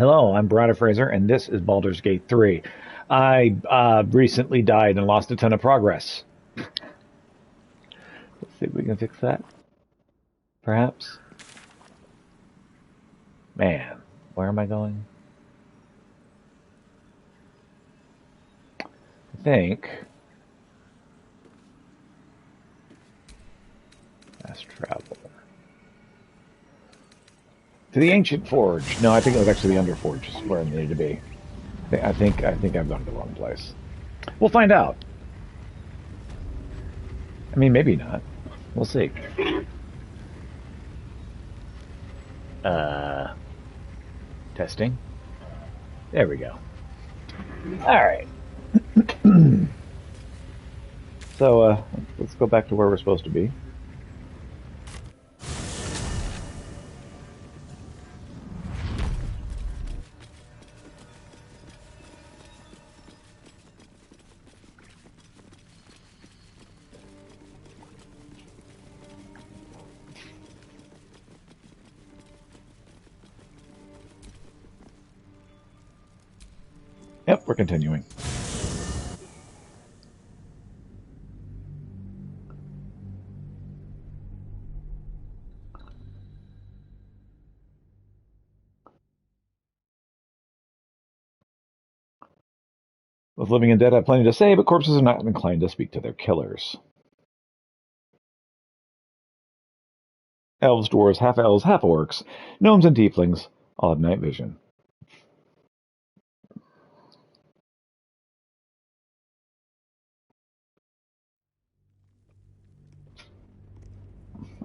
Hello, I'm Brada Fraser, and this is Baldur's Gate 3. I recently died and lost a ton of progress. Let's see if we can fix that, perhaps. Man, where am I going? I think. Fast travel. To the Ancient Forge. No, I think it was actually the Underforge is where I needed to be. I think I've gone to the wrong place. We'll find out. I mean, maybe not. We'll see. Uh, Testing. There we go. All right. So let's go back to where we're supposed to be. Yep, we're continuing. With living and dead, I have plenty to say, but corpses are not inclined to speak to their killers. Elves, dwarves, half-elves, half-orcs, gnomes, and tieflings all have night vision.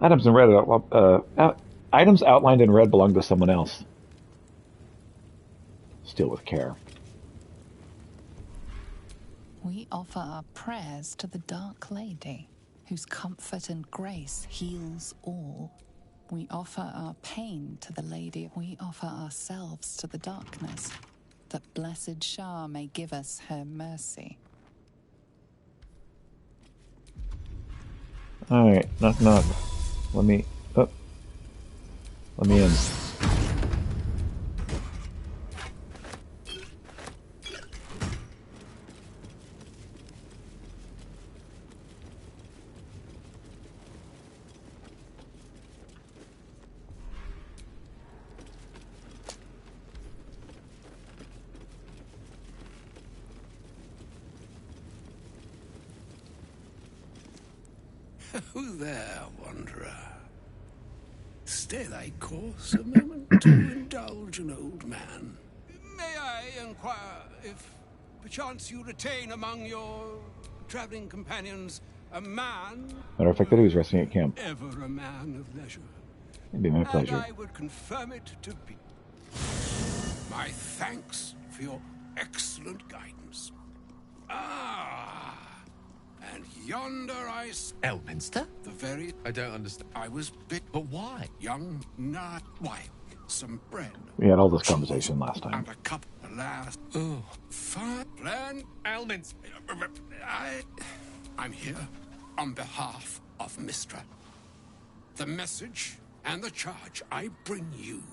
Items in red, items outlined in red belong to someone else. Steal with care. We offer our prayers to the Dark Lady, whose comfort and grace heals all. We offer our pain to the Lady. We offer ourselves to the darkness, that blessed Shah may give us her mercy. Alright, knock knock. Let me in. Who there, wanderer? Stay thy course a moment to indulge an old man. May I inquire if perchance you retain among your traveling companions a man? Matter of fact, that he was resting at camp. Ever a man of leisure. It'd be my pleasure. And I would confirm it to be. My thanks for your excellent guidance. Ah, and yonder I Elminster? the very I don't understand. I was big, But why? young, not why. Some bread We had all this conversation last time. and a cup of last. Oh, fine plan. Elminster. I'm here on behalf of Mistra. The message and the charge I bring you.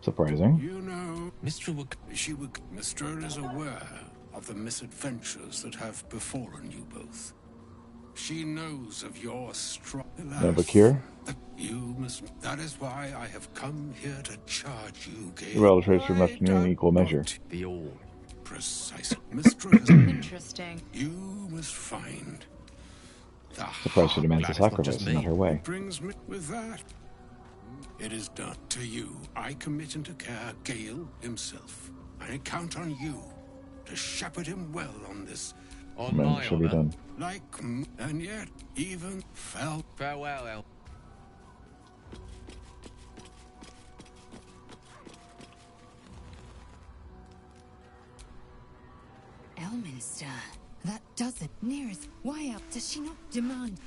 Surprising. You know, Mr. Wood. Mistra is aware of the misadventures that have befallen you both. She knows of your strong. Bakir? You must. That is why I have come here to charge you, Gale. The relative tracer must be in equal measure. The all. Precise. Mistra is Interesting. you must find the The price she demands a Glad it's not sacrifice, just not me. her way. brings me with that. It is done to you. I commit into care Gale himself. I count on you to shepherd him well on this. On Man, my shall be honor. done. And yet even fell. Farewell, El. Elminster. That doesn't. Nearest. Why up does she not demand?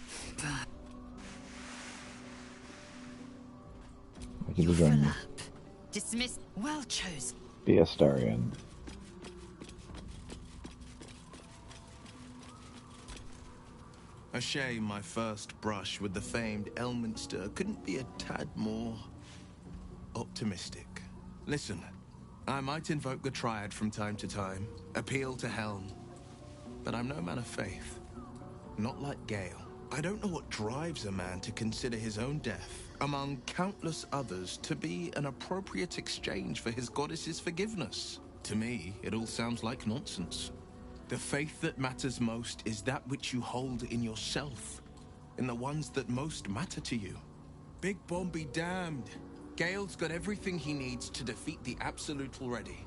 Thank you for joining me. Dismissed. Well chosen. The Astarian. A shame my first brush with the famed Elminster couldn't be a tad more optimistic. Listen, I might invoke the Triad from time to time, appeal to Helm, but I'm no man of faith. Not like Gale. I don't know what drives a man to consider his own death, among countless others, to be an appropriate exchange for his goddess's forgiveness. To me, it all sounds like nonsense. The faith that matters most is that which you hold in yourself, in the ones that most matter to you. Big Bomb be damned. Gale's got everything he needs to defeat the Absolute already.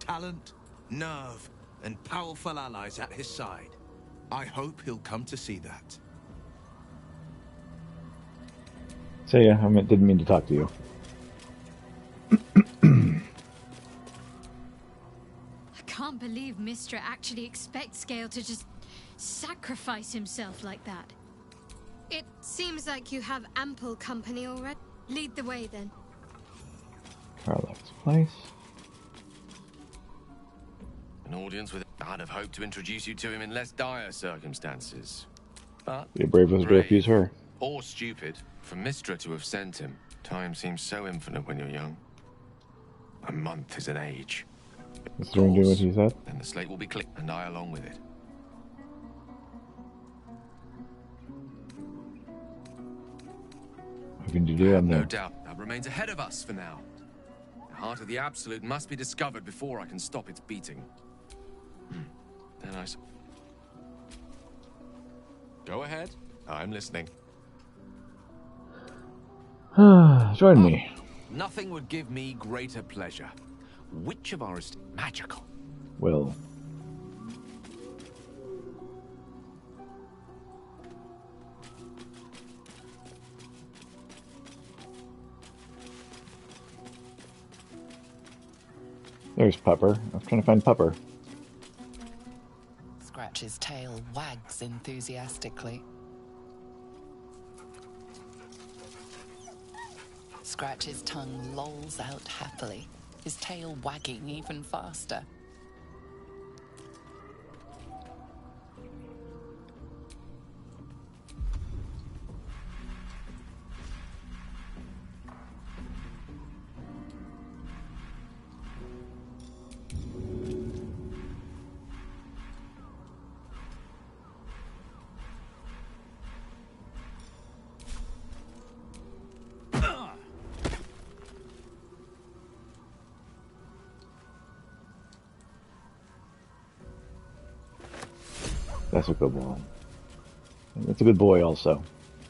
Talent, nerve, and powerful allies at his side. I hope he'll come to see that. So yeah, didn't mean to talk to you. I can't believe Mistra actually expects Gale to just sacrifice himself like that. It seems like you have ample company already. Lead the way, then. Karlach's place. An audience with... I'd have hoped to introduce you to him in less dire circumstances. But... Be brave as to refuse her. Or stupid. For Mistra to have sent him. Time seems so infinite when you're young. A month is an age. Is the ring doing what he said? Then the slate will be clicked, and I along with it. What can you do on No there? doubt that remains ahead of us for now. The heart of the Absolute must be discovered before I can stop its beating. Then I... Go ahead. I'm listening. Join me. Nothing would give me greater pleasure. Which of ours is magical? Will. There's Pupper. I was trying to find Pupper. Scratch's tail wags enthusiastically. Scratch's tongue lolls out happily, his tail wagging even faster. That's a good ball. That's a good boy also.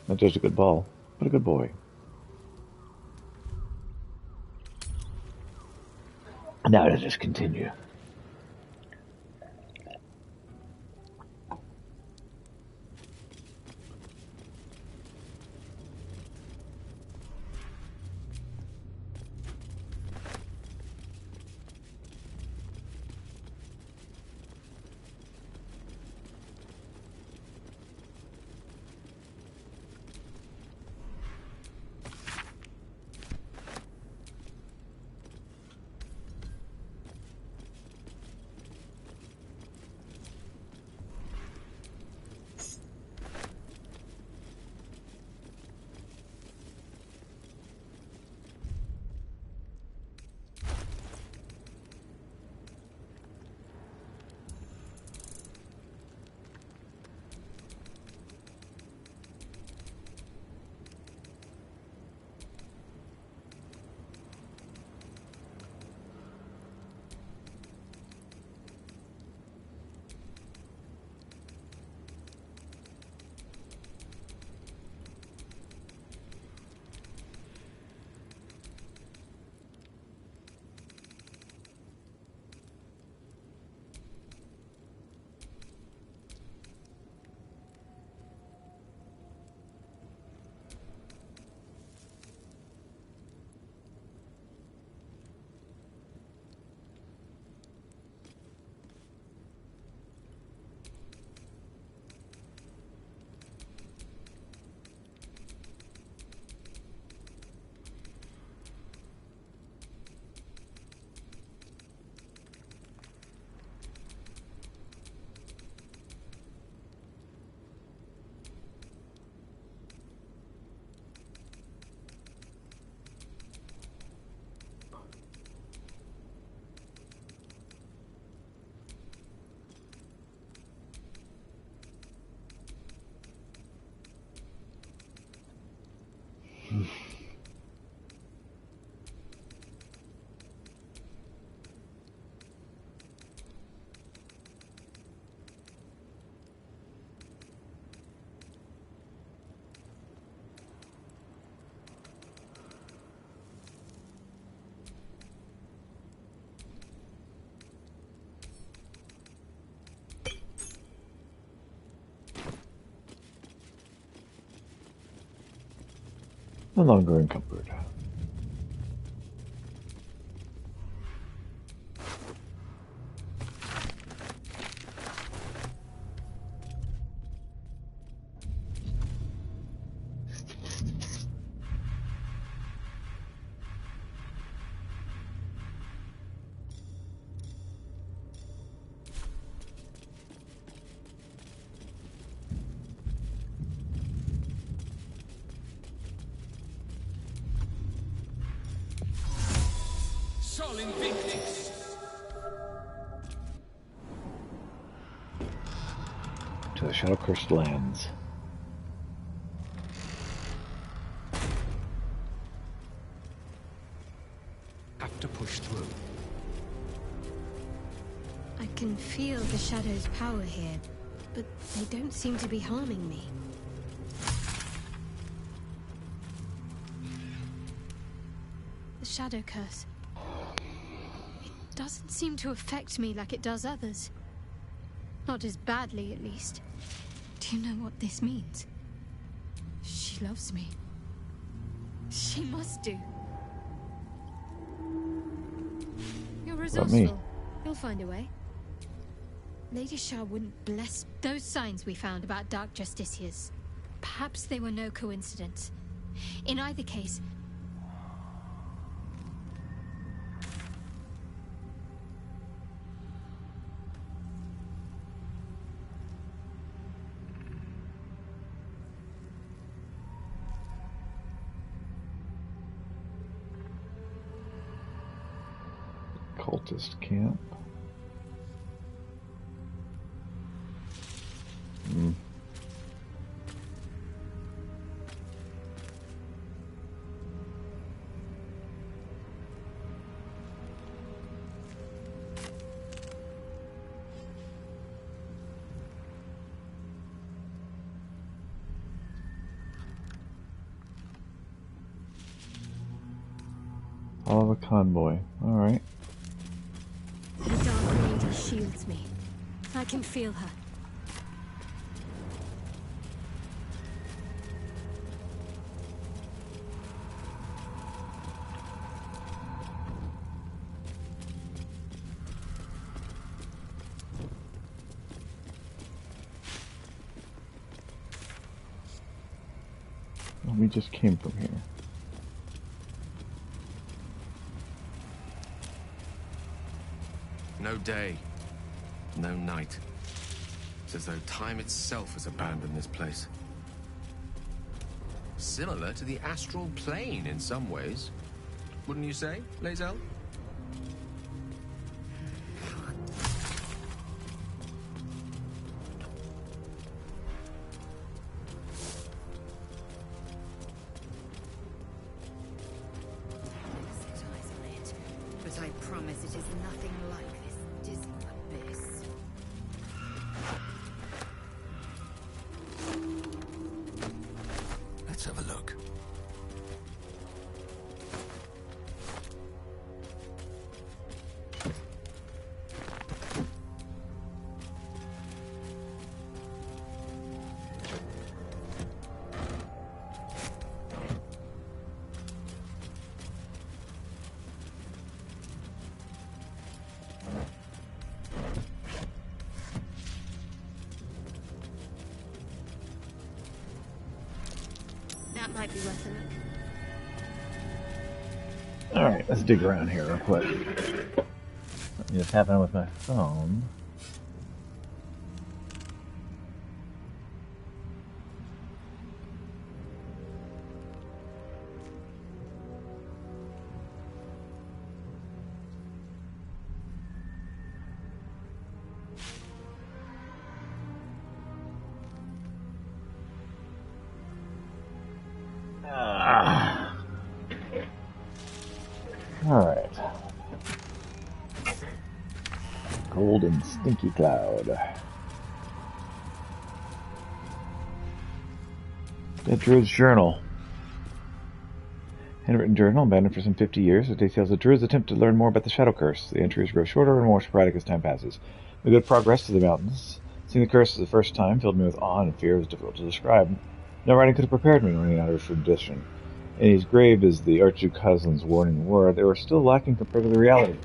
Not just a good ball, but a good boy. Now to just continue. No longer encumbered. To the shadow-cursed lands. Have to push through. I can feel the shadow's power here, but they don't seem to be harming me. The shadow curse. It doesn't seem to affect me like it does others. Not as badly, at least. Do you know what this means? She loves me. She must do. You're resourceful. You'll find a way. Lady Shah wouldn't bless those signs we found about Dark Justiciars. Perhaps they were no coincidence. In either case... Cultist camp. All of a convoy. All right. The Dark Lady shields me. I can feel her. Well, we just came from here. No day, no night. It's as though time itself has abandoned this place. Similar to the astral plane in some ways. Wouldn't you say, Lae'zel? But I promise it is nothing like this dismal abyss. Let's have a look. That might be worth a look. Alright, let's dig around here real quick. Let me just happen with my phone. Alright. Golden Stinky Cloud. Dead Druid's Journal. Handwritten journal, abandoned for some 50 years. It details the Druid's attempt to learn more about the Shadow Curse. The entries grow shorter and more sporadic as time passes. We good progress to the mountains. Seeing the curse for the first time filled me with awe and fear. It was difficult to describe. No writing could have prepared me for any Irish tradition. In his grave is the Archduke Cousin's warning word. They were still lacking compared to the reality.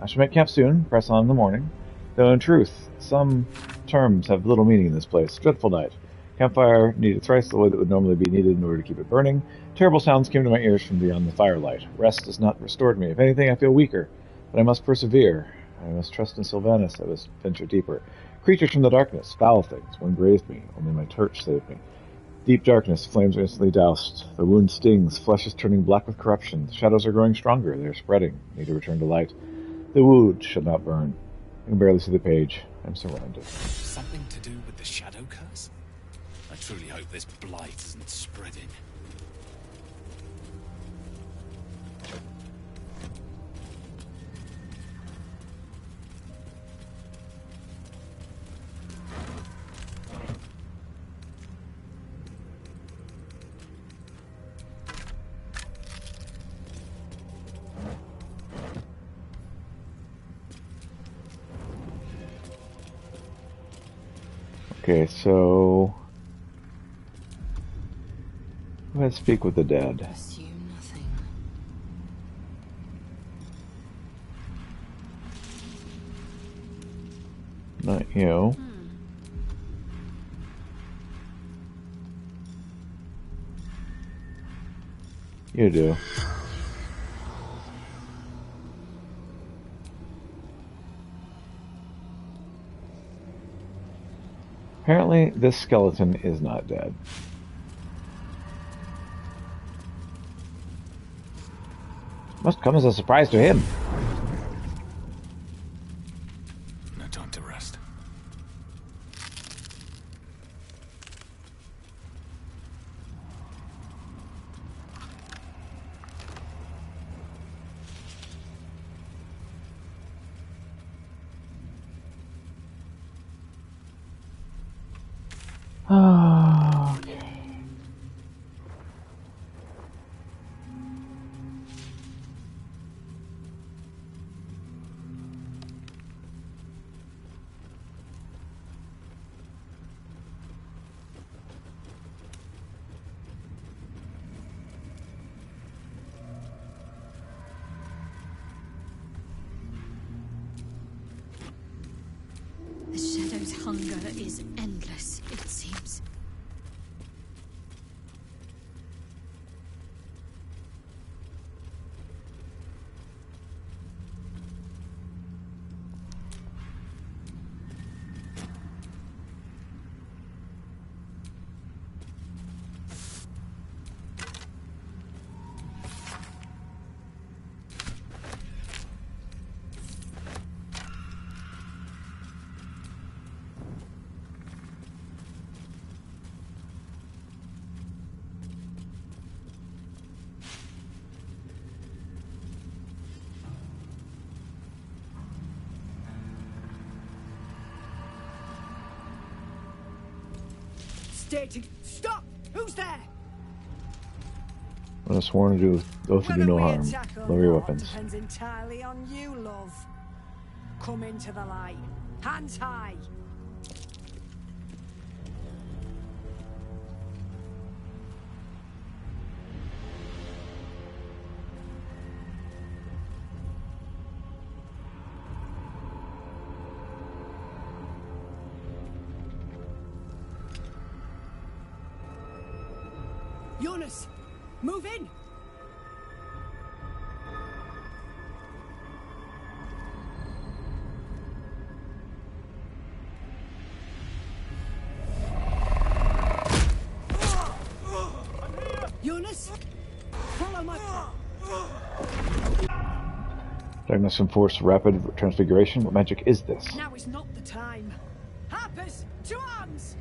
I shall make camp soon, press on in the morning. Though in truth, some terms have little meaning in this place. Dreadful night. Campfire needed thrice the wood that would normally be needed in order to keep it burning. Terrible sounds came to my ears from beyond the firelight. Rest has not restored me. If anything, I feel weaker. But I must persevere. I must trust in Sylvanus. I must venture deeper. Creatures from the darkness, foul things. One grazed me. Only my torch saved me. Deep darkness, flames are instantly doused. The wound stings, flesh is turning black with corruption. The shadows are growing stronger, they are spreading. I need to return to light. The wound shall not burn. I can barely see the page. I'm surrounded. Something to do with the shadow curse? I truly hope this blight isn't spreading. Okay, so let's speak with the dead. Assume nothing. Not you. You do. Apparently, this skeleton is not dead. Must come as a surprise to him. No time to rest. Oh, okay. The Shadow's hunger is endless, it seems. Stop! Who's there? I was sworn to do both to do no harm. Lower your weapons. Depends entirely on you, love. Come into the light. Hands high. Jonas, move in! Jonas, follow my... Darkness enforced rapid transfiguration. What magic is this? Now is not the time. Harpers, to arms!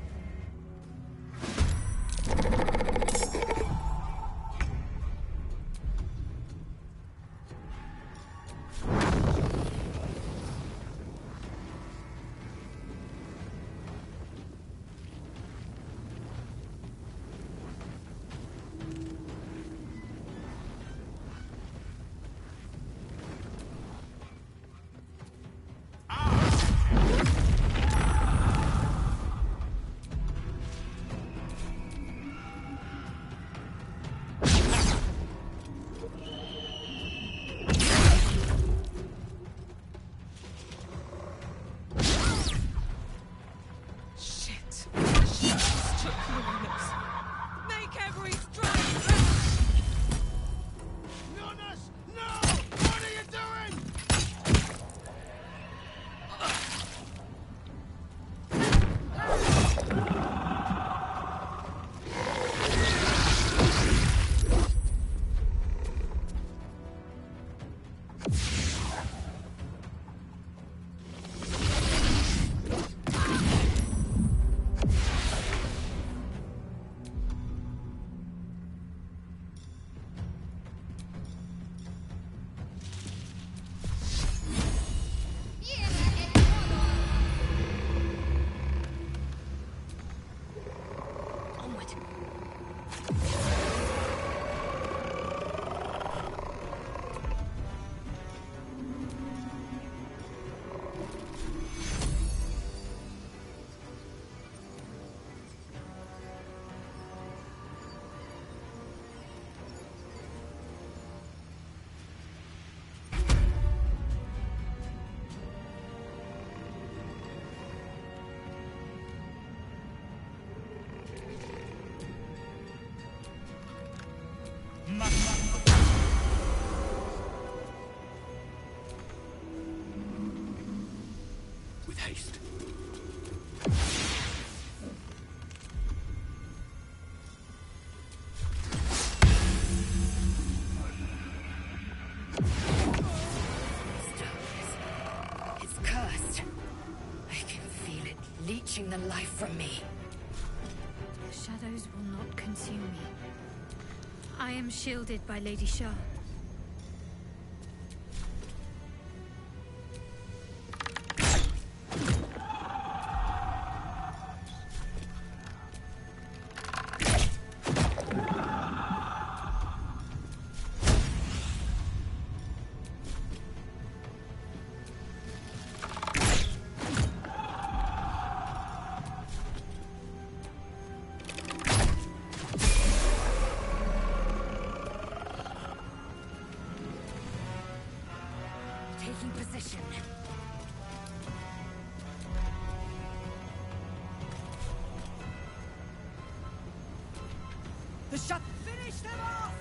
wrenching the life from me. The shadows will not consume me. I am shielded by Lady Shah. Taking position. The shot. Finish them off!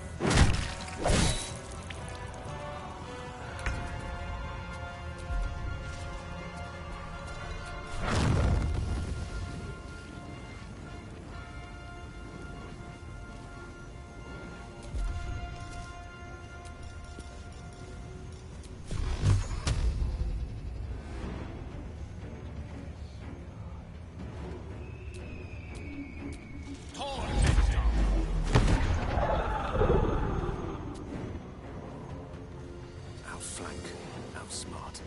Outflank, outsmart.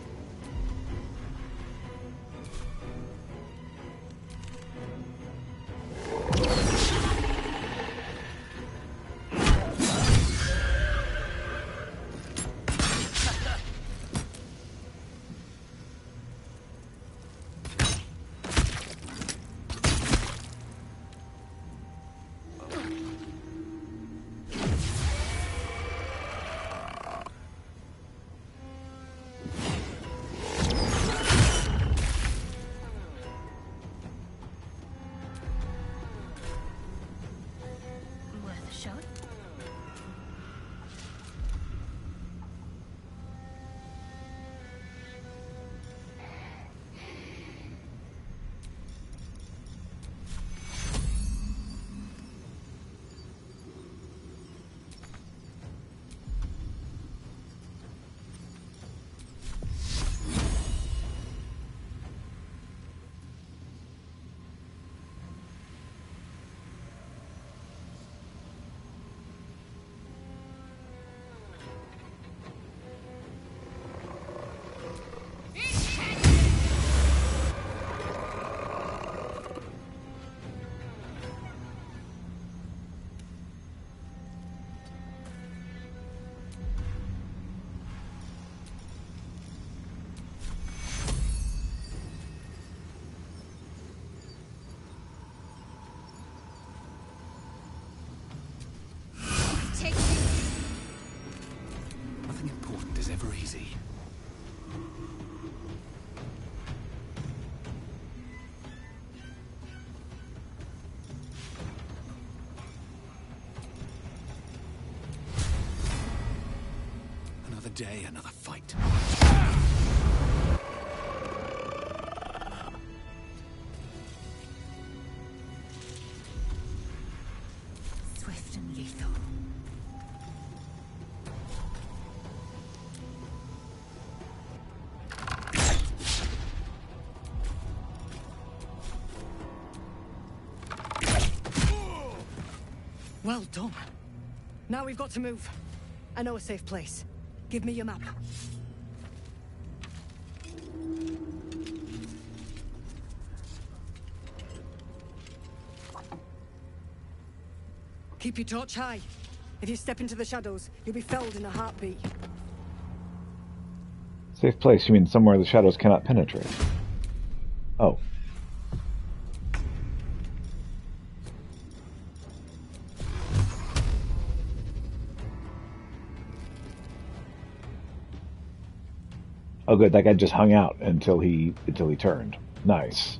Worth a shot? Nothing important is ever easy. Another day, another fight. Swift and lethal. Well done. Now we've got to move. I know a safe place. Give me your map. Keep your torch high. If you step into the shadows, you'll be felled in a heartbeat. Safe place, you mean somewhere the shadows cannot penetrate? Oh. Oh good, that guy just hung out until he turned. Nice.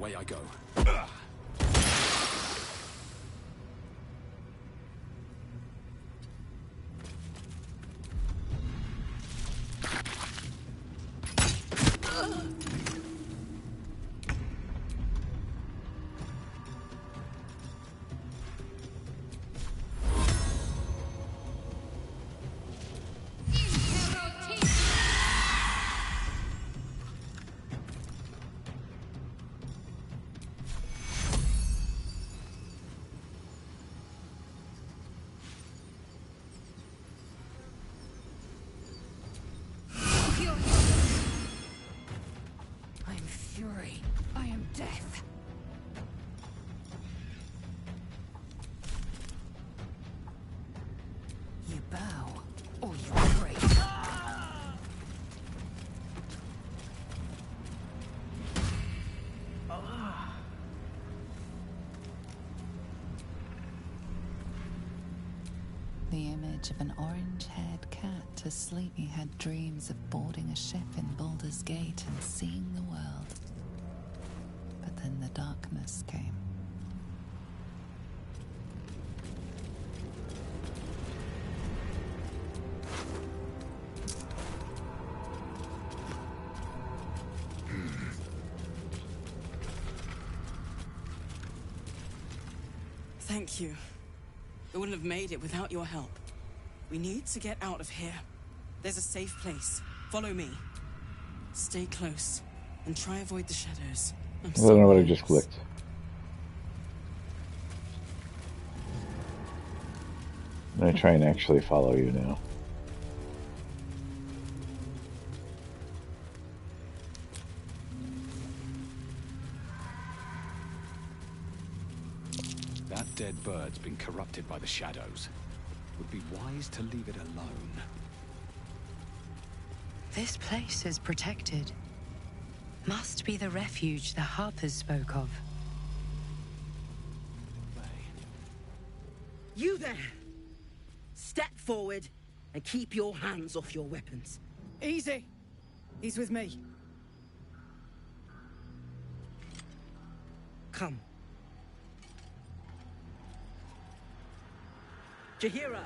Away I go. I am death. You bow, or you break. The image of an orange-haired cat asleep. He had dreams of boarding a ship in Baldur's Gate and seeing the world. But then the darkness came. Thank you. I wouldn't have made it without your help. We need to get out of here. There's a safe place. Follow me. Stay close and try avoid the shadows. I don't know what I just clicked. I'm gonna try and actually follow you now. That dead bird's been corrupted by the shadows. Would be wise to leave it alone. This place is protected. Must be the refuge the Harpers spoke of. You there! Step forward and keep your hands off your weapons. Easy. He's with me. Come. Jahira!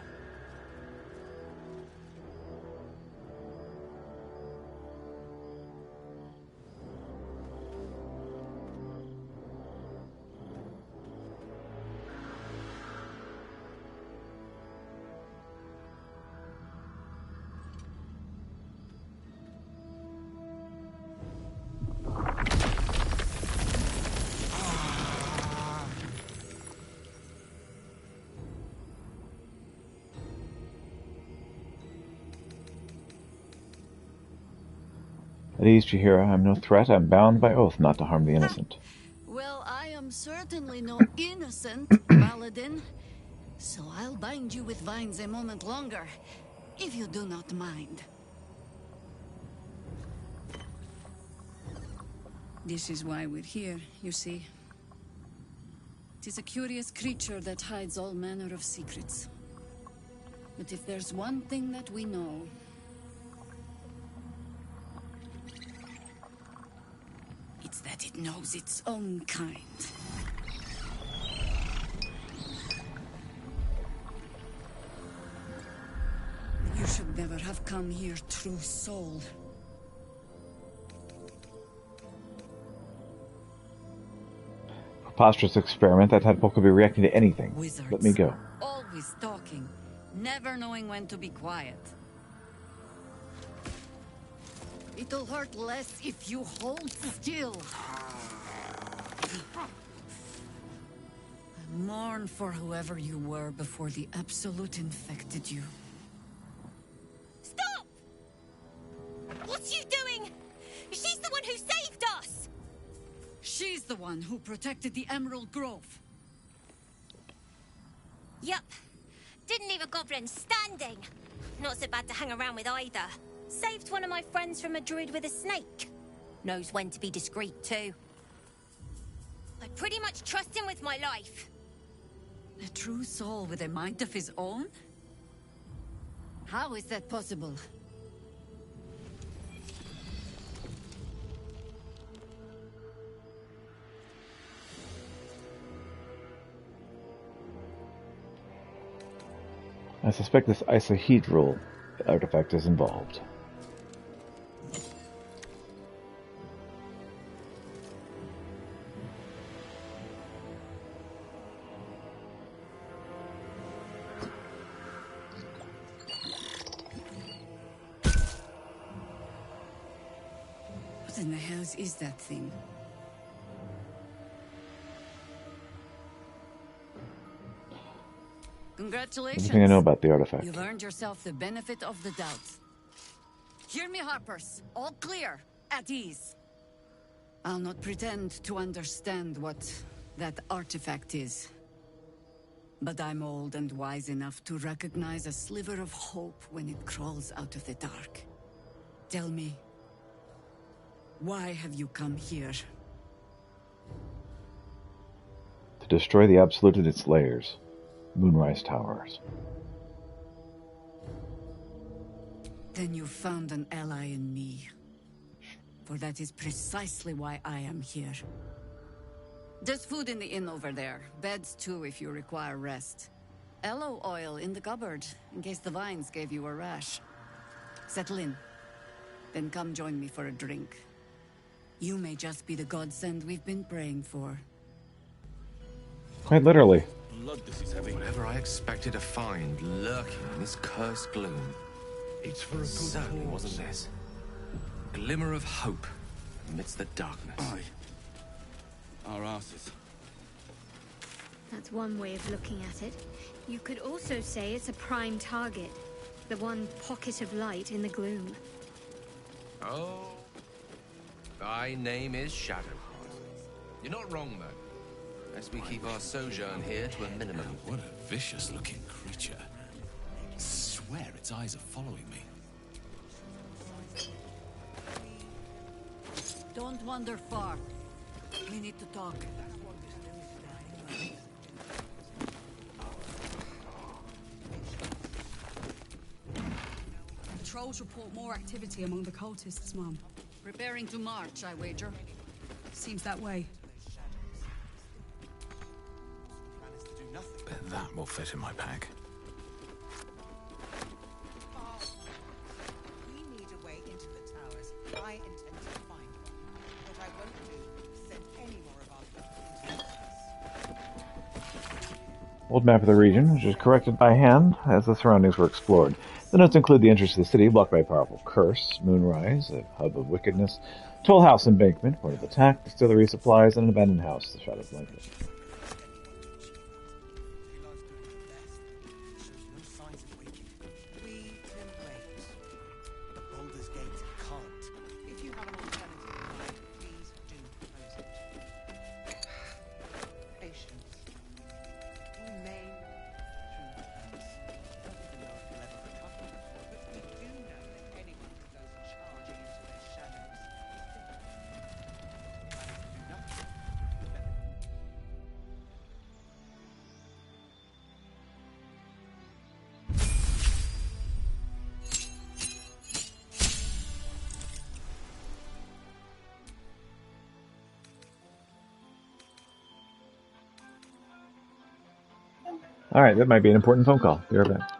At ease, Jahira. I'm no threat. I'm bound by oath not to harm the innocent. Well, I am certainly no innocent, Paladin. So I'll bind you with vines a moment longer, if you do not mind. This is why we're here, you see. It is a curious creature that hides all manner of secrets. But if there's one thing that we know, it's that it knows its own kind. You should never have come here, true soul. Preposterous experiment. That tadpole could be reacting to anything. Wizards. Let me go. Always talking, never knowing when to be quiet. It'll hurt less if you hold still. I mourn for whoever you were before the Absolute infected you. Stop! What's you doing? She's the one who saved us! She's the one who protected the Emerald Grove. Yup. Didn't leave a goblin standing. Not so bad to hang around with either. Saved one of my friends from a druid with a snake. Knows when to be discreet, too. I pretty much trust him with my life. A true soul with a mind of his own? How is that possible? I suspect this isohedral artifact is involved. What in the hell is that thing? Congratulations. Everything I know about the artifact. You've earned yourself the benefit of the doubt. Hear me, Harpers. All clear. At ease. I'll not pretend to understand what that artifact is. But I'm old and wise enough to recognize a sliver of hope when it crawls out of the dark. Tell me, why have you come here? To destroy the Absolute and its layers. Moonrise Towers. Then you found an ally in me. For that is precisely why I am here. There's food in the inn over there. Beds too if you require rest. Aloe oil in the cupboard, in case the vines gave you a rash. Settle in. Then come join me for a drink. You may just be the godsend we've been praying for. Quite literally. Blood this is heavy. Whatever I expected to find lurking in this cursed gloom. It's for a good Certainly cause. wasn't this. Glimmer of hope amidst the darkness. Aye. Our asses. That's one way of looking at it. You could also say it's a prime target. The one pocket of light in the gloom. Oh. Thy name is Shadowheart. You're not wrong, though. As we keep our sojourn here to a minimum. What a vicious-looking creature. I swear its eyes are following me. Don't wander far. We need to talk. Patrols report more activity among the cultists, Mum. Preparing to march, I wager. Seems that way. Bet that will fit in my pack. We need a way into the towers. I intend to find one. What I won't do is send any more of our people into the Old map of the region, which was corrected by hand as the surroundings were explored. The notes include the entrance to the city, blocked by a powerful curse, Moonrise, a hub of wickedness, Toll House embankment, point of attack, distillery supplies, and an abandoned house, the Shadow Blanket. Baldur's Gate can't. If you have an alternative in mind, please do propose it. Patience. Remain true friends. Don't even know if you'll ever recover, but we do know that anyone who goes charging into their shadows is dead. Plans to do nothing. Alright, that might be an important phone call. Be right back.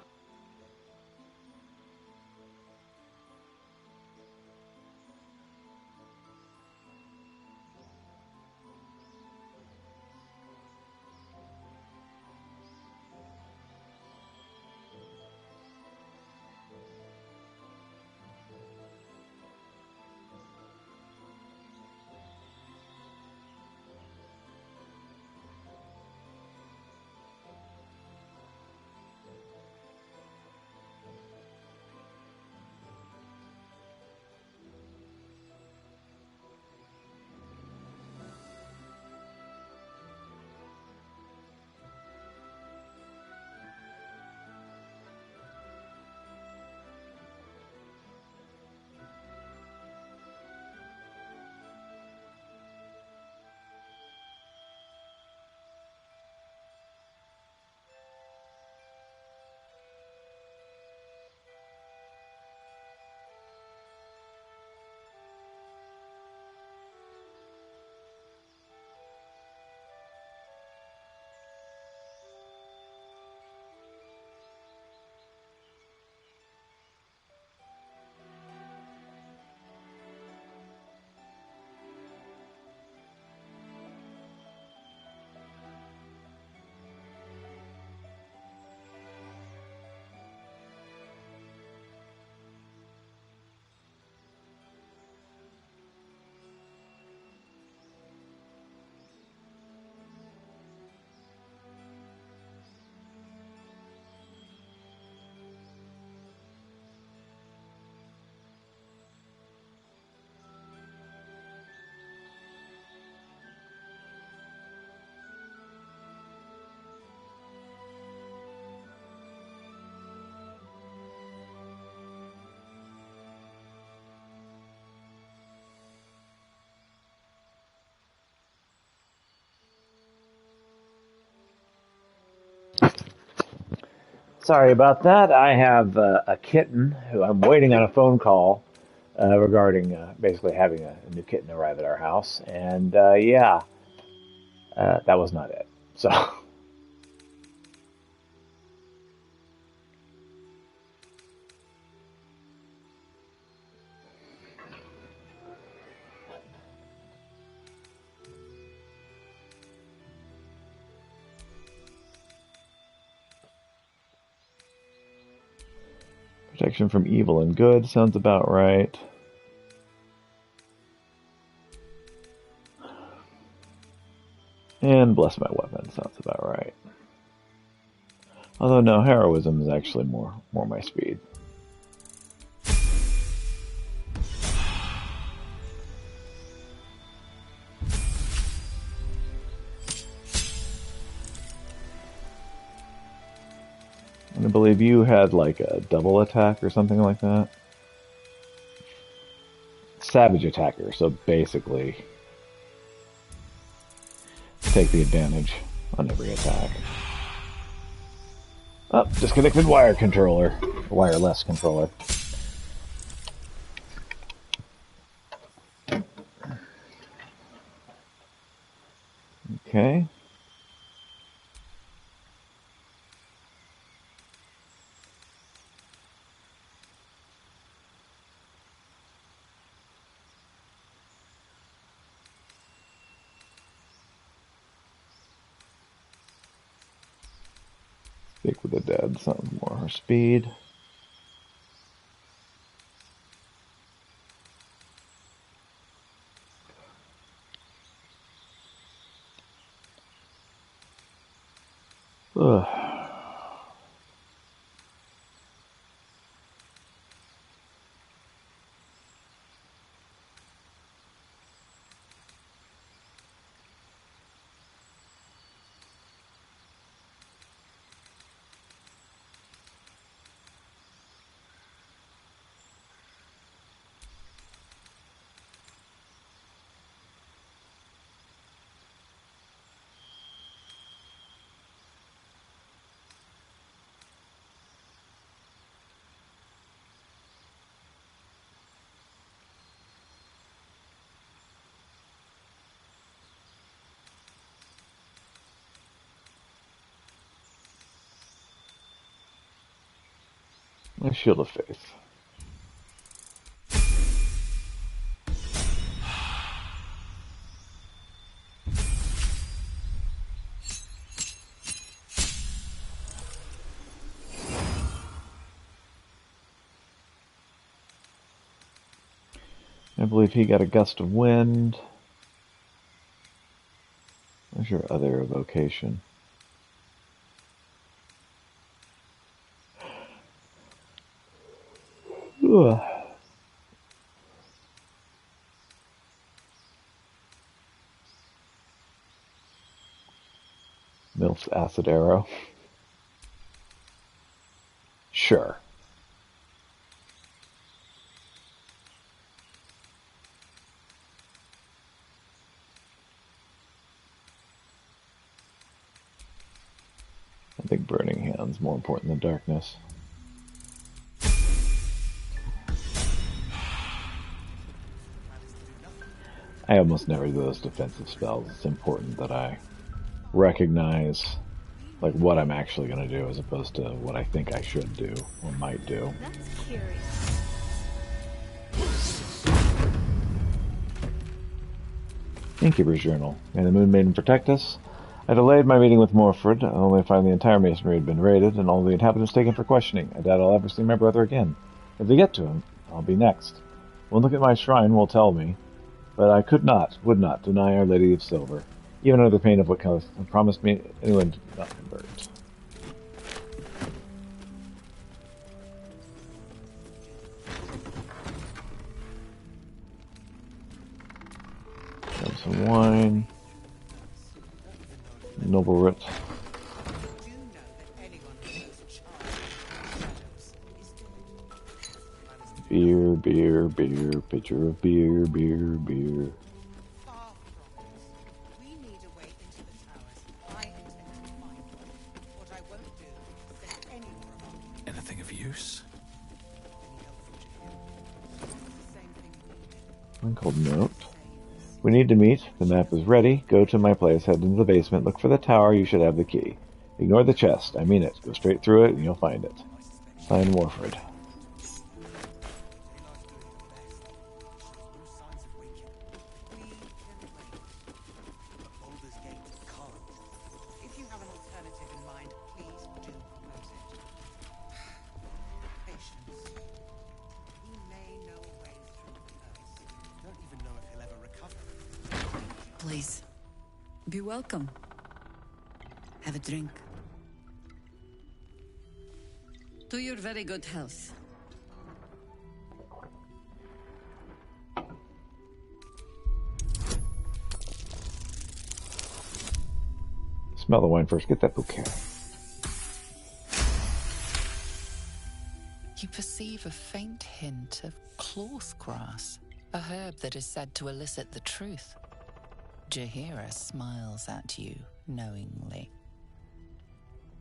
Sorry about that. I have a kitten who I'm waiting on a phone call regarding basically having a new kitten arrive at our house. And yeah, that was not it. So. Protection from evil and good sounds about right. And bless my weapon sounds about right. Although no, heroism is actually more my speed. And I believe you had like a double attack or something like that. Savage attacker, so basically take the advantage on every attack. Oh, disconnected wire controller. Wireless controller. Okay. Stick with the dead, something more her speed. Ugh. My shield of faith. I believe he got a gust of wind. Where's your other evocation? Ugh. Milf's acid arrow. Sure. I think burning hand's more important than darkness. I almost never do those defensive spells. It's important that I recognize like what I'm actually going to do as opposed to what I think I should do or might do. That's curious. Innkeeper's Journal. May the Moon Maiden protect us. I delayed my meeting with Morford, only to find the entire masonry had been raided and all the inhabitants taken for questioning. I doubt I'll ever see my brother again. If they get to him, I'll be next. One look at my shrine will tell me, but I would not deny Our Lady of Silver, even under the pain of what promised me anyone to not convert. Have some wine. Noble Writ. Beer, beer, beer, pitcher of beer, beer, beer. We need a way into the towers. I intend to find one. What I won't do is send any more of of use. One called note. We need to meet. The map is ready. Go to my place, head into the basement, look for the tower, you should have the key. Ignore the chest, I mean it. Go straight through it and you'll find it. Signed, Warford. Please, be welcome. Have a drink. To your very good health. Smell the wine first. Get that bouquet. You perceive a faint hint of cloth grass, a herb that is said to elicit the truth. Jahira smiles at you knowingly.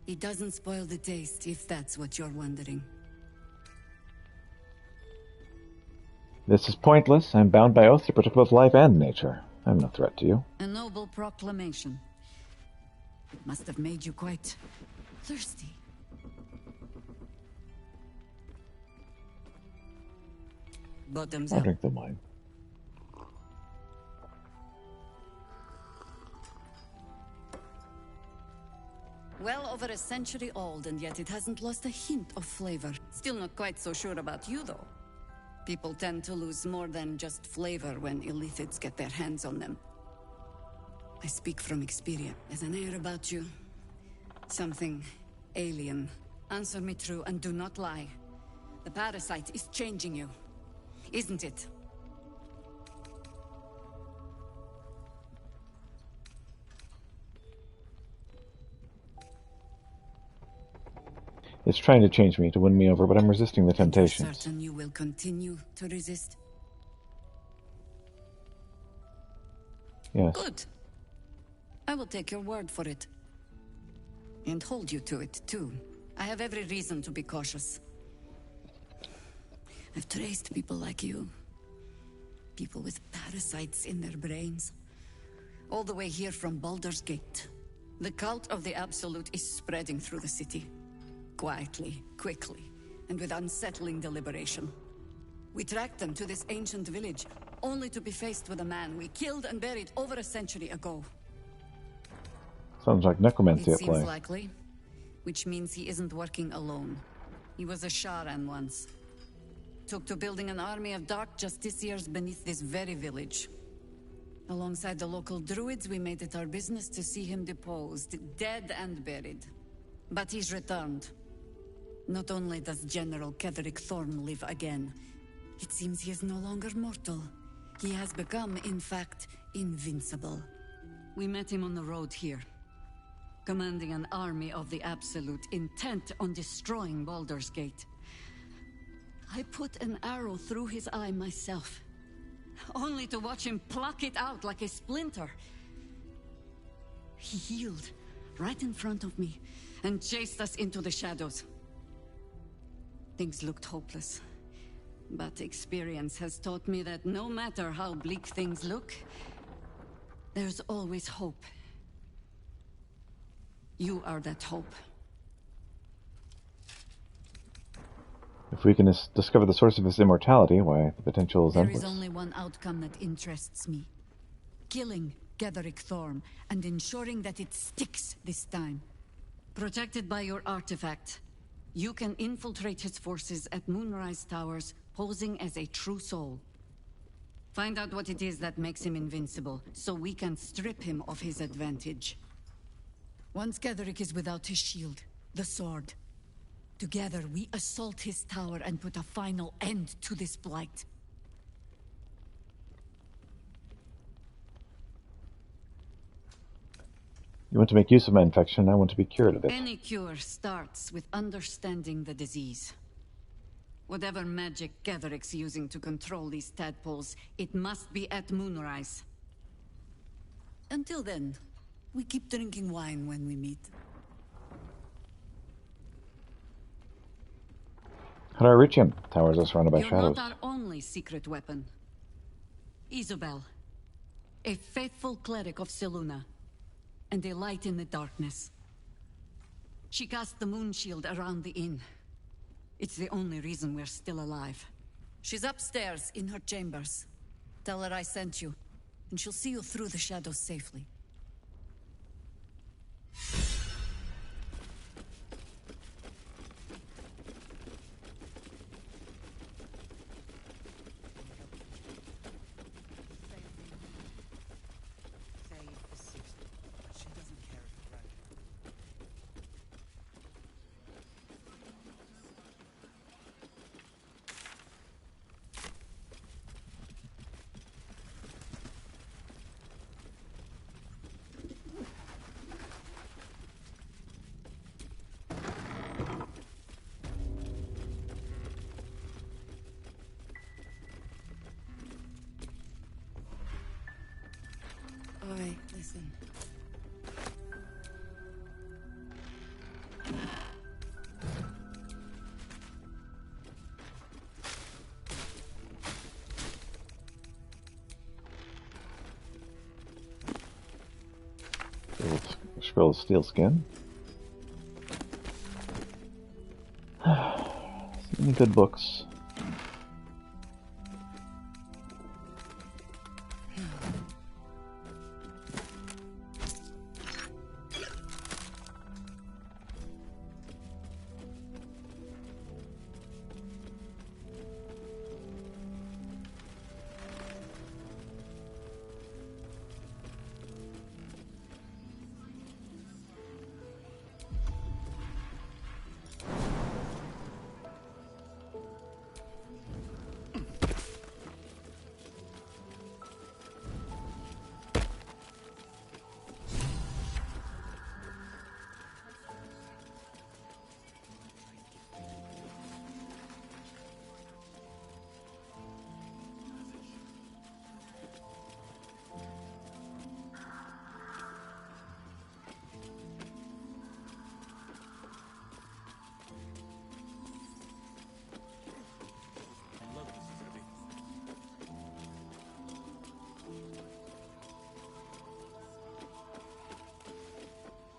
It doesn't spoil the taste, if that's what you're wondering. This is pointless. I'm bound by oath to protect both life and nature. I'm no threat to you. A noble proclamation. It must have made you quite thirsty. Bottoms I'll up. drink the wine. Well over a century old, and yet it hasn't lost a hint of flavor. Still not quite so sure about you, though. People tend to lose more than just flavor when illithids get their hands on them. I speak from experience. There's an air about you. Something alien. Answer me true and do not lie. The parasite is changing you, isn't it? It's trying to change me, to win me over, but I'm resisting the temptations. Certain you will continue to resist? Yes. Good. I will take your word for it. And hold you to it, too. I have every reason to be cautious. I've traced people like you. People with parasites in their brains. All the way here from Baldur's Gate. The cult of the Absolute is spreading through the city. Quietly, quickly, and with unsettling deliberation. We tracked them to this ancient village, only to be faced with a man we killed and buried over a century ago. Sounds like necromancy at It play. seems likely, which means he isn't working alone. He was a Sharan once. Took to building an army of dark justiciars beneath this very village. Alongside the local druids, we made it our business to see him deposed, dead and buried. But he's returned. Not only does General Ketherick Thorn live again, it seems he is no longer mortal. He has become, in fact, invincible. We met him on the road here, commanding an army of the Absolute, intent on destroying Baldur's Gate. I put an arrow through his eye myself, only to watch him pluck it out like a splinter. He healed right in front of me and chased us into the shadows. Things looked hopeless, but experience has taught me that no matter how bleak things look, there's always hope. You are that hope. If we can discover the source of his immortality, why, the potential is There endless. is only one outcome that interests me. Killing Ketherick Thorn and ensuring that it sticks this time. Protected by your artifact, you can infiltrate his forces at Moonrise Towers, posing as a true soul. Find out what it is that makes him invincible, so we can strip him of his advantage. Once Ketherick is without his shield, the sword, together we assault his tower and put a final end to this blight. You want to make use of my infection, I want to be cured of it. Any cure starts with understanding the disease. Whatever magic Ketherick's using to control these tadpoles, it must be at Moonrise. Until then, we keep drinking wine when we meet. How do I reach him? Towers are surrounded by You're shadows. not our only secret weapon. Isabel, a faithful cleric of Seluna, and a light in the darkness. She cast the moon shield around the inn. It's the only reason we're still alive. She's upstairs in her chambers. Tell her I sent you, and she'll see you through the shadows safely. Oi, listen. Scroll of steel skin. So many good books.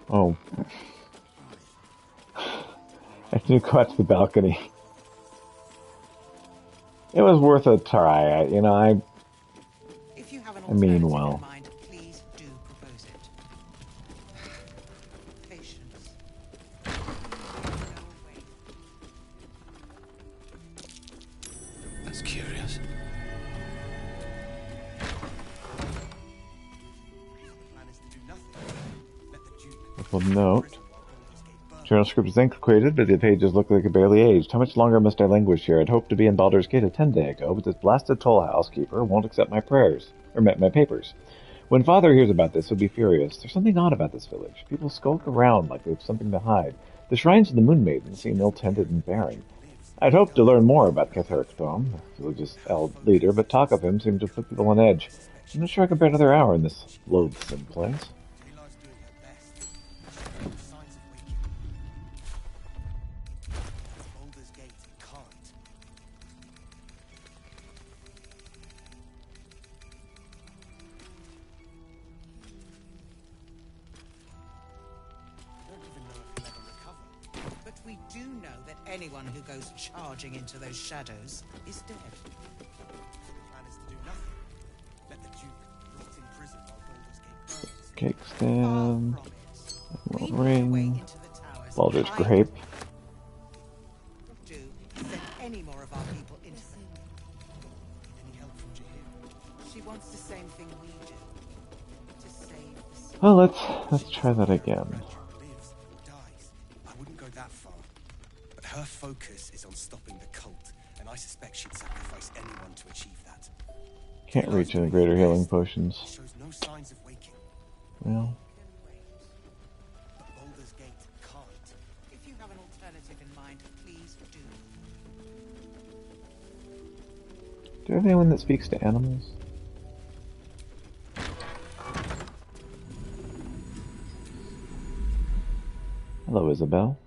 Oh. I didn't go out to the balcony. It was worth a try. I mean well. Please do propose it. Patience. That's curious. Little note. Journal script is antiquated, but the pages look like it barely aged. How much longer must I languish here? I'd hoped to be in Baldur's Gate a 10-day ago, but this blasted toll housekeeper won't accept my prayers, or my papers. When Father hears about this, he'll be furious. There's something odd about this village. People skulk around like they've something to hide. The shrines of the Moon Maiden seem ill-tended and barren. I'd hoped to learn more about Catherick Dom, the village's leader, but talk of him seemed to put people on edge. I'm not sure I could bear another hour in this loathsome place. Anyone who goes charging into those shadows is dead. The plan is to do nothing. Let the Duke rot in prison while Baldur's Gate burns. Cake stand. Ring. Baldur's grape. Do send any more of our people into them. Any help from Jahir? She wants the same thing we do. To save the Well, let's try that again. Her focus is on stopping the cult, and I suspect she'd sacrifice anyone to achieve that. Can't reach any greater healing potions. Shows no signs of waking. Well. But Baldur's Gate can't. If you have an alternative in mind, please do. Do you have anyone that speaks to animals? Hello, Isabel.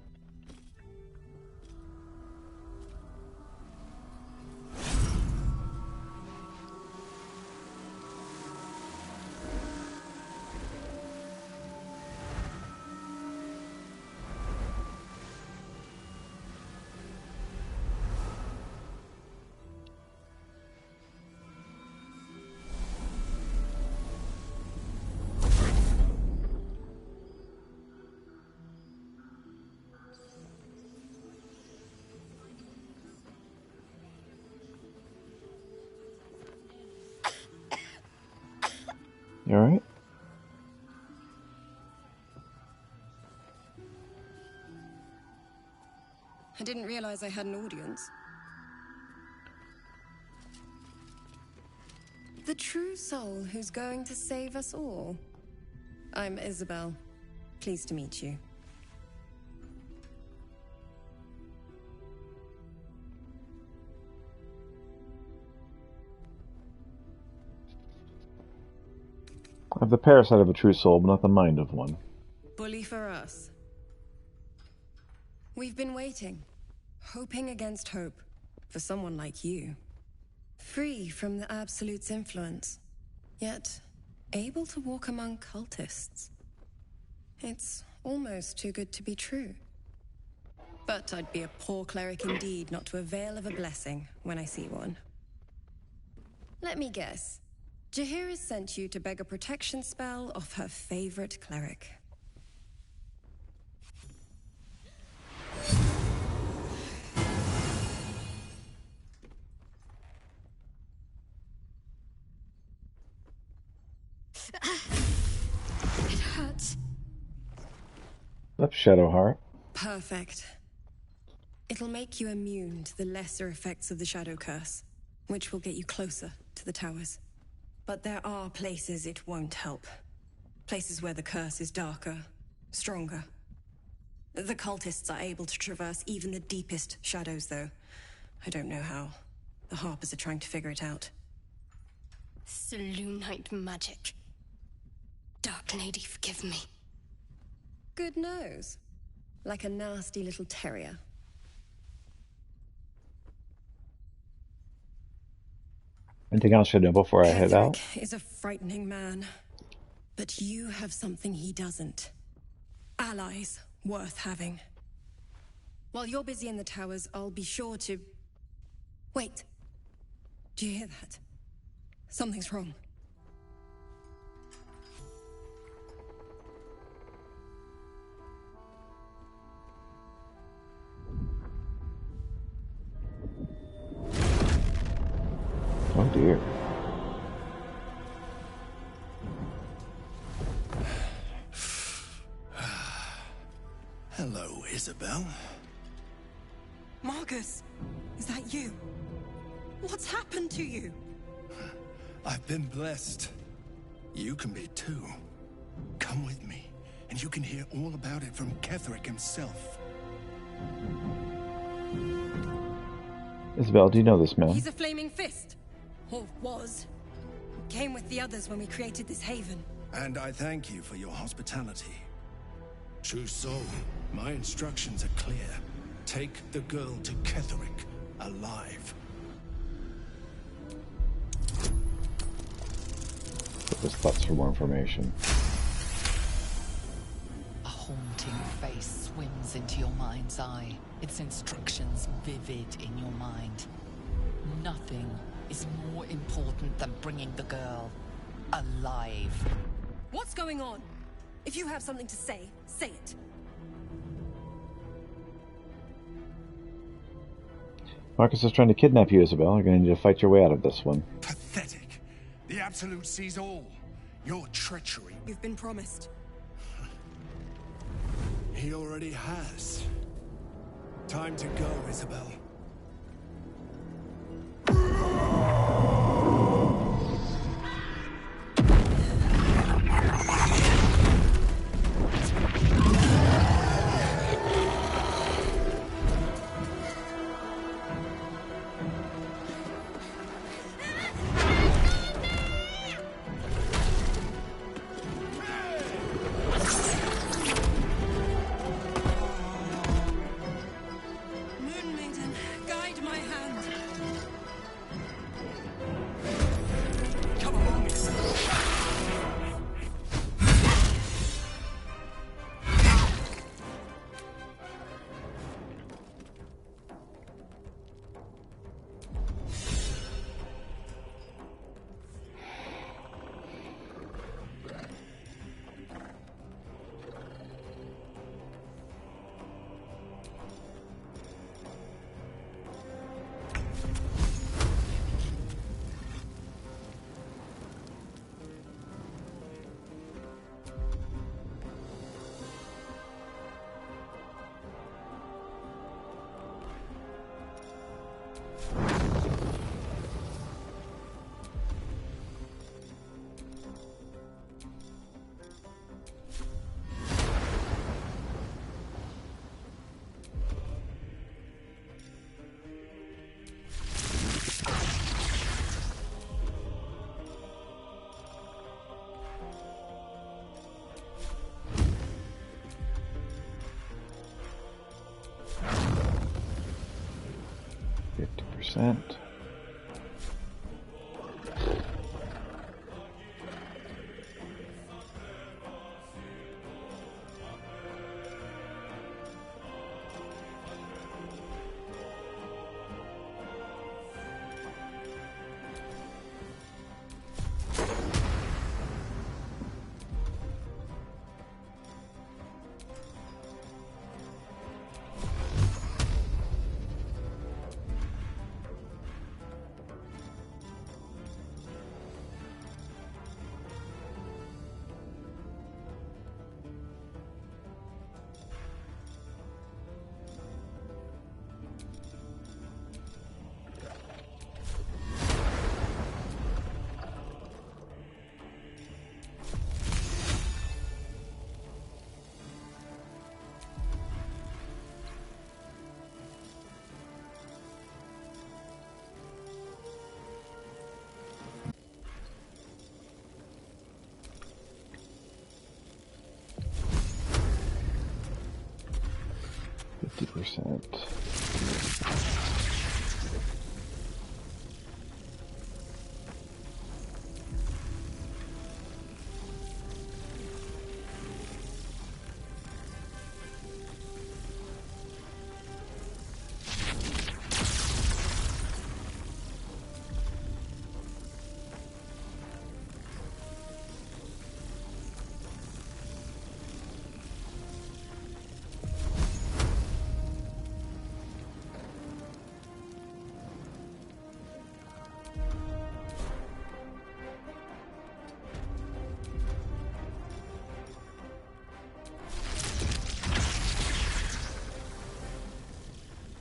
You alright? I didn't realize I had an audience. The true soul who's going to save us all. I'm Isabel. Pleased to meet you. I have the parasite of a true soul, but not the mind of one. Bully for us. We've been waiting, hoping against hope, for someone like you. Free from the Absolute's influence, yet able to walk among cultists. It's almost too good to be true. But I'd be a poor cleric indeed not to avail of a blessing when I see one. Let me guess. Jaheira sent you to beg a protection spell off her favorite cleric. It hurts. Left Shadowheart. Perfect. It'll make you immune to the lesser effects of the Shadow Curse, which will get you closer to the towers. But there are places it won't help. Places where the curse is darker, stronger. The cultists are able to traverse even the deepest shadows, though. I don't know how. The Harpers are trying to figure it out. Selûnite magic. Dark Lady, forgive me. Good nose. Like a nasty little terrier. Anything else I should know before I head out? Ketherick is a frightening man. But you have something he doesn't. Allies worth having. While you're busy in the towers, I'll be sure to... Wait. Do you hear that? Something's wrong. Oh dear. Hello, Isabel. Marcus, is that you? What's happened to you? I've been blessed. You can be too. Come with me, and you can hear all about it from Ketherick himself. Isabel, do you know this man? He's a flaming fist. Or was. Came with the others when we created this haven. And I thank you for your hospitality. True soul, my instructions are clear. Take the girl to Ketherick, alive. Put this thoughts for more information. A haunting face swims into your mind's eye, its instructions vivid in your mind. Nothing is more important than bringing the girl alive. What's going on? If you have something to say, say it. Marcus is trying to kidnap you, Isabel. You're going to need to fight your way out of this one. Pathetic. The Absolute sees all. Your treachery. You've been promised. He already has. Time to go, Isabel. 50%. %.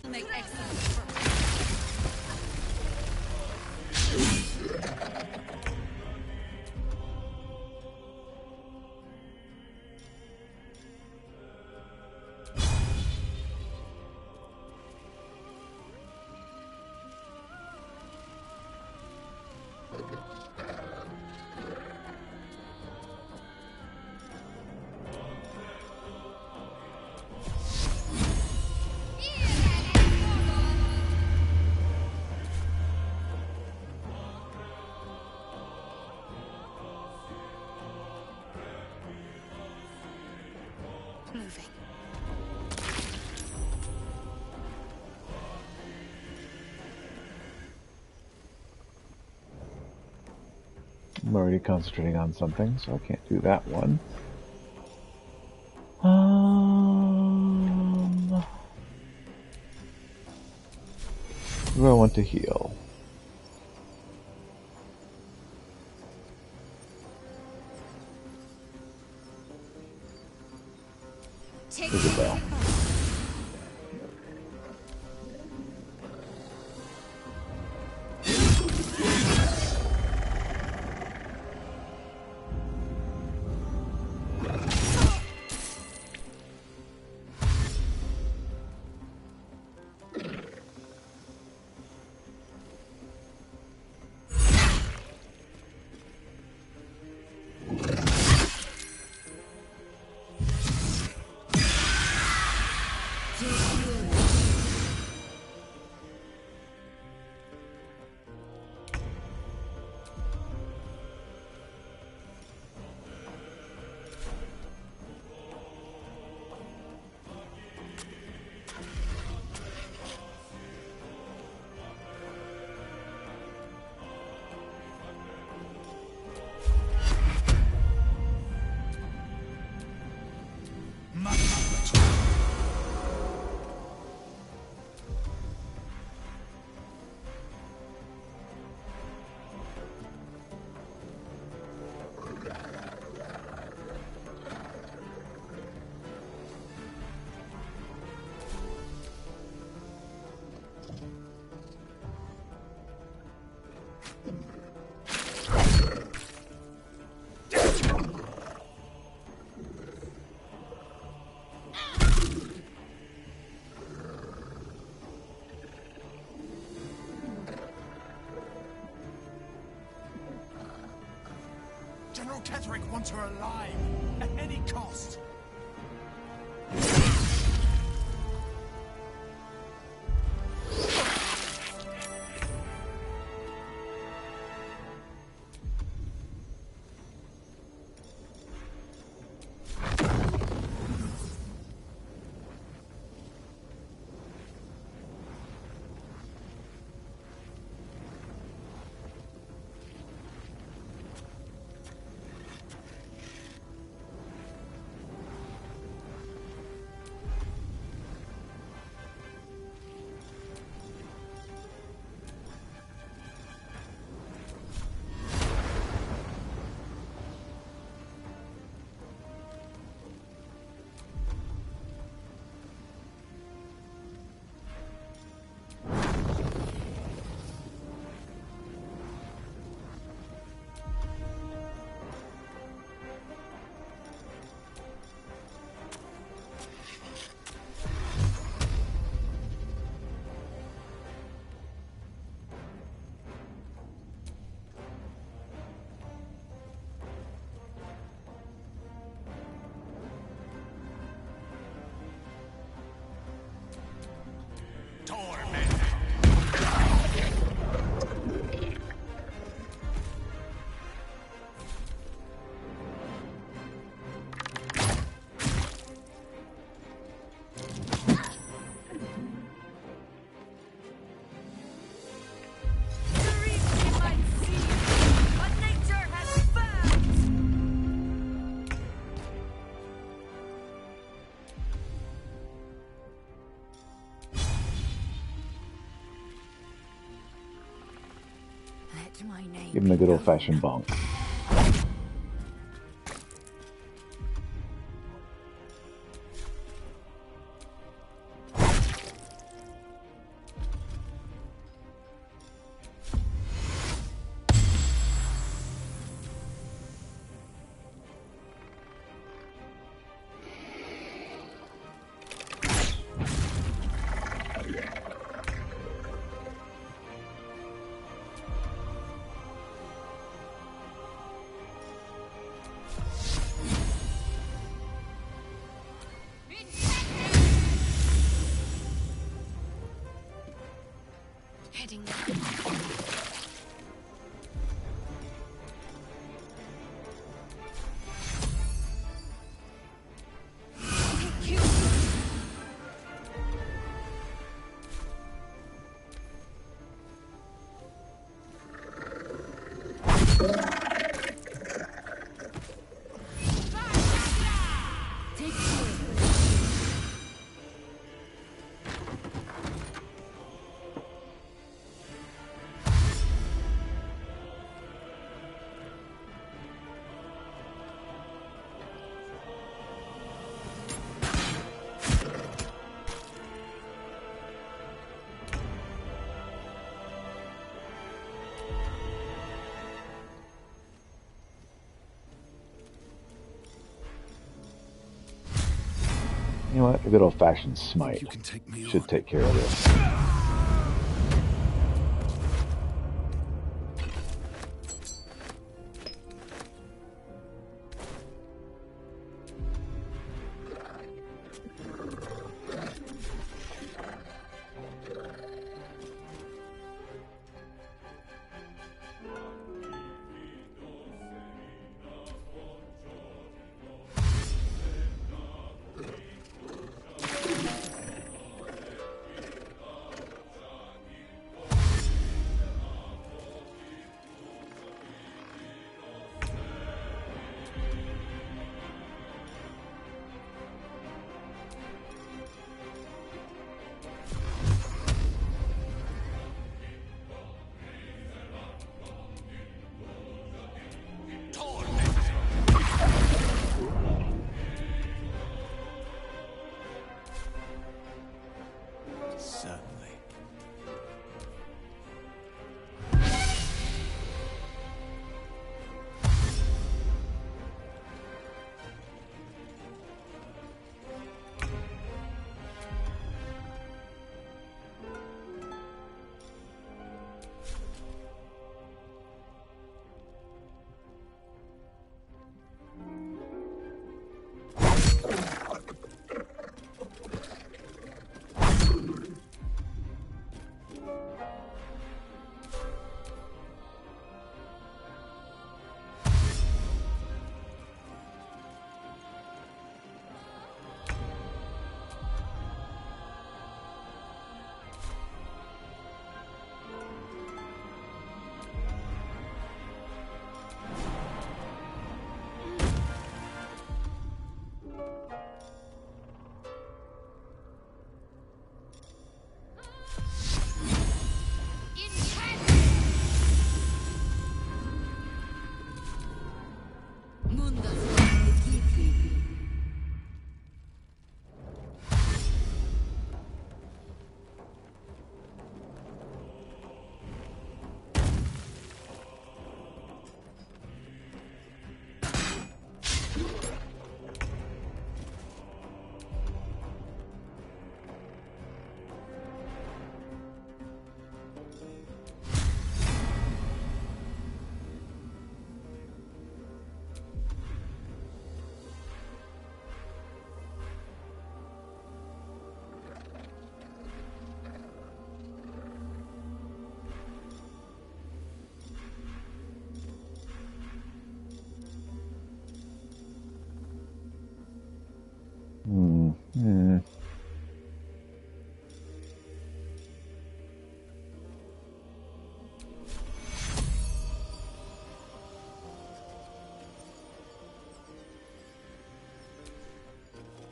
Make excellent. Moving. I'm already concentrating on something, so I can't do that one. Do I want to heal? Isabel. General Kettering wants her alive, at any cost. Give him a good old-fashioned bonk. Heading You know what? A good old-fashioned smite should take care of this. Certainly.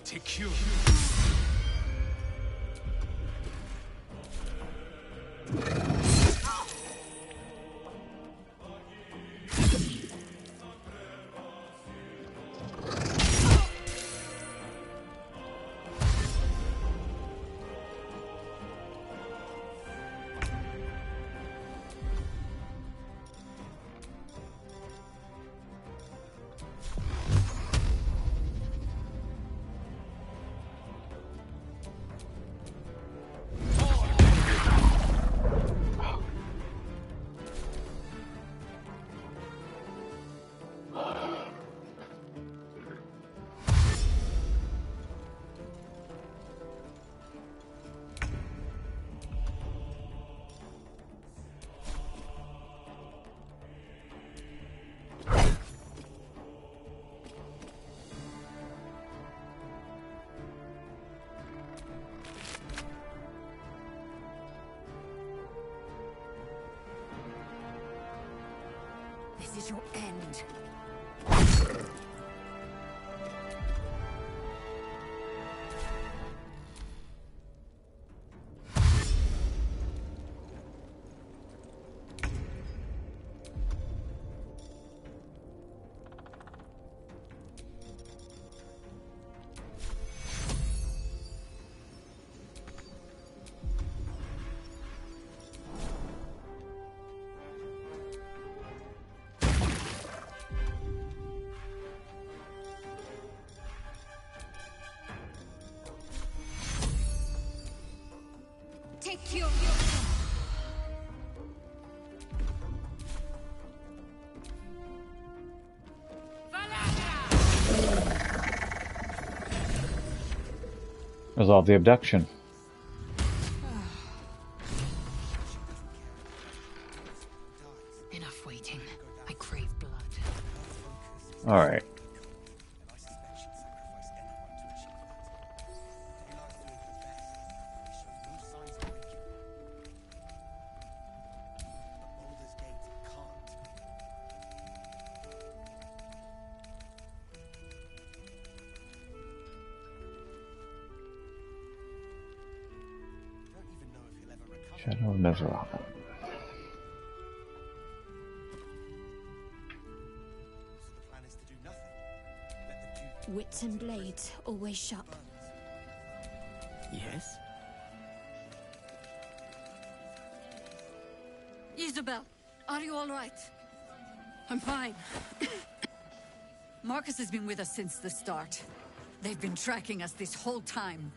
Take you. is your end. Take your... Resolve the abduction. Enough waiting. I crave blood. Alright. Shadow of Mesera. Wits and blades, always sharp. Yes? Isabel, are you all right? I'm fine. Marcus has been with us since the start. They've been tracking us this whole time.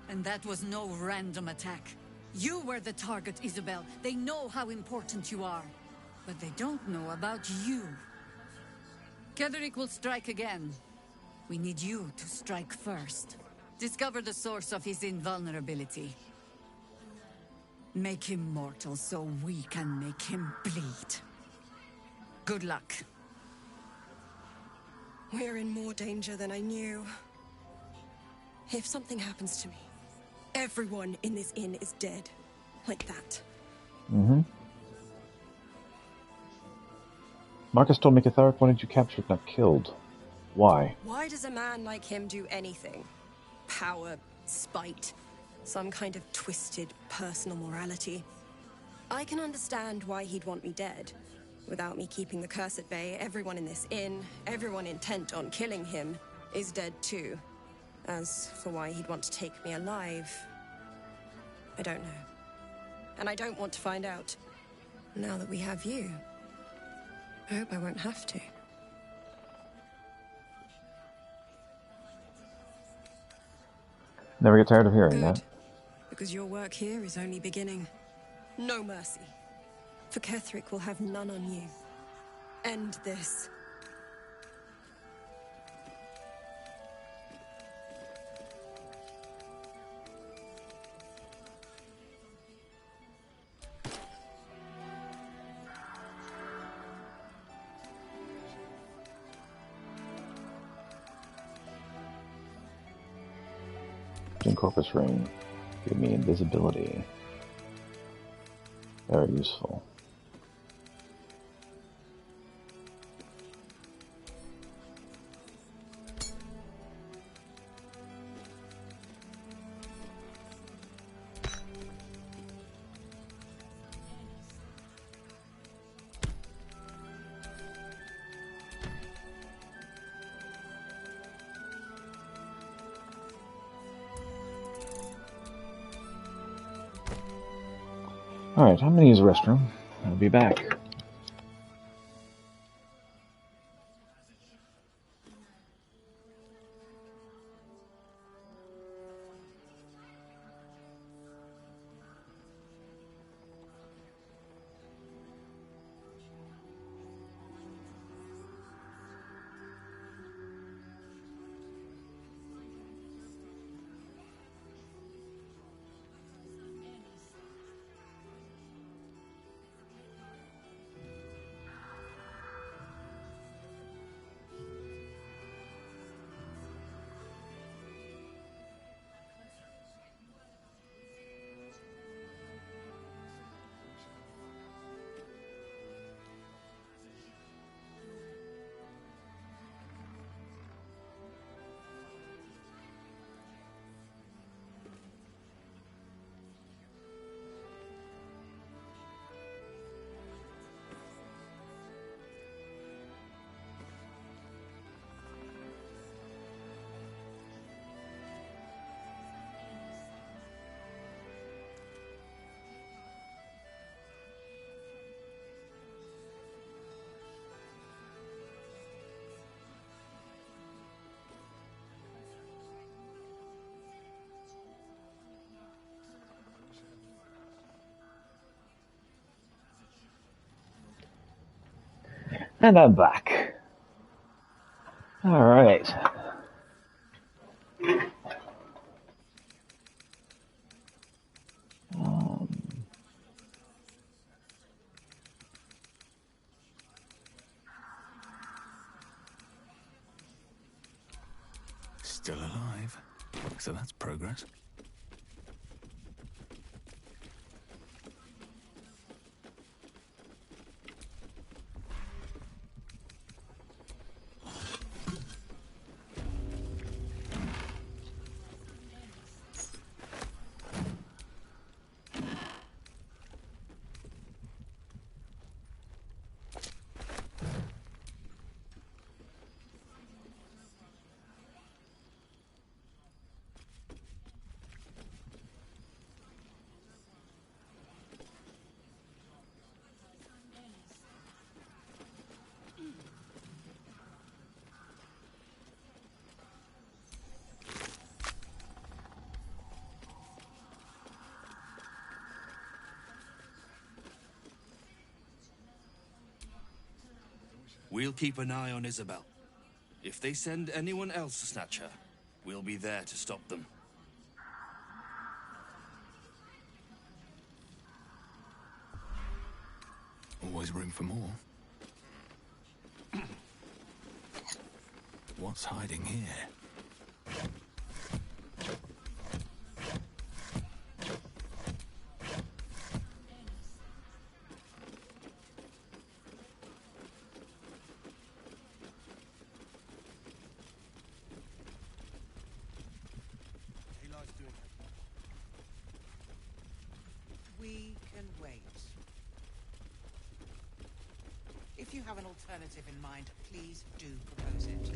And that was no random attack. You were the target, Isabel. They know how important you are. But they don't know about you. Ketheric will strike again. We need you to strike first. Discover the source of his invulnerability. Make him mortal so we can make him bleed. Good luck. We're in more danger than I knew. If something happens to me, everyone in this inn is dead. Like that. Mm-hmm. Marcus told me Ketheric wanted you captured, not killed. Why? Why does a man like him do anything? Power, spite, some kind of twisted personal morality. I can understand why he'd want me dead. Without me keeping the curse at bay, everyone in this inn, everyone intent on killing him, is dead too. As for why he'd want to take me alive, I don't know. And I don't want to find out. Now that we have you, I hope I won't have to. Never get tired of hearing that. Because your work here is only beginning. No mercy. For Ketheric will have none on you. End this. Corpus ring. Give me invisibility. Very useful. Alright, I'm gonna use the restroom. I'll be back. And I'm back. Alright. Still alive. So that's progress. We'll keep an eye on Isabel. If they send anyone else to snatch her, we'll be there to stop them. Always room for more. What's hiding here? We can wait. If you have an alternative in mind, please do propose it.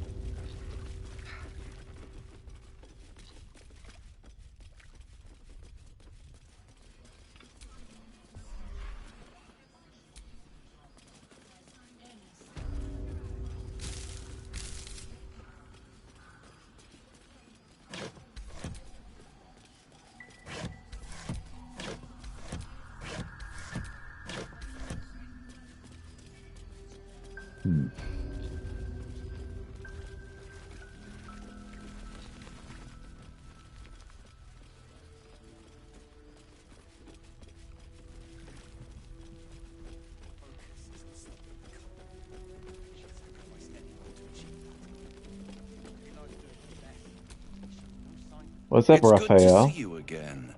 What's up, It's good Raphael? to see you again.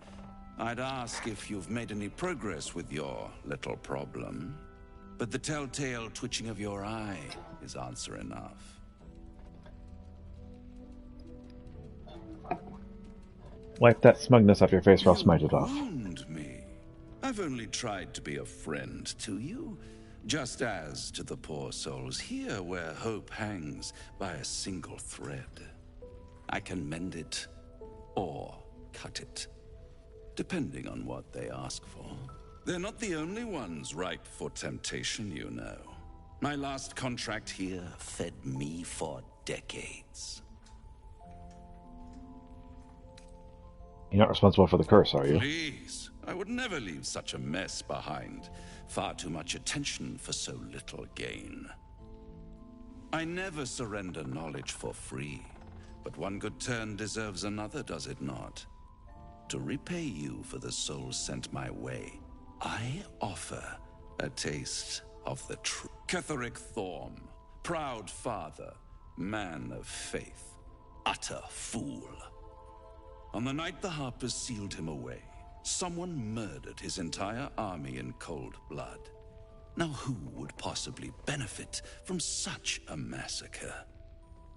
I'd ask if you've made any progress with your little problem, but the telltale twitching of your eye is answer enough. Wipe that smugness off your face or I'll smite it off. Wound me. I've only tried to be a friend to you, just as to the poor souls here where hope hangs by a single thread. I can mend it or cut it, depending on what they ask for. They're not the only ones ripe for temptation, you know. My last contract here fed me for decades. You're not responsible for the curse, are you? Please, I would never leave such a mess behind. Far too much attention for so little gain. I never surrender knowledge for free, but one good turn deserves another, does it not? To repay you for the souls sent my way, I offer a taste of the truth. Ketheric Thorm, proud father, man of faith, utter fool. On the night the Harpers sealed him away, someone murdered his entire army in cold blood. Now who would possibly benefit from such a massacre?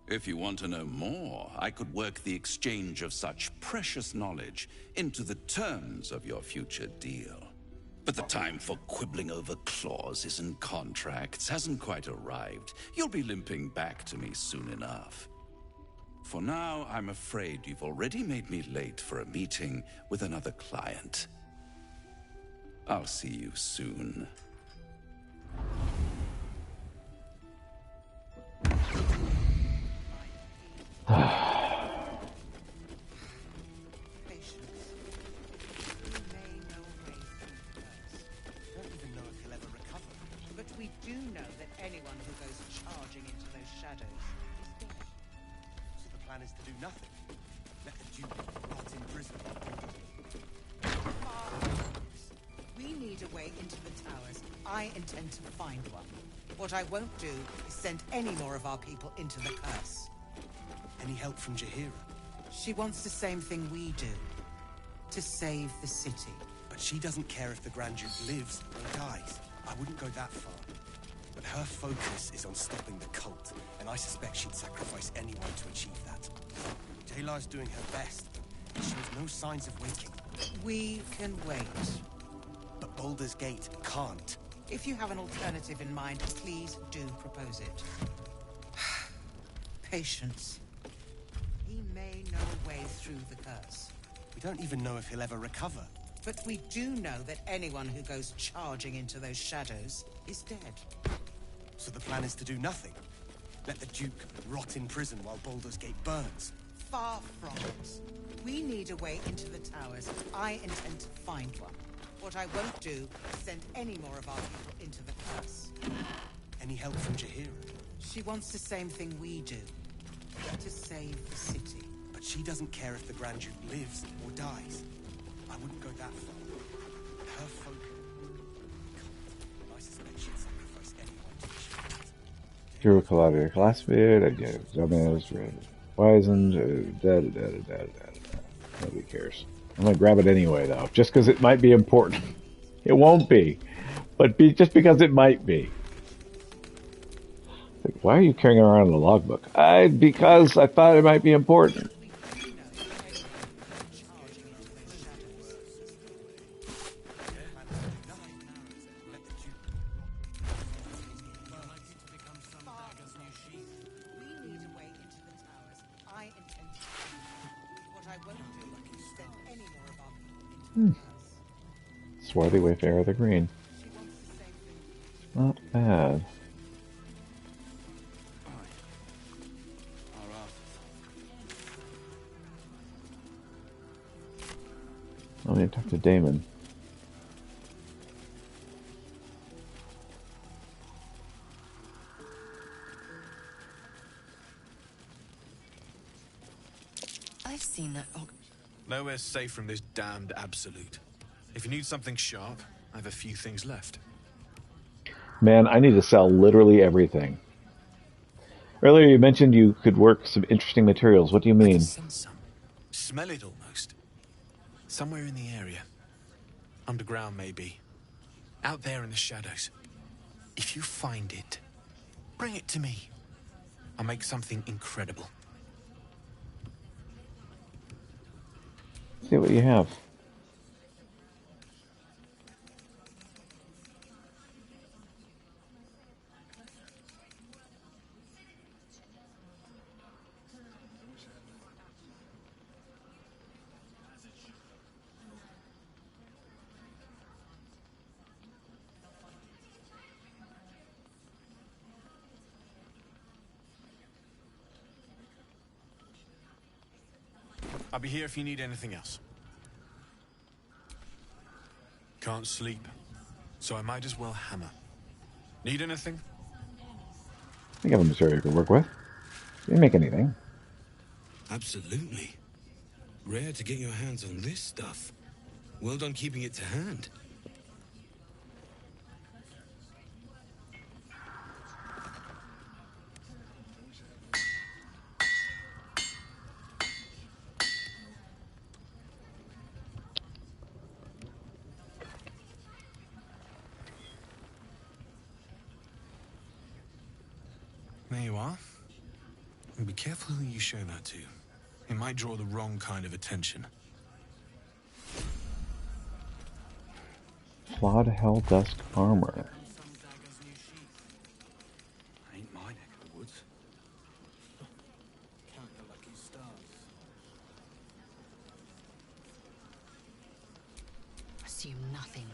If you want to know more, I could work the exchange of such precious knowledge into the terms of your future deal. But the time for quibbling over clauses and contracts hasn't quite arrived. You'll be limping back to me soon enough. For now, I'm afraid you've already made me late for a meeting with another client. I'll see you soon. But we do know that anyone who goes way into the towers, I intend to find one. What I won't do is send any more of our people into the curse. Any help from Jaheira? She wants the same thing we do. To save the city. But she doesn't care if the Grand Duke lives or dies. I wouldn't go that far. But her focus is on stopping the cult, and I suspect she'd sacrifice anyone to achieve that. Taylor's doing her best, but she shows no signs of waking. We can wait. But Baldur's Gate can't. If you have an alternative in mind, please do propose it. Patience. He may know a way through the curse. We don't even know if he'll ever recover. But we do know that anyone who goes charging into those shadows is dead. So the plan is to do nothing? Let the Duke rot in prison while Baldur's Gate burns? Far from it. We need a way into the towers. I intend to find one. What I won't do is send any more of our people into the curse. Any help from Jaheira? She wants the same thing we do. To save the city. But she doesn't care if the Grand Duke lives or dies. I wouldn't go that far. Her focus... I suspect she'd sacrifice anyone to achieve that. Hero collaborator classmate, dumbass, wizened, Nobody cares. I'm gonna grab it anyway, though, just because it might be important. It won't be, but just because it might be. Like, why are you carrying around the logbook? Because I thought it might be important. Swarthy Wayfarer of the Green. Not bad. I need to talk to Damon. I've seen that. Nowhere's safe from this damned absolute. If you need something sharp, I have a few things left. Man, I need to sell literally everything. Earlier you mentioned you could work some interesting materials. What do you mean? Smell it almost. Somewhere in the area. Underground, maybe. Out there in the shadows. If you find it, bring it to me. I'll make something incredible. See what you have. I'll be here if you need anything else. Can't sleep, so I might as well hammer. Need anything? I think I have a material you can work with. You can make anything. Absolutely. Rare to get your hands on this stuff. Well done keeping it to hand. There you are. And be careful who you show that to. It might draw the wrong kind of attention. Flawed Hell Dusk armor. Ain't my neck of the woods. Count your lucky stars. Assume nothing.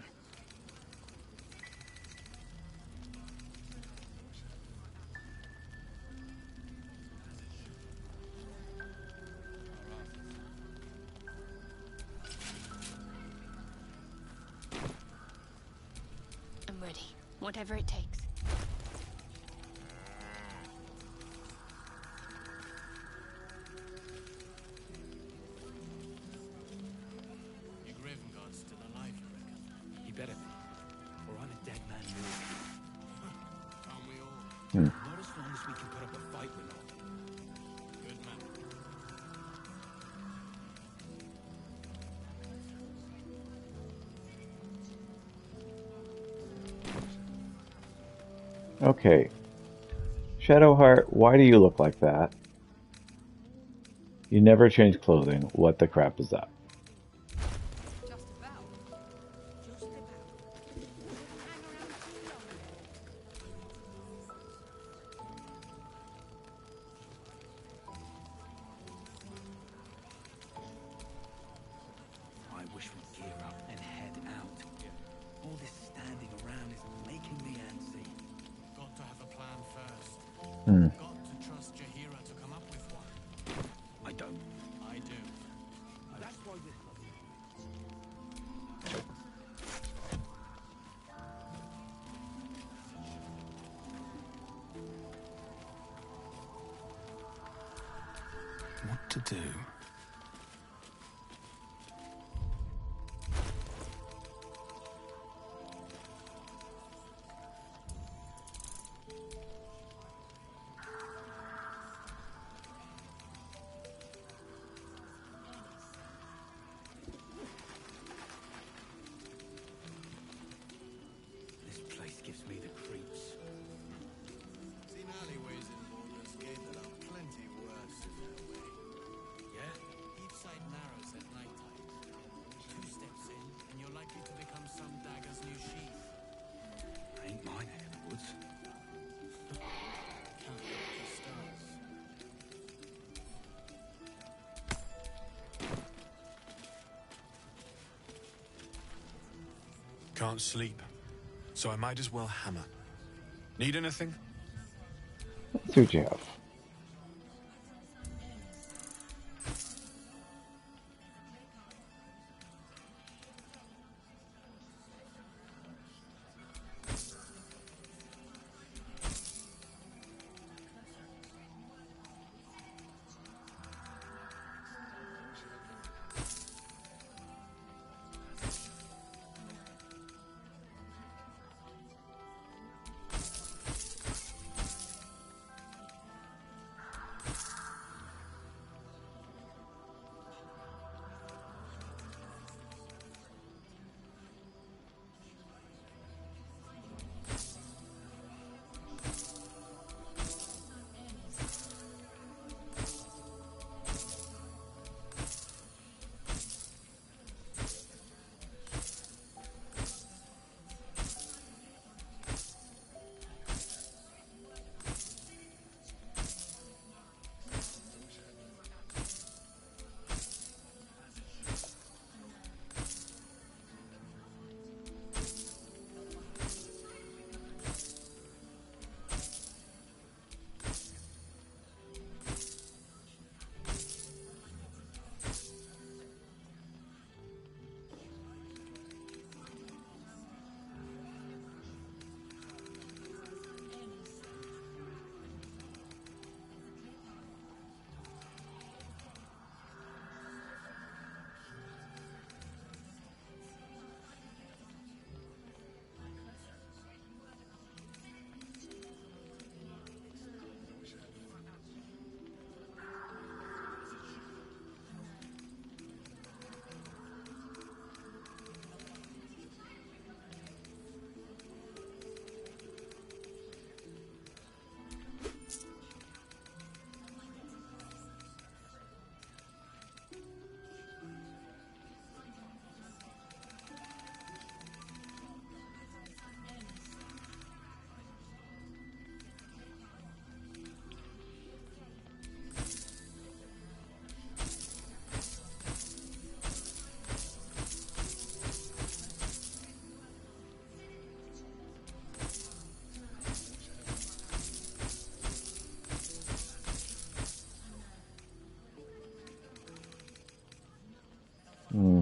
I'm ready. Whatever it takes. Your Graven Guard's still alive, you reckon? He better be. Okay. Shadowheart, why do you look like that? You never change clothing. What the crap is that? I wish we'd gear up and head out. All this standing around is making me antsy. Got to have a plan first. Hmm. Got to trust Jahira to come up with one. I don't. I do. That's why this What to do? This place gives me the creeps. Seen alleyways in Baldur's Gate that are plenty worse in their way. Yeah? Each side narrows at nighttime. 2 steps in, and you're likely to become some dagger's new sheath. Ain't my neck of the woods. Count the stars. Can't sleep, so I might as well hammer. Need anything? Let's see what you have. Hmm.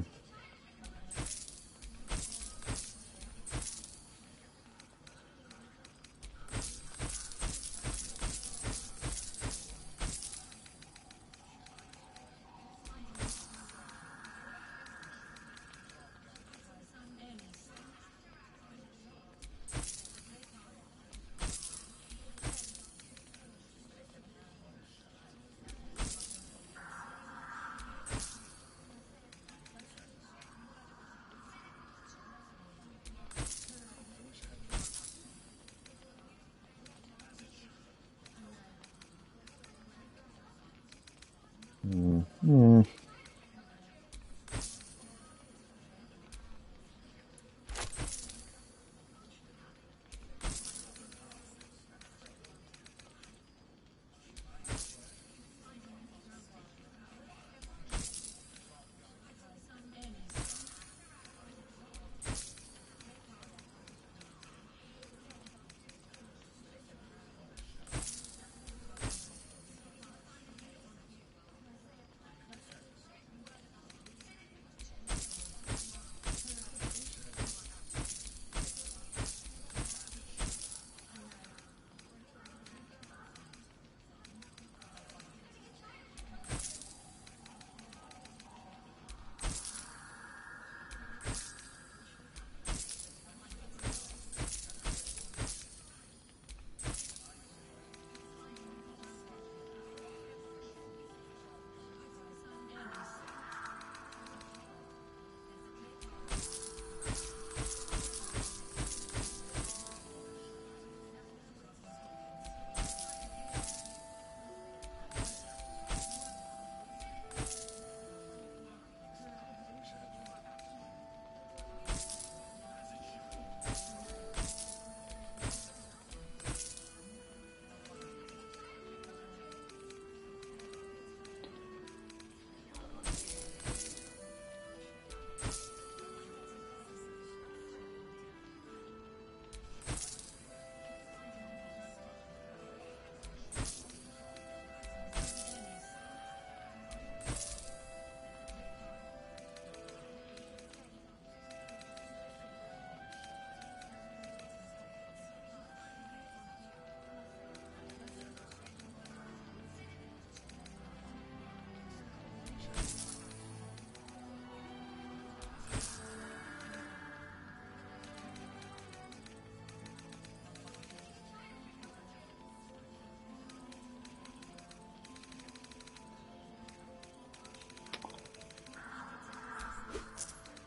Mm-hmm.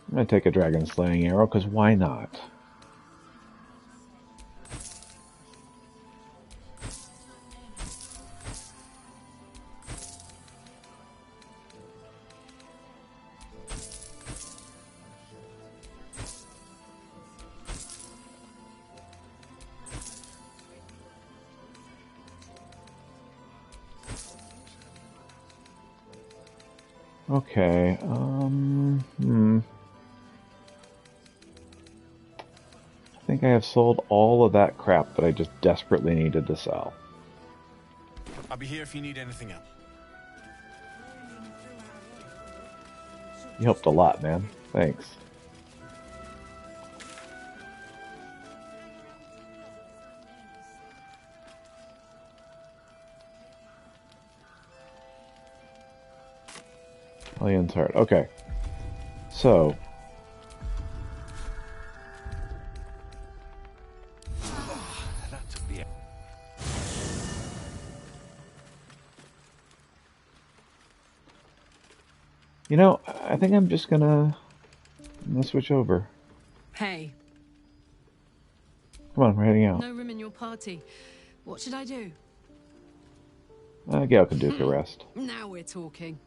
I'm gonna take a dragon slaying arrow, because why not? Okay, I think I have sold all of that crap that I just desperately needed to sell. I'll be here if you need anything else. You helped a lot, man. Thanks. Allian's Heart. Okay. So. You know, I think I'm just gonna switch over. Hey. Come on, we're heading out. No room in your party. What should I do? Gail can do the rest. Now we're talking.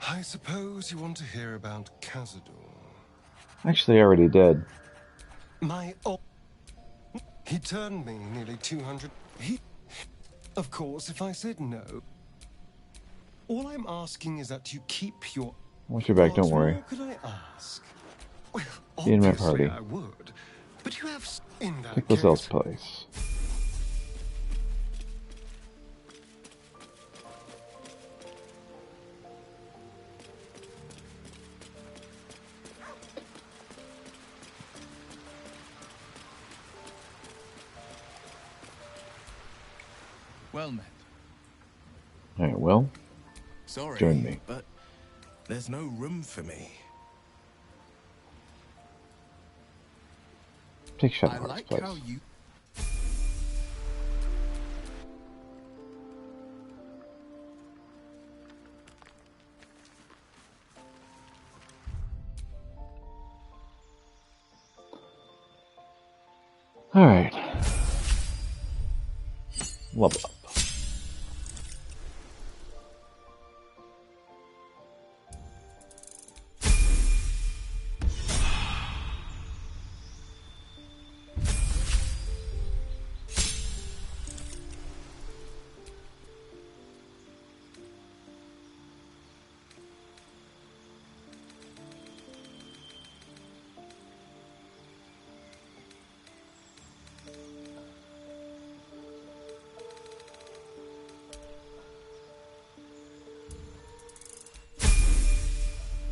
I suppose you want to hear about Cazador. Actually, I already did. He turned me nearly 200. Of course, if I said no. All I'm asking is that you keep your... Watch your back, don't worry. What could I ask? Well, Be in my obviously party. I would. But you have... In that Take Lazelle's place. Well met. Alright, well, Sorry, join me. but there's no room for me. Take I Shadowheart's like place. how you... Alright. Level up.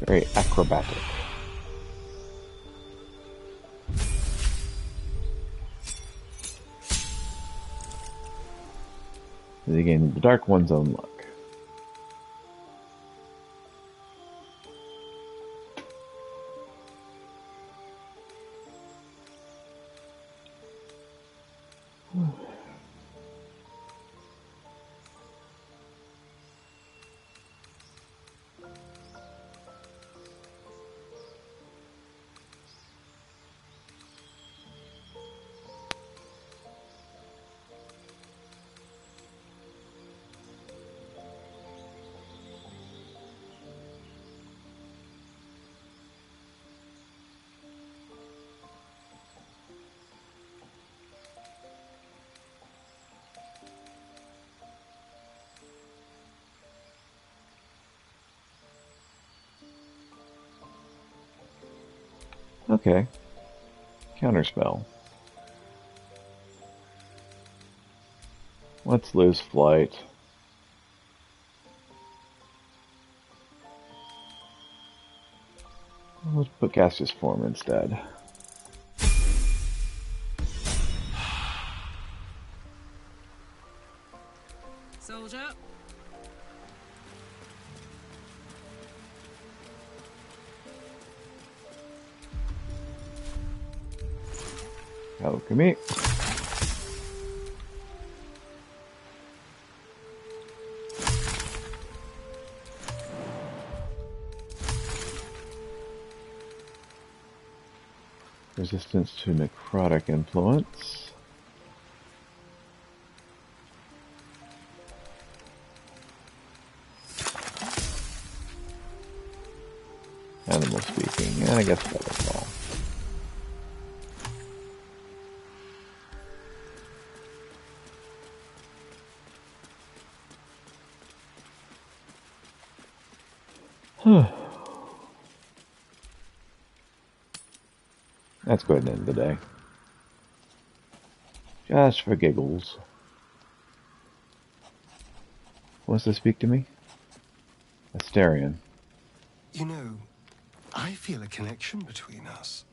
Very acrobatic. They gain the Dark One's own luck. Okay. Counterspell. Let's lose flight. Let's put gaseous form instead. Soldier. Alchemy. Resistance to necrotic influence. Animal speaking, and I guess Featherfall. Let's go ahead and end the day. Just for giggles. Wants to speak to me? Asterion. You know, I feel a connection between us.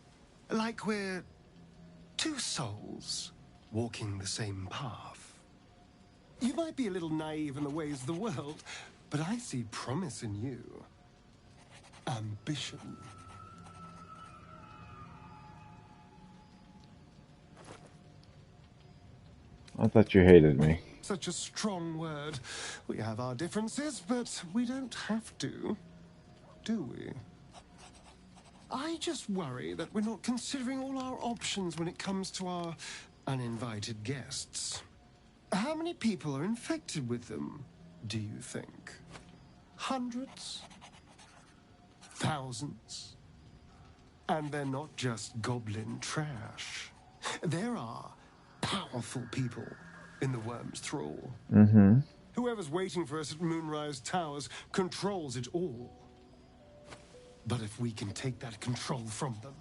Like we're two souls walking the same path. You might be a little naive in the ways of the world, but I see promise in you. Ambition. I thought you hated me. Such a strong word. We have our differences, but we don't have to, do we? I just worry that we're not considering all our options when it comes to our uninvited guests. How many people are infected with them, do you think? Hundreds? Thousands? And they're not just goblin trash. There are powerful people in the worm's thrall. Mm-hmm. Whoever's waiting for us at Moonrise Towers controls it all. But if we can take that control from them,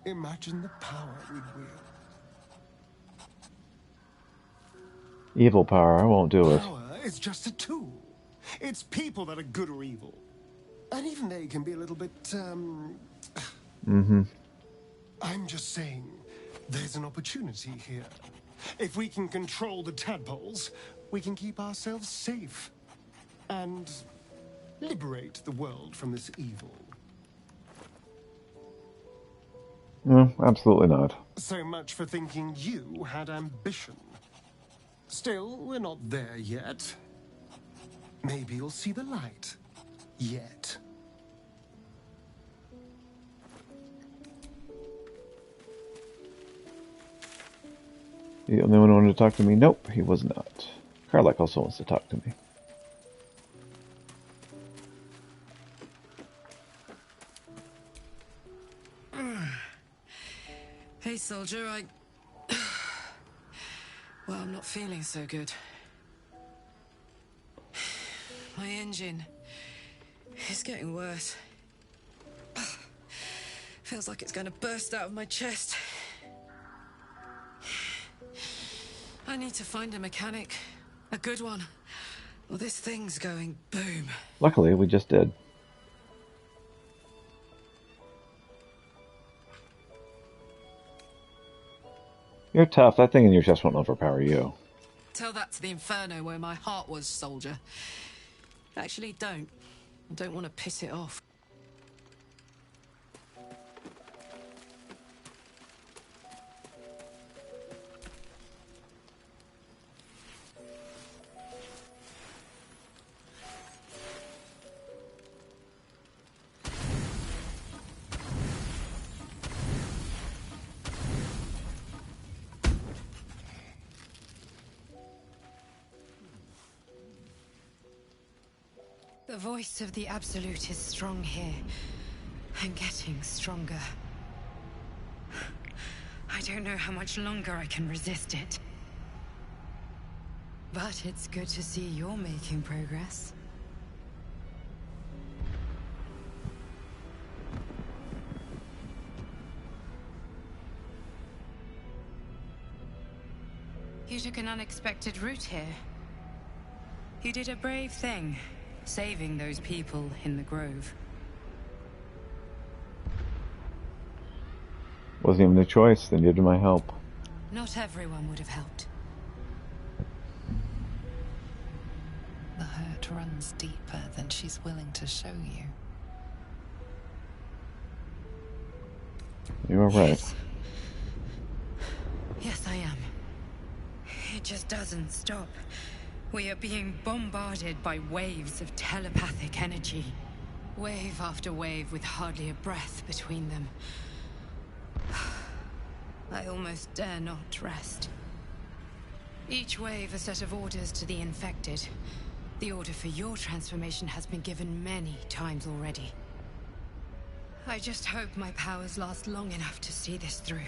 imagine the power we'd wield. Evil power, I won't do it. Power is just a tool. It's people that are good or evil. And even they can be a little bit, Mm-hmm. I'm just saying, there's an opportunity here. If we can control the tadpoles, we can keep ourselves safe. And liberate the world from this evil. No, absolutely not. So much for thinking you had ambition. Still, we're not there yet. Maybe you'll see the light. Yet. The only one who wanted to talk to me? Nope, he was not. Karlach also wants to talk to me. Hey, soldier, well, I'm not feeling so good. My engine is getting worse. Feels like it's going to burst out of my chest. I need to find a mechanic. A good one. Well, this thing's going boom. Luckily, we just did. You're tough. That thing in your chest won't overpower you. Tell that to the inferno where my heart was, soldier. Actually, don't. I don't want to piss it off. The voice of the Absolute is strong here, and getting stronger. I don't know how much longer I can resist it. But it's good to see you're making progress. You took an unexpected route here. You did a brave thing. Saving those people in the grove. Wasn't even a choice. They needed my help. Not everyone would have helped. The hurt runs deeper than she's willing to show you. You are right. Yes, I am. It just doesn't stop. We are being bombarded by waves of telepathic energy. Wave after wave with hardly a breath between them. I almost dare not rest. Each wave a set of orders to the infected. The order for your transformation has been given many times already. I just hope my powers last long enough to see this through.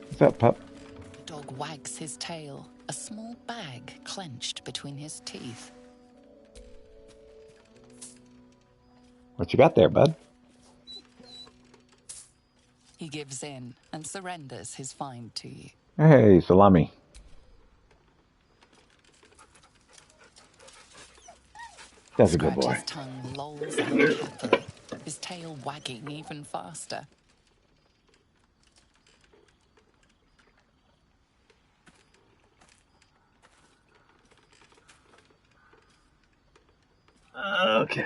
What's that, pup? The dog wags his tail, a small bag clenched between his teeth. What you got there, bud? He gives in and surrenders his find to you. Hey, salami. That's a good boy. His tongue lolls out happily, his tail wagging even faster. Okay.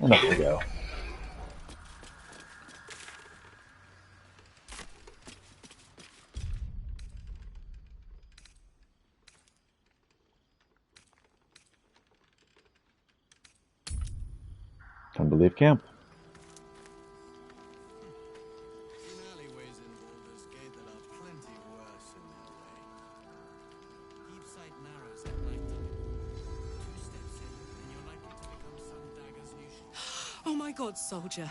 Enough to go. Time to leave camp. Alleyways in Baldur's Gate that are plenty worse in their way. Deep sight narrows at nighttime. 2 steps in, and you're likely to become some dagger's new shape. Oh my god, soldier.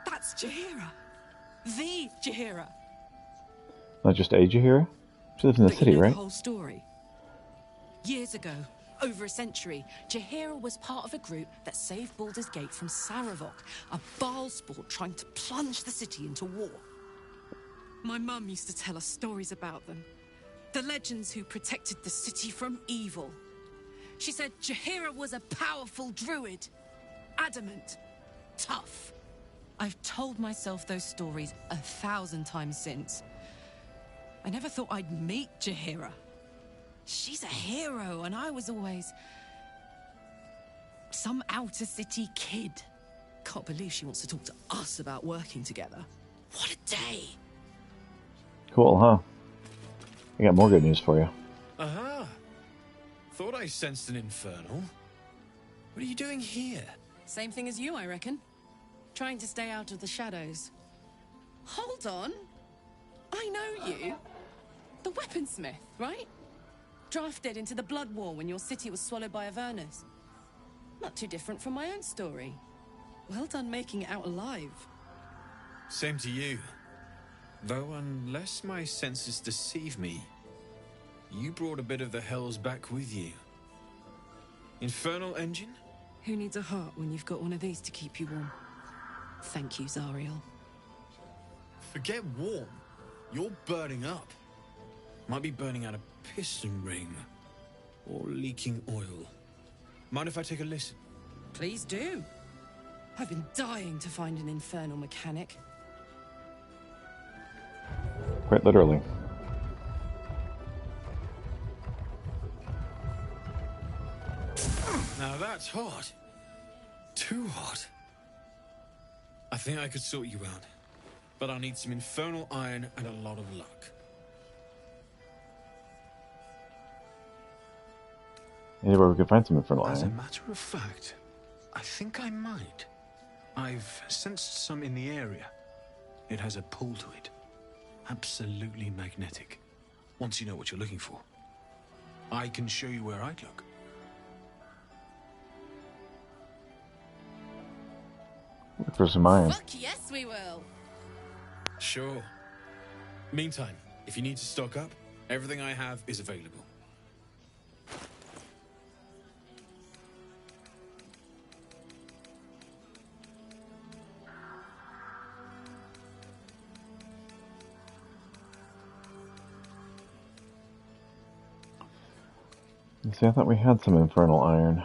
That's Jaheira. The Jaheira. Not just a Jaheira? She lives in the city, You know right? the whole story. Years ago, over a century, Jaheira was part of a group that saved Baldur's Gate from Saravok, a Baal sport trying to plunge the city into war. My mum used to tell us stories about them. The legends who protected the city from evil. She said Jaheira was a powerful druid. Adamant. Tough. I've told myself those stories 1,000 times since. I never thought I'd meet Jaheira. She's a hero, and I was always... Some outer city kid. Can't believe she wants to talk to us about working together. What a day! Cool, huh? I got more good news for you. Aha! Thought I sensed an infernal. What are you doing here? Same thing as you, I reckon. Trying to stay out of the shadows. Hold on. I know you. The weaponsmith, right? Drafted into the Blood War when your city was swallowed by Avernus. Not too different from my own story. Well done making it out alive. Same to you. Though unless my senses deceive me, you brought a bit of the hells back with you. Infernal engine? Who needs a heart when you've got one of these to keep you warm? Thank you, Zariel. Forget warm. You're burning up. Might be burning out a piston ring. Or leaking oil. Mind if I take a listen? Please do. I've been dying to find an infernal mechanic. Quite literally. Now that's hot. Too hot. I think I could sort you out. But I'll need some infernal iron and a lot of luck. Anywhere we can find some infernal As a iron. matter of fact, I think I might. I've sensed some in the area. It has a pull to it. Absolutely magnetic. Once you know what you're looking for, I can show you where I'd look. Look for some iron. Fuck yes, we will. Sure. Meantime, if you need to stock up, everything I have is available. See, I thought we had some infernal iron.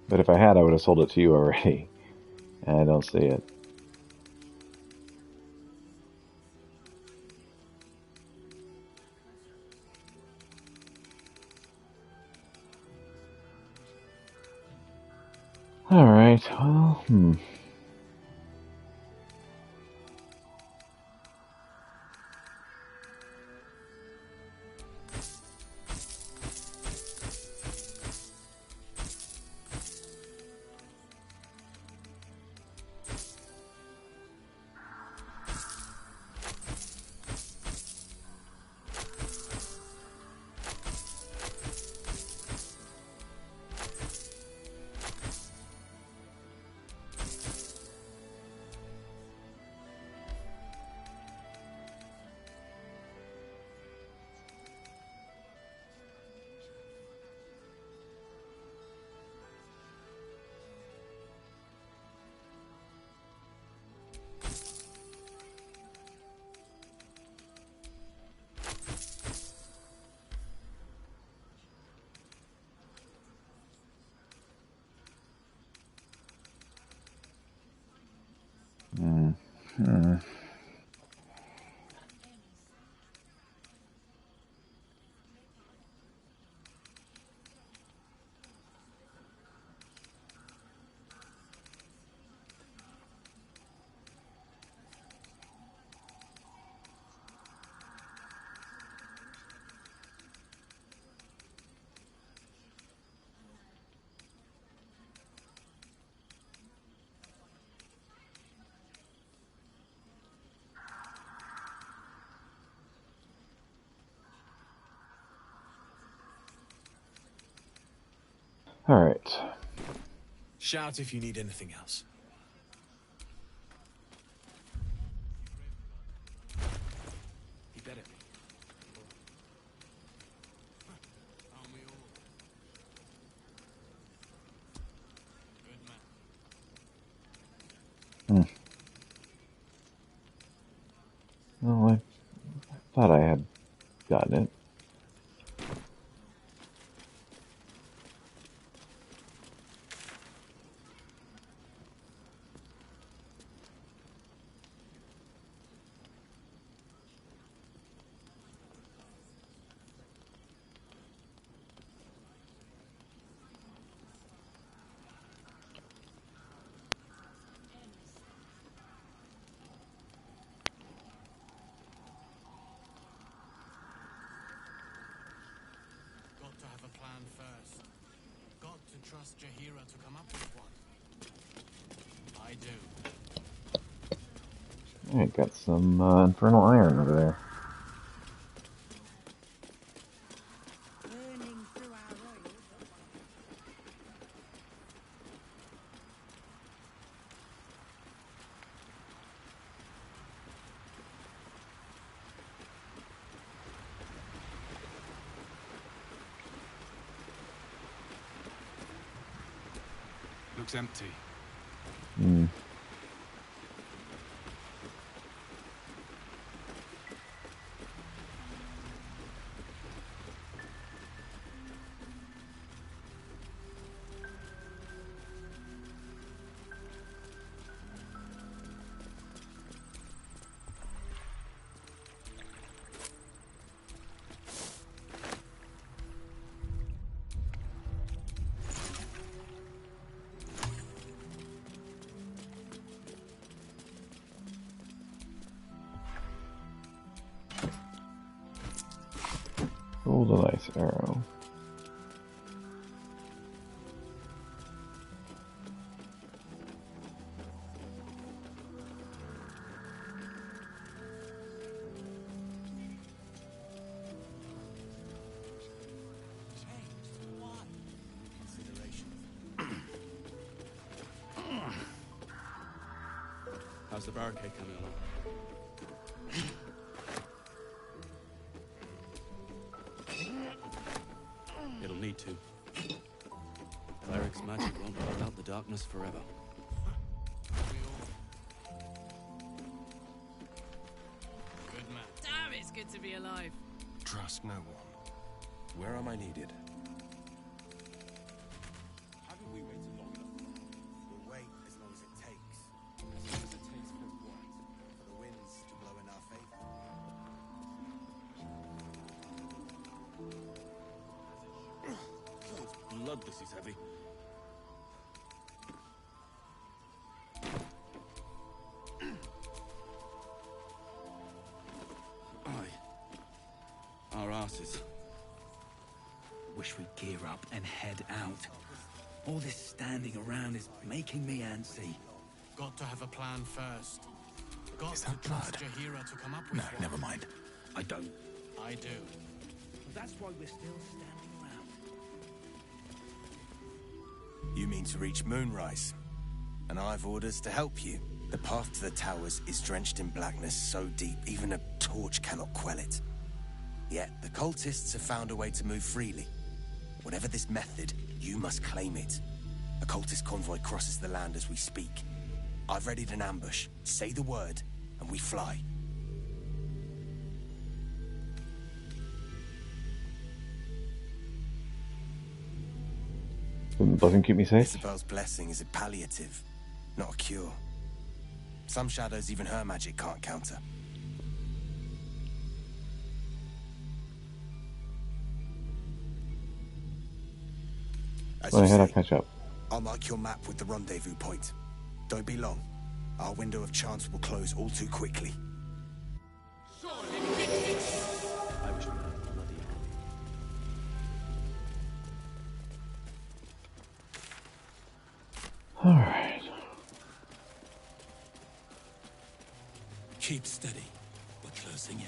But if I had, I would have sold it to you already. And I don't see it. Alright, well, alright. Shout if you need anything else. You better. Oh, I thought I had gotten it. Got to have a plan first. Got to trust Jaheira to come up with one. I do. Alright, got some infernal iron over there. Looks empty. Hmm. Golden ice arrow. How's the barricade coming along? It'll need to. Cleric's magic won't hold out the darkness forever. Good man. Damn, it's good to be alive. Trust no one. Where am I needed? Haven't we waited long enough? We'll wait as long as it takes. As long as it takes for what? For the winds to blow in our favor. Blood, this is heavy. Our asses. Wish we'd gear up and head out. All this standing around is making me antsy. Got to have a plan first. Got Is to that trust blood? Jaheira to come up with No, one. never mind. I don't. I do. That's why we're still standing around. You mean to reach Moonrise? And I've orders to help you. The path to the towers is drenched in blackness so deep, even a torch cannot quell it. Yet, the cultists have found a way to move freely. Whatever this method, you must claim it. A cultist convoy crosses the land as we speak. I've readied an ambush. Say the word, and we fly. Doesn't keep me safe? Isabel's blessing is a palliative, not a cure. Some shadows even her magic can't counter. As Go you ahead, I'll say, catch up. I'll mark your map with the rendezvous point. Don't be long. Our window of chance will close all too quickly. I wish we had a bloody army. Alright. Keep steady. We're closing in.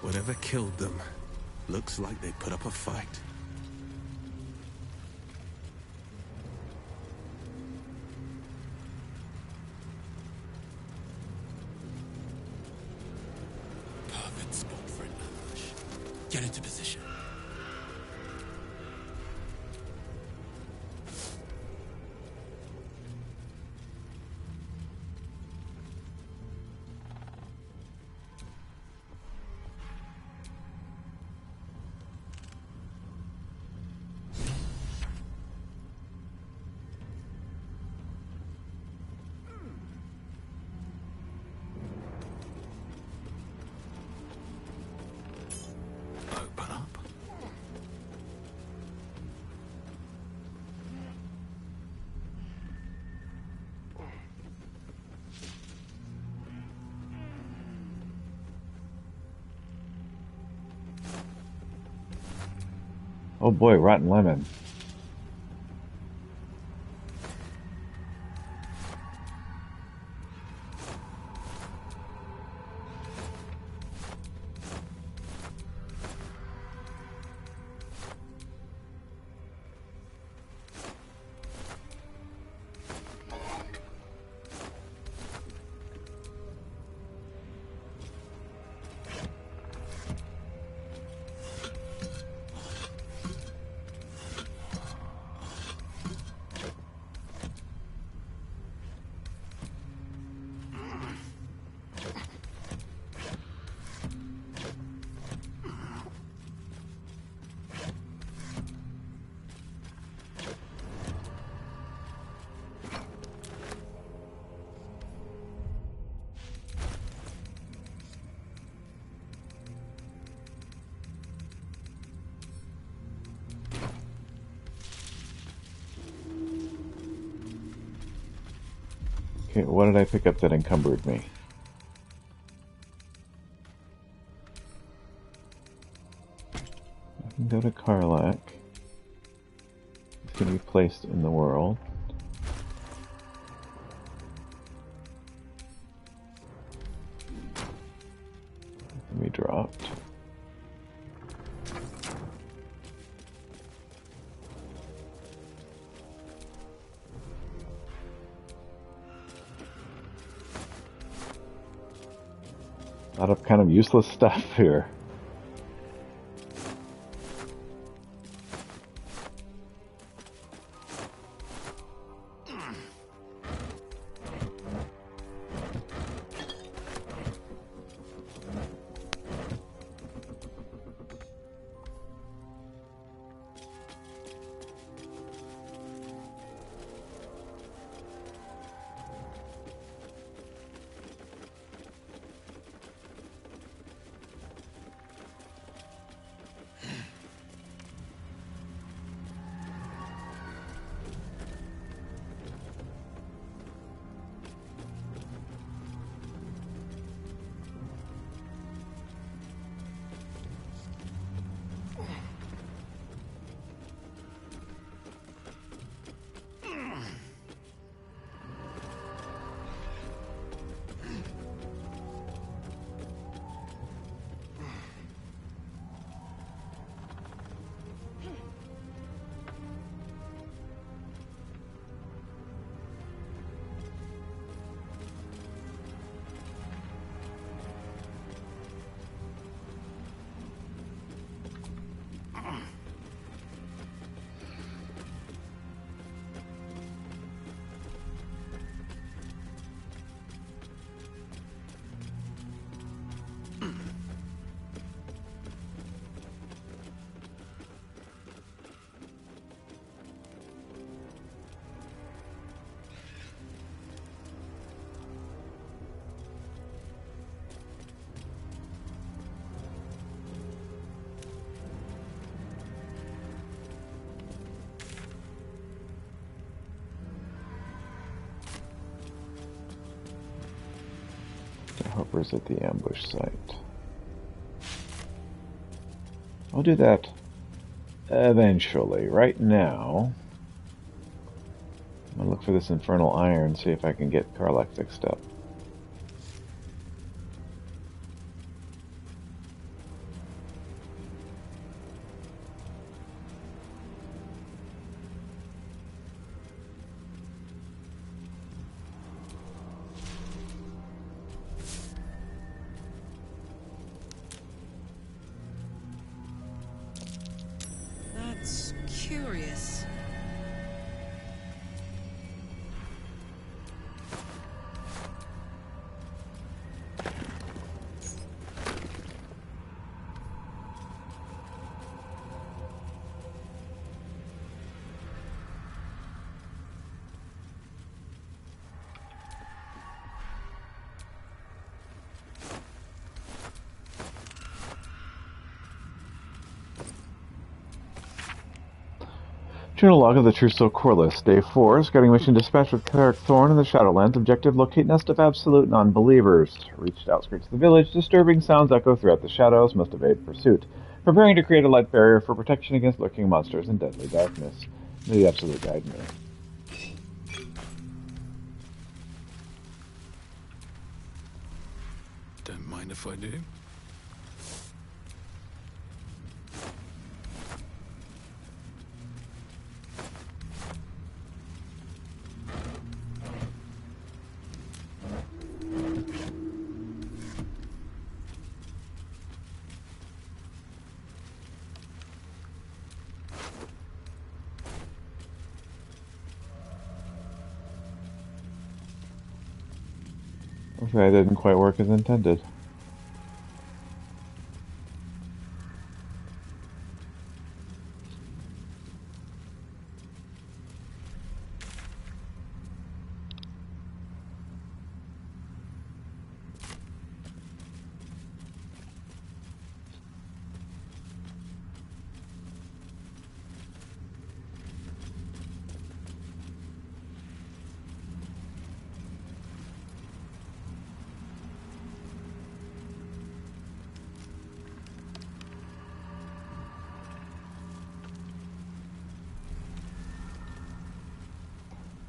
Whatever killed them, looks like they put up a fight. Perfect spot for an ambush. Get into position. Oh boy, rotten lemon. Okay, what did I pick up that encumbered me? I can go to Karlak. It's going to be placed in the world. It can be dropped. A lot of kind of useless stuff here. Hoppers at the ambush site. I'll do that eventually. Right now, I'm gonna look for this infernal iron, see if I can get Karlak fixed up. That's curious. Journal log of the Trousseau Core List. Day 4. Scouting mission dispatched with Cleric Thorn in the Shadowlands. Objective: locate nest of absolute non-believers. Reached outskirts of the village. Disturbing sounds echo throughout the shadows. Must evade pursuit. preparing to create a light barrier for protection against lurking monsters and deadly darkness. May the absolute guide me. Don't mind if I do. Okay, that didn't quite work as intended.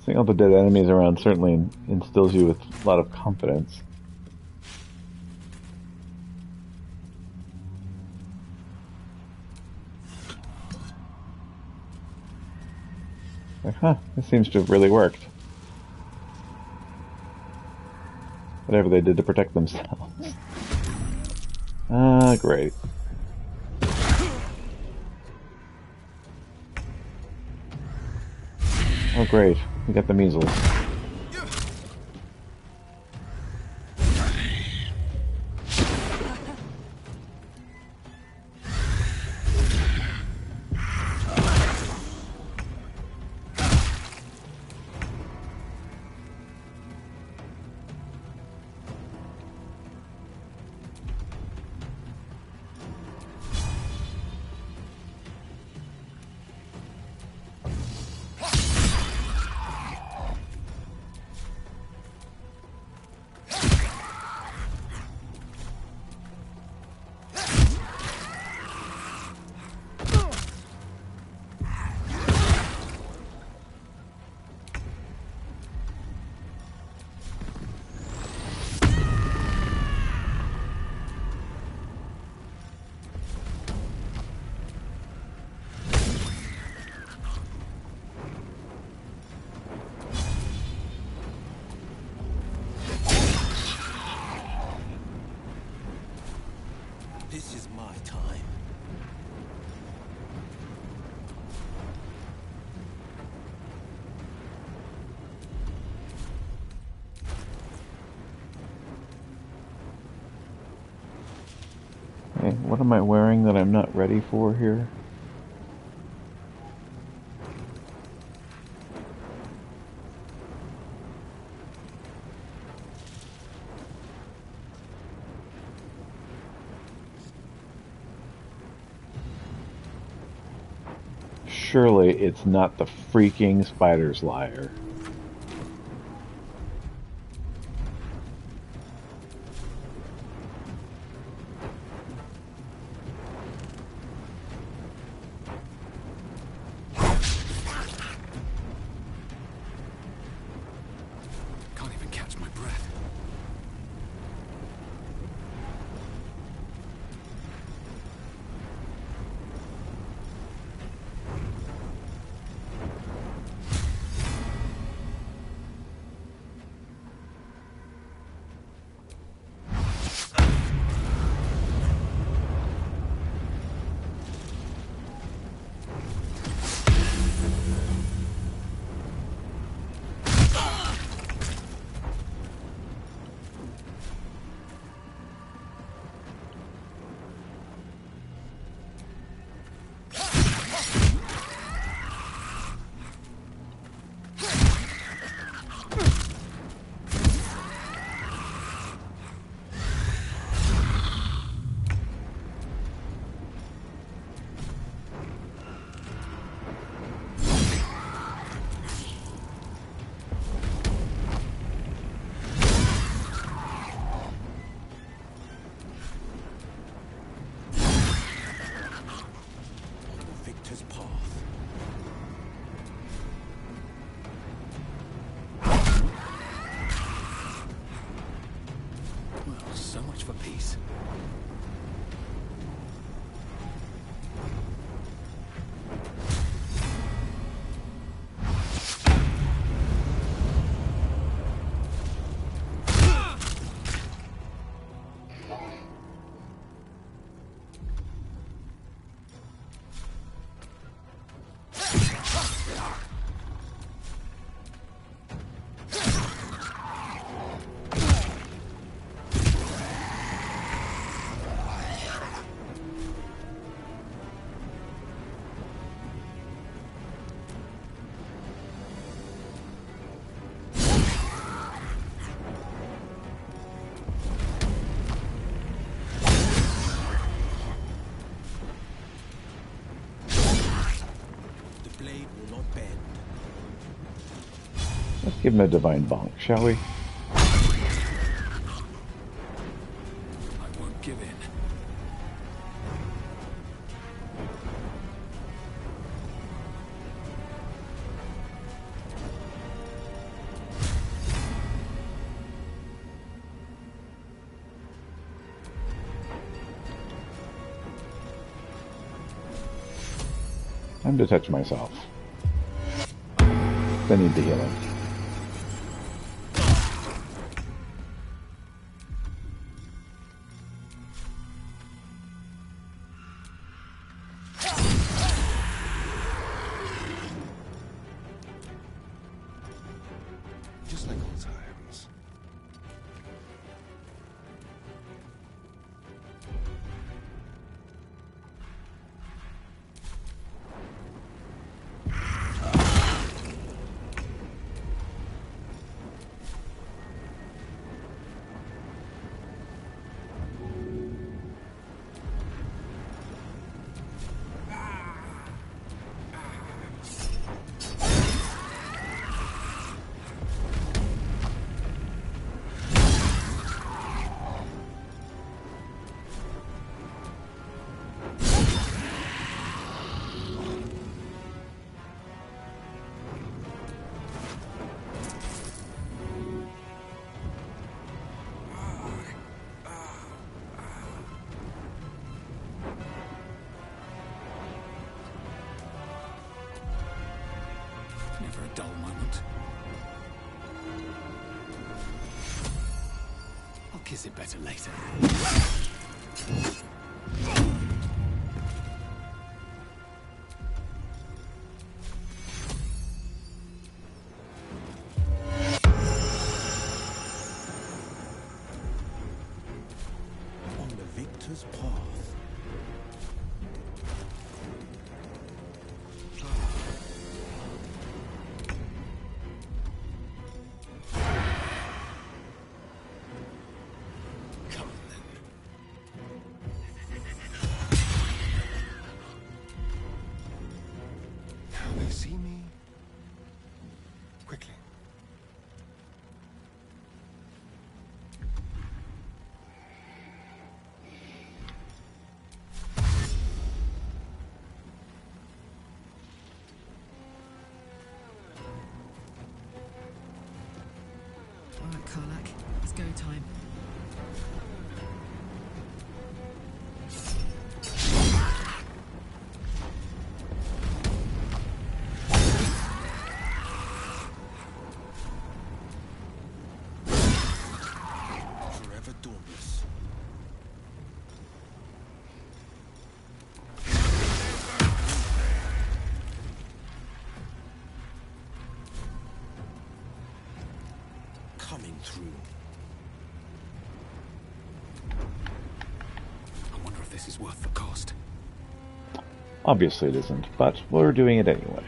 Seeing all the dead enemies around certainly instills you with a lot of confidence. Like, huh, this seems to have really worked. Whatever they did to protect themselves. Ah, great. Oh, great. We got the measles. This is my time. Hey, what am I wearing that I'm not ready for here? Surely it's not the freaking spider's lyre. Can't even catch my breath. this. Let's give him a divine bonk, shall we? I won't give in. Time to touch myself. I need the healing. Just like old times. Never a dull moment. I'll kiss it better later. On the victor's path. Come on then. Now they see me. Quickly. All right, Karlak. It's go time. Forever dauntless. Coming through. I wonder if this is worth the cost. Obviously it isn't, but we're doing it anyway.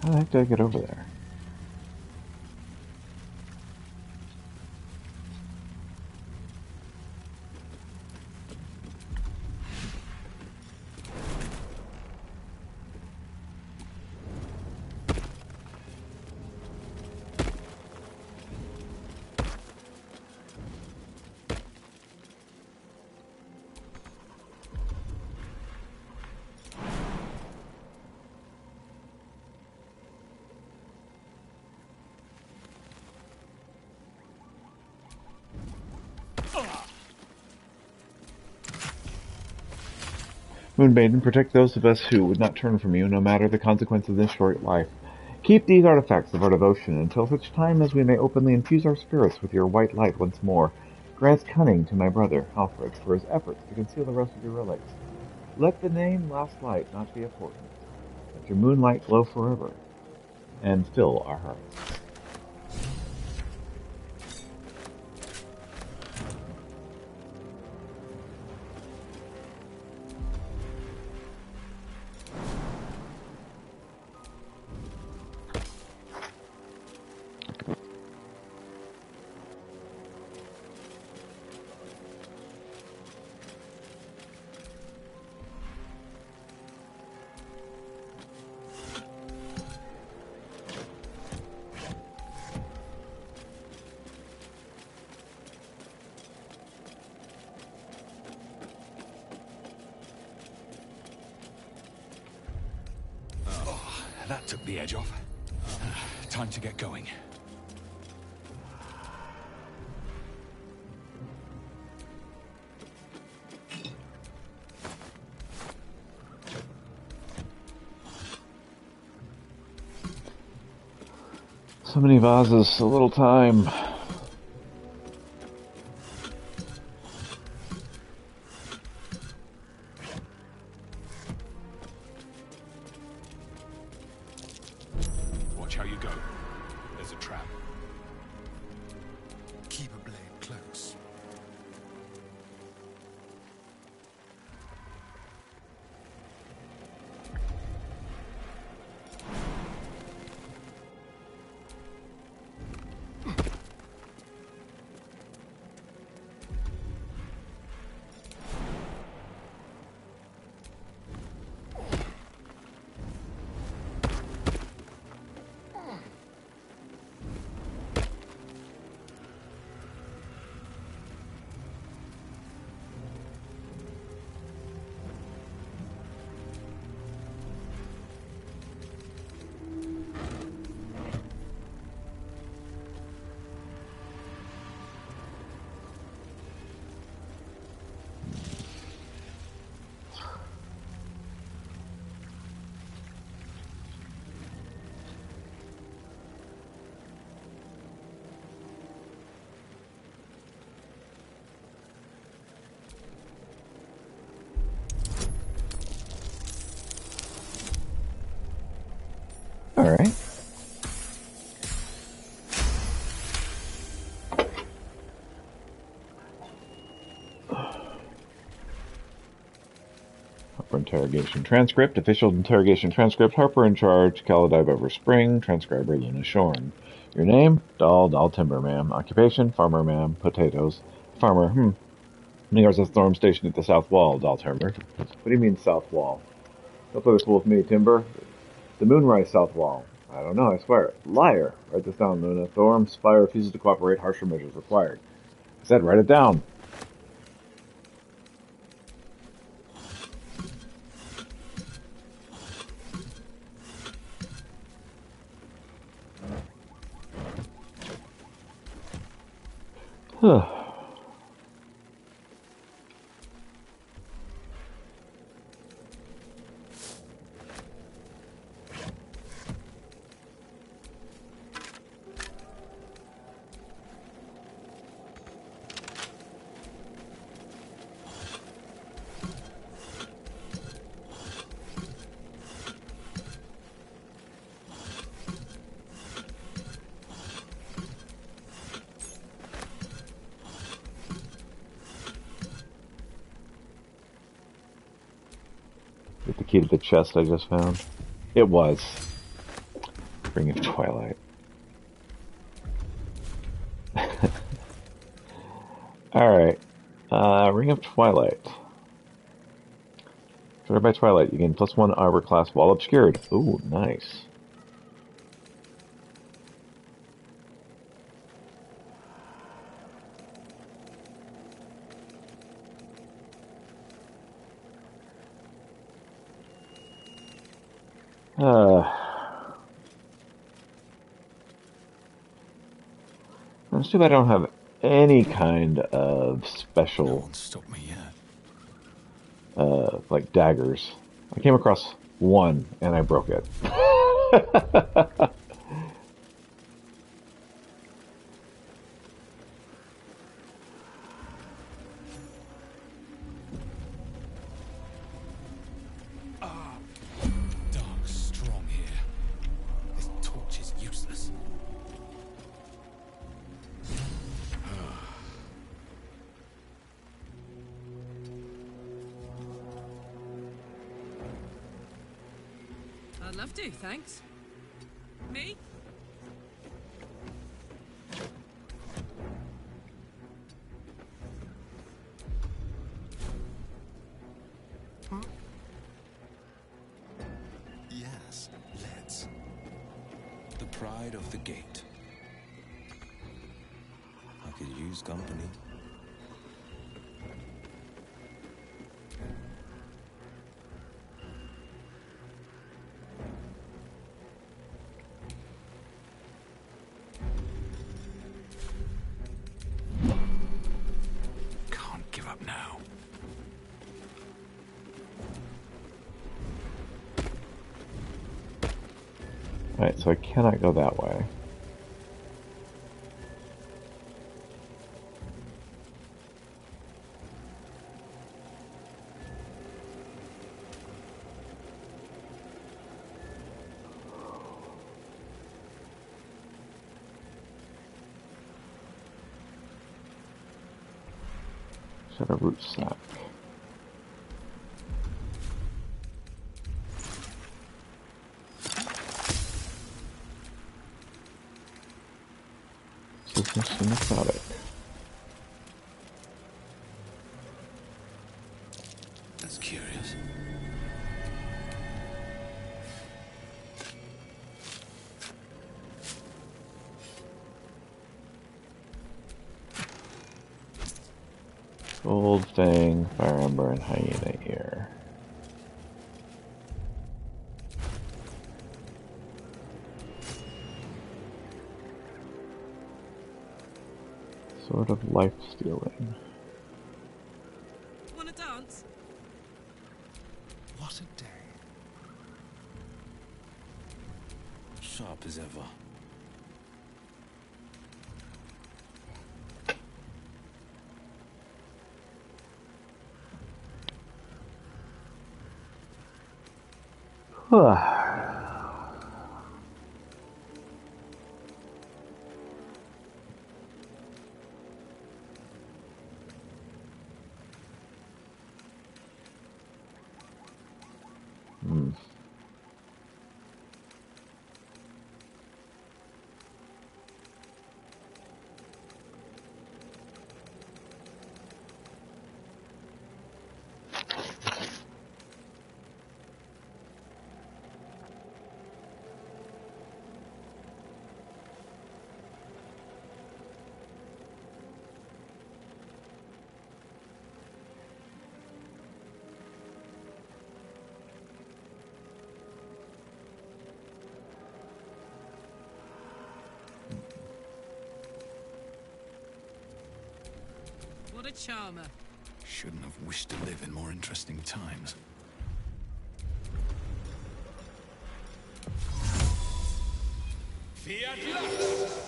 How the heck did I get over there? Moonmaiden, protect those of us who would not turn from you, no matter the consequence of this short life. Keep these artifacts of our devotion until such time as we may openly infuse our spirits with your white light once more. Grant cunning to my brother, Alfred, for his efforts to conceal the rest of your relics. Let the name Last Light not be important. Let your moonlight glow forever, and fill our hearts. That took the edge off. Time to get going. So many vases, so little time. Watch how you go. There's a trap. Keep a blade close. Alright. Harper interrogation transcript. Official interrogation transcript. Harper in charge. Caladive over Spring. Transcriber Luna Shorn. Your name? Dahl Timber, ma'am. Occupation? Farmer, ma'am. Potatoes. Farmer, Near's a storm station at the south wall, Dahl Timber. What do you mean, south wall? Don't play this fool with me, Timber. The Moonrise south wall. I don't know, I swear. Liar. Write this down, Luna. Thorm, Spy refuses to cooperate. Harsher measures required. I said, write it down. Get the key to the chest I just found. It was. Ring of Twilight. Alright. Ring of Twilight. Triggered by Twilight, you gain +1 armor class while obscured. Ooh, nice. It's too bad I don't have any kind of special, like daggers. I came across one and I broke it. Dark strong here. This torch is useless. I'd love to, thanks. Me? Yes, let's. The pride of the gate. I could use company. Can't give up now. Alright, so I cannot go that way. Should have root sack. System exotic. That's curious. Gold Fang, Fire Ember, and Hyena Ear. Sort of life stealing. Wanna dance? What a day. Sharp as ever. What a charmer. Shouldn't have wished to live in more interesting times. Fiat Lux!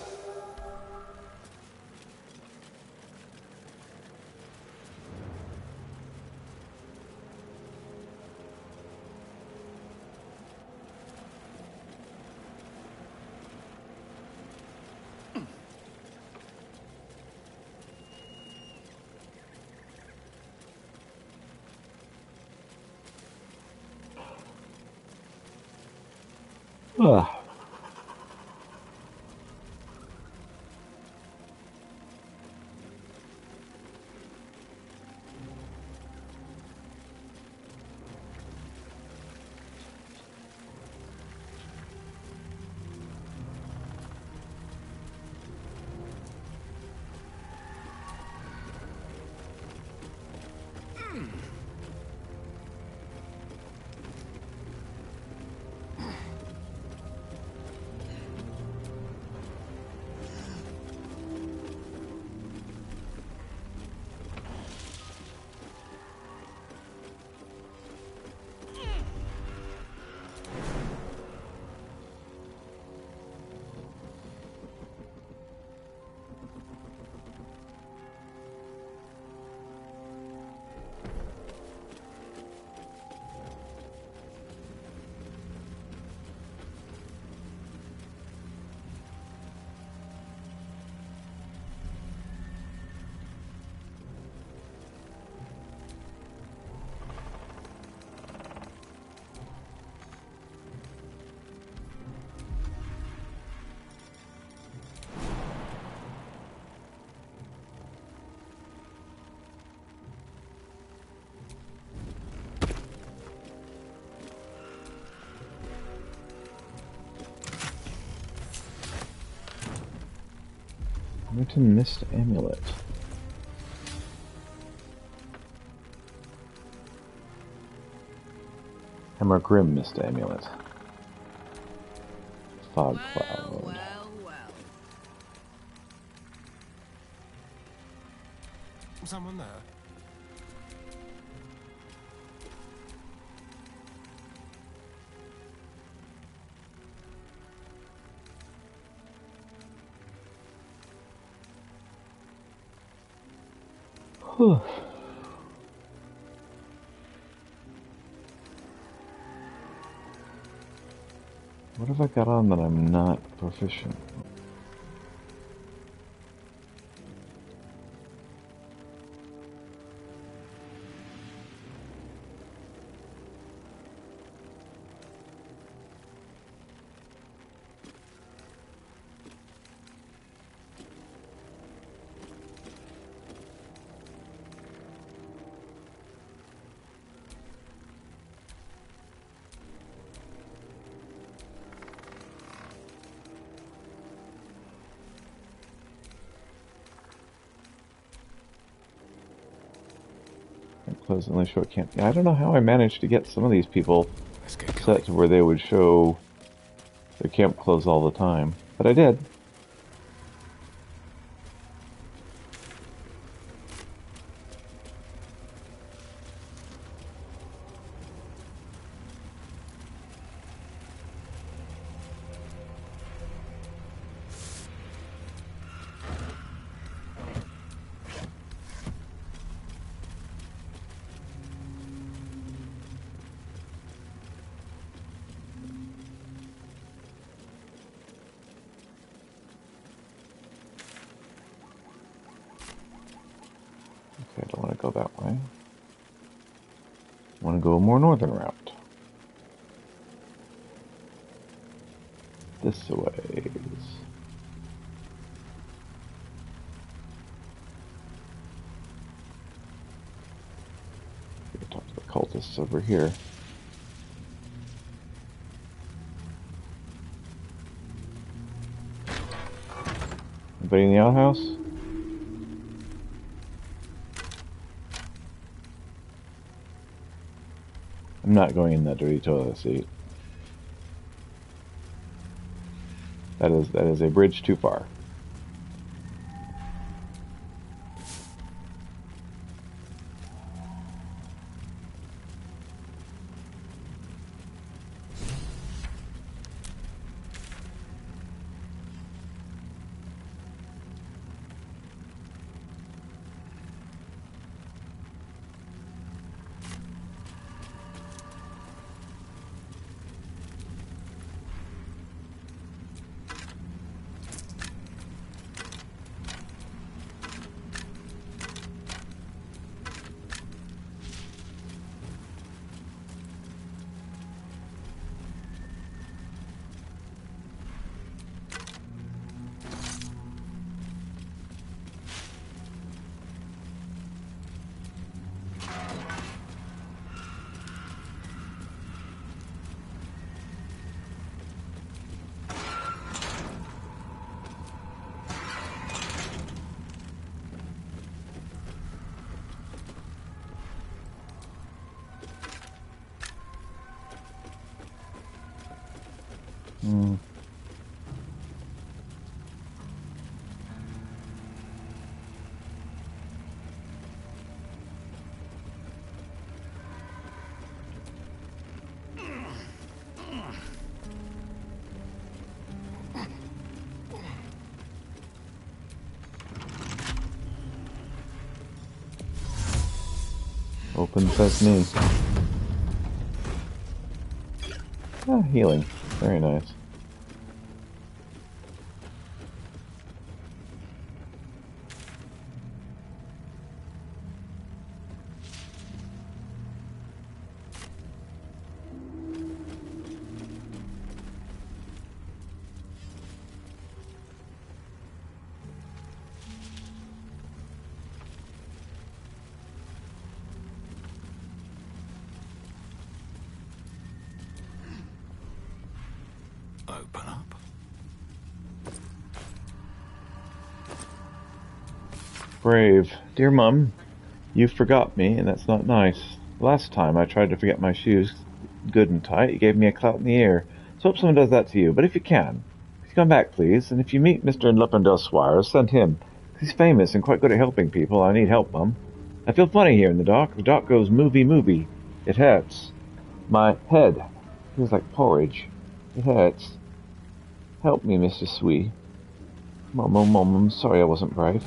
Ugh. Written Mist Amulet. Hammer Grim Mist Amulet. Fog Cloud. Someone there? Whew. What have I got on that I'm not proficient? Pleasantly short camp. Yeah, I don't know how I managed to get some of these people set to where they would show their camp clothes all the time, but I did. Okay, I don't want to go that way. I want to go a more northern route. This way. Talk to the cultists over here. Anybody in the outhouse? I'm not going in that dirty toilet seat. That is a bridge too far. Hmm. Open sesame. Ah, healing. Very nice. Open up. Brave. Dear Mum, you forgot me, and that's not nice. Last time I tried to forget my shoes good and tight, you gave me a clout in the ear. So hope someone does that to you, but if you can, come back, please, and if you meet Mr. Lependale Swires, send him. He's famous and quite good at helping people. I need help, Mum. I feel funny here in the dock. The dock goes movie. It hurts. My head feels like porridge. It hurts. Help me, Mr. Swee. Mum, I'm sorry I wasn't brave.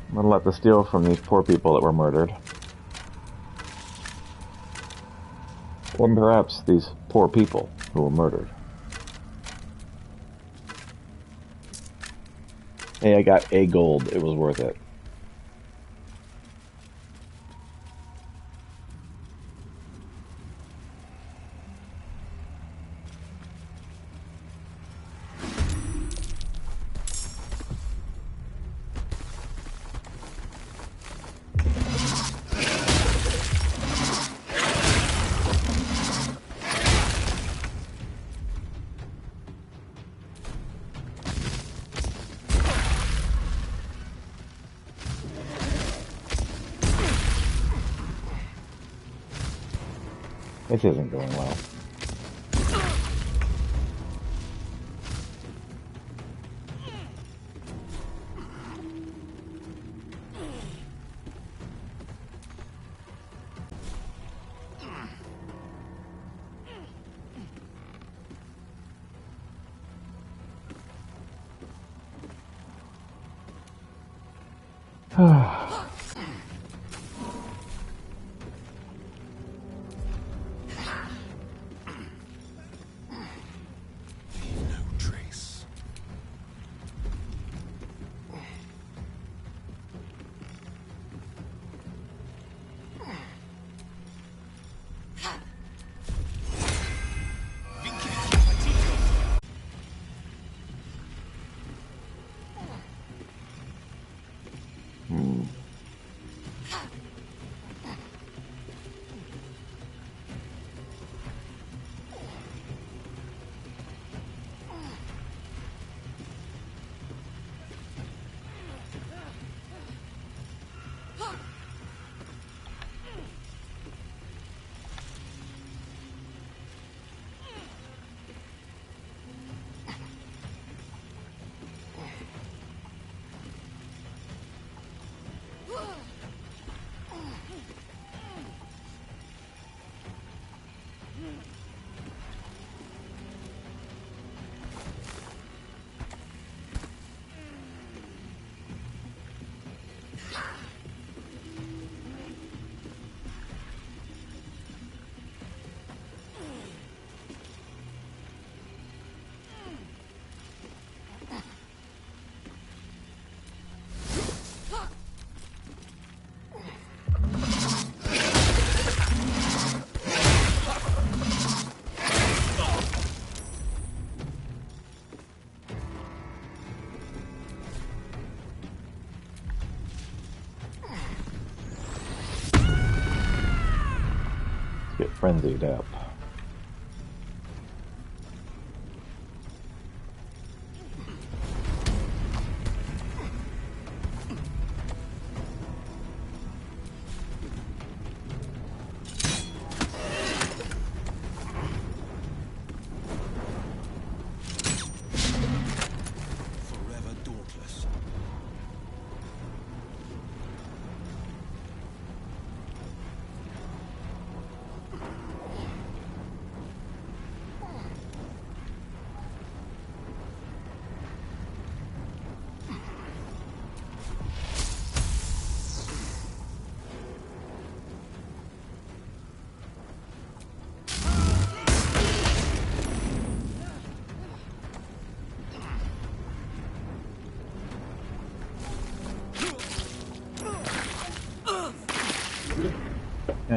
I'm gonna let the steal from these poor people that were murdered. Or perhaps these poor people who were murdered. Hey, I got a gold. It was worth it. This isn't going well. Get frenzied up.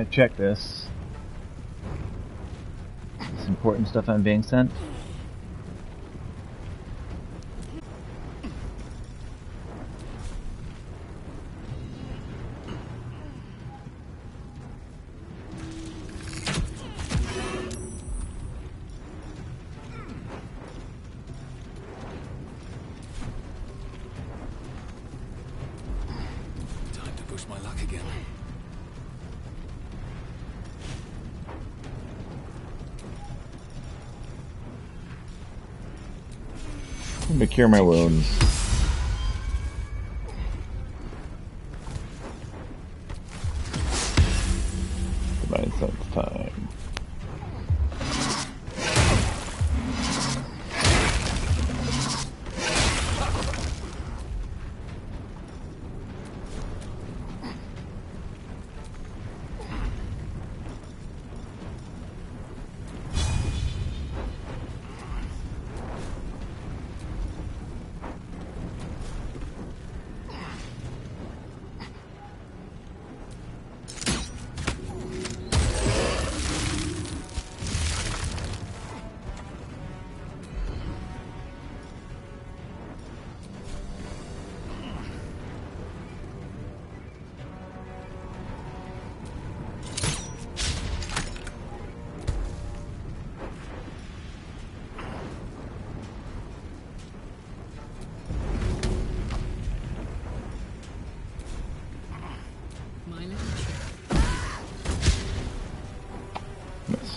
I check this? This important stuff I'm being sent? Time to push my luck again. Let me cure my wounds. Divine sense time.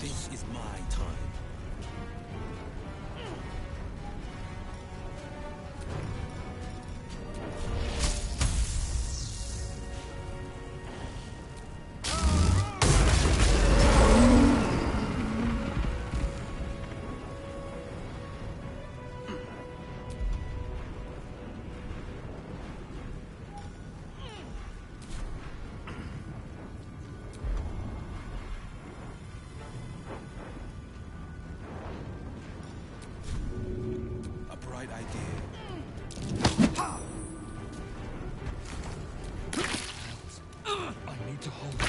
This is my time. A bright idea. I need to hold it.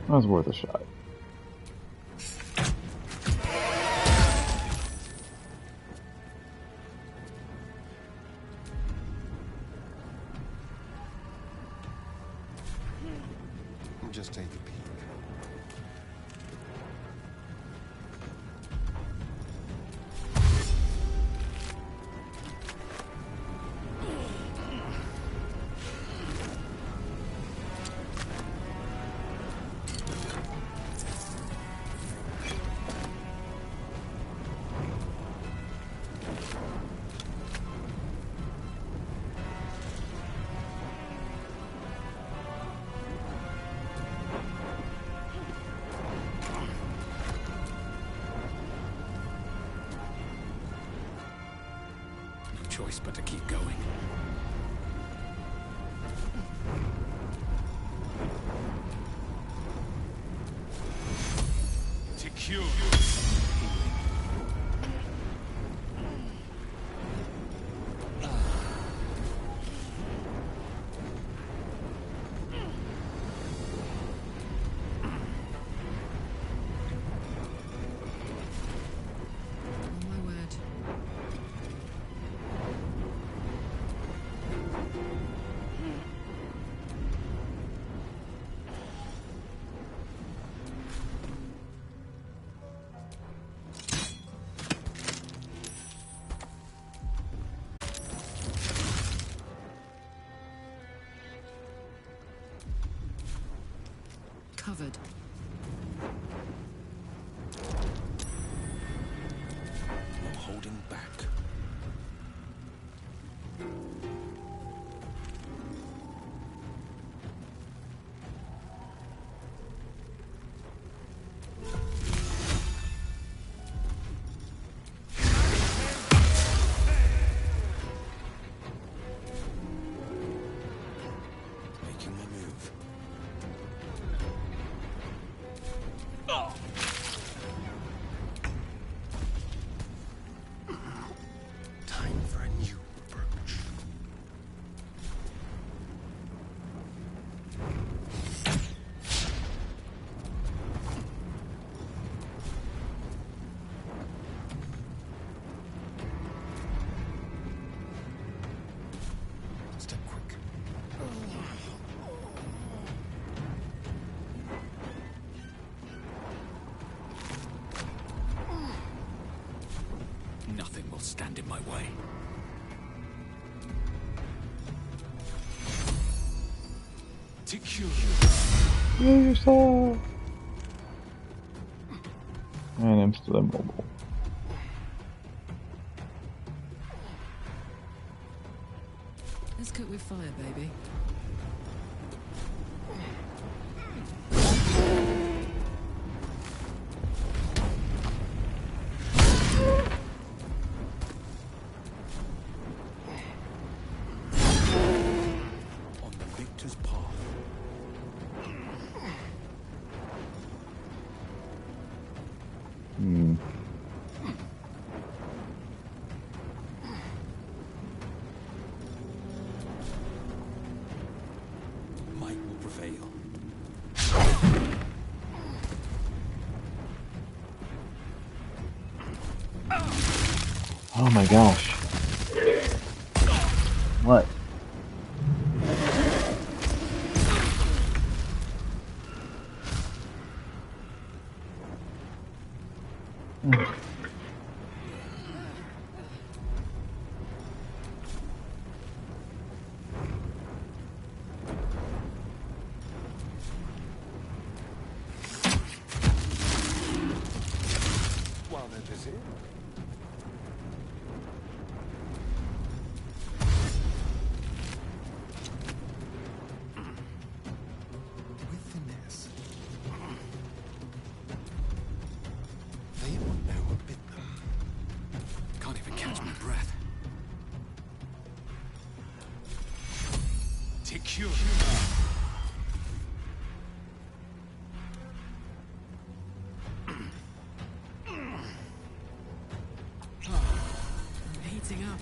That was worth a shot. Just take a peek. No choice but to keep going. To cure. Covered. No holding back. Making my move. Heal yourself. And I'm still immobile. Let's cook with fire, baby. On the victor's path. Hmm. Might will prevail. Oh my gosh. What? While they're busy. With finesse. They won't know what bit them. Can't even catch my breath. Take cure. I'm heating up.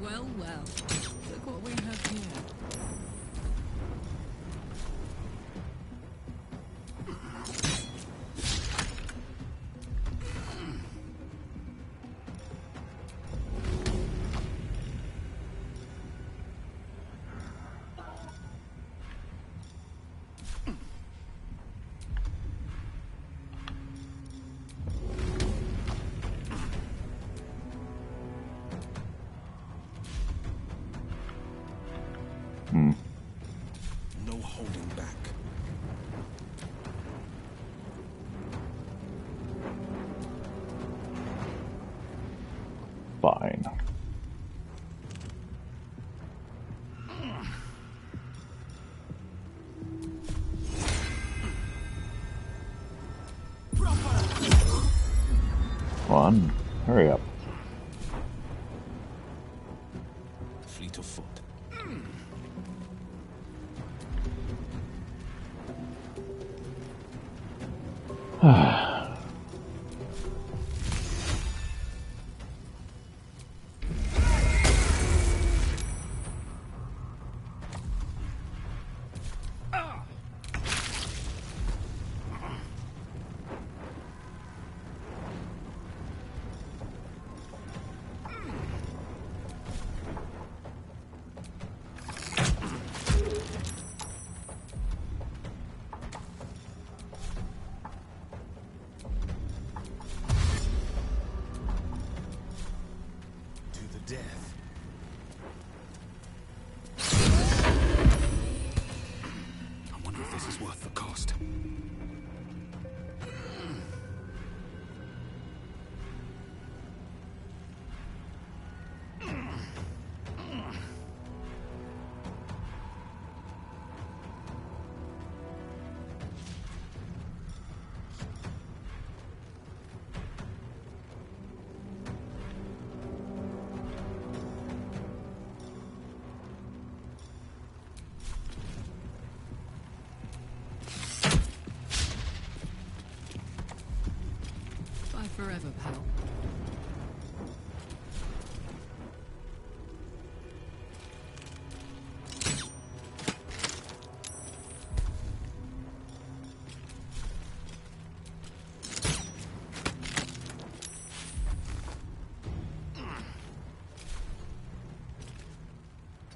Well, well. Look what we have here. Hmm. No holding back. Fine. Come on, hurry up. Fleet of foot. To the death. I wonder if this is worth the cost. Bye forever, pal.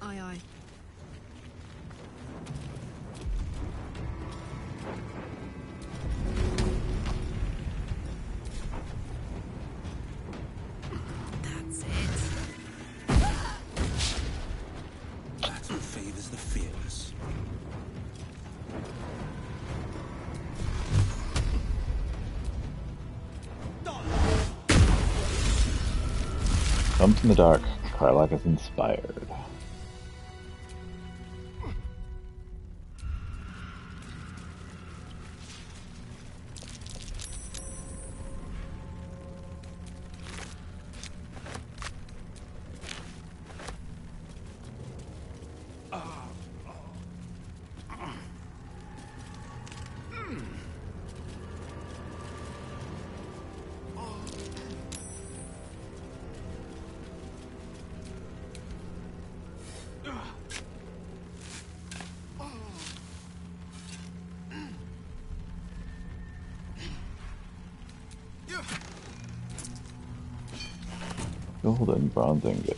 Aye, aye. Jumps in the dark. Karlach is inspired. Golden bronze ingot.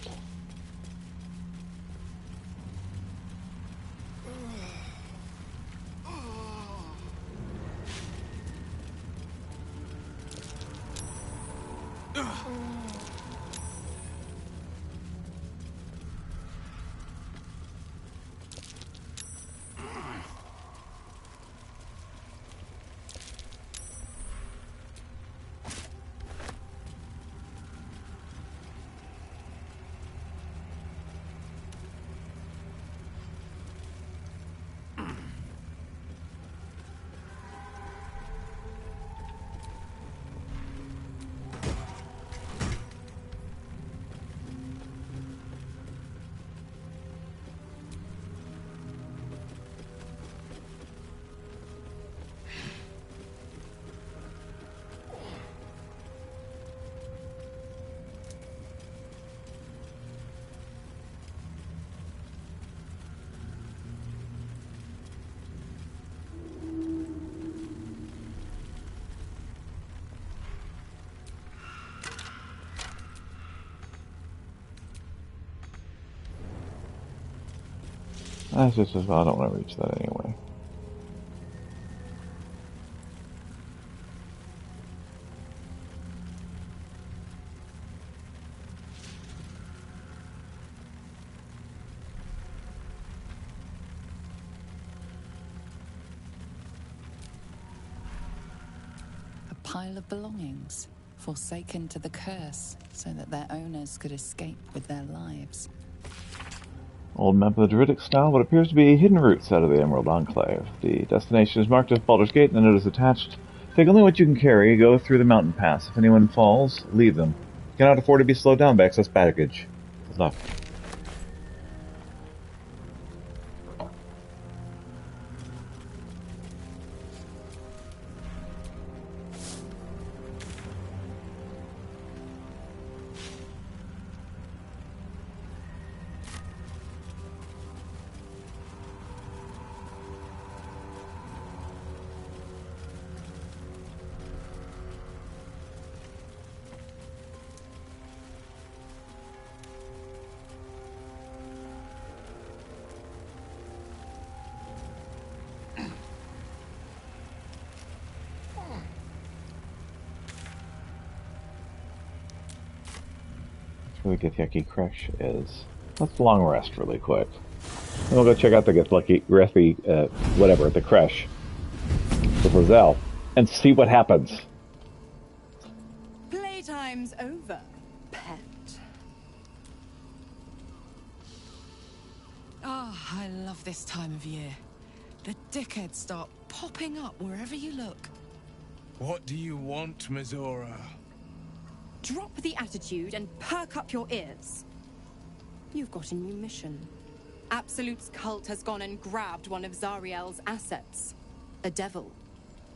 That's just as well. I don't want to reach that anyway. A pile of belongings, forsaken to the curse, so that their owners could escape with their lives. Old map of the Druidic style, what appears to be hidden routes out of the Emerald Enclave. The destination is marked as Baldur's Gate, and the note is attached. Take only what you can carry, go through the mountain pass. If anyone falls, leave them. You cannot afford to be slowed down by excess baggage. Good luck. Where the Githyanki Crash is. Let's long rest really quick. And we'll go check out the Githyanki, whatever, the Crash with Roselle, and see what happens. Playtime's over, pet. Ah, I love this time of year. The dickheads start popping up wherever you look. What do you want, Mizora? Drop the attitude and perk up your ears. You've got a new mission. Absolute's cult has gone and grabbed one of Zariel's assets. A devil.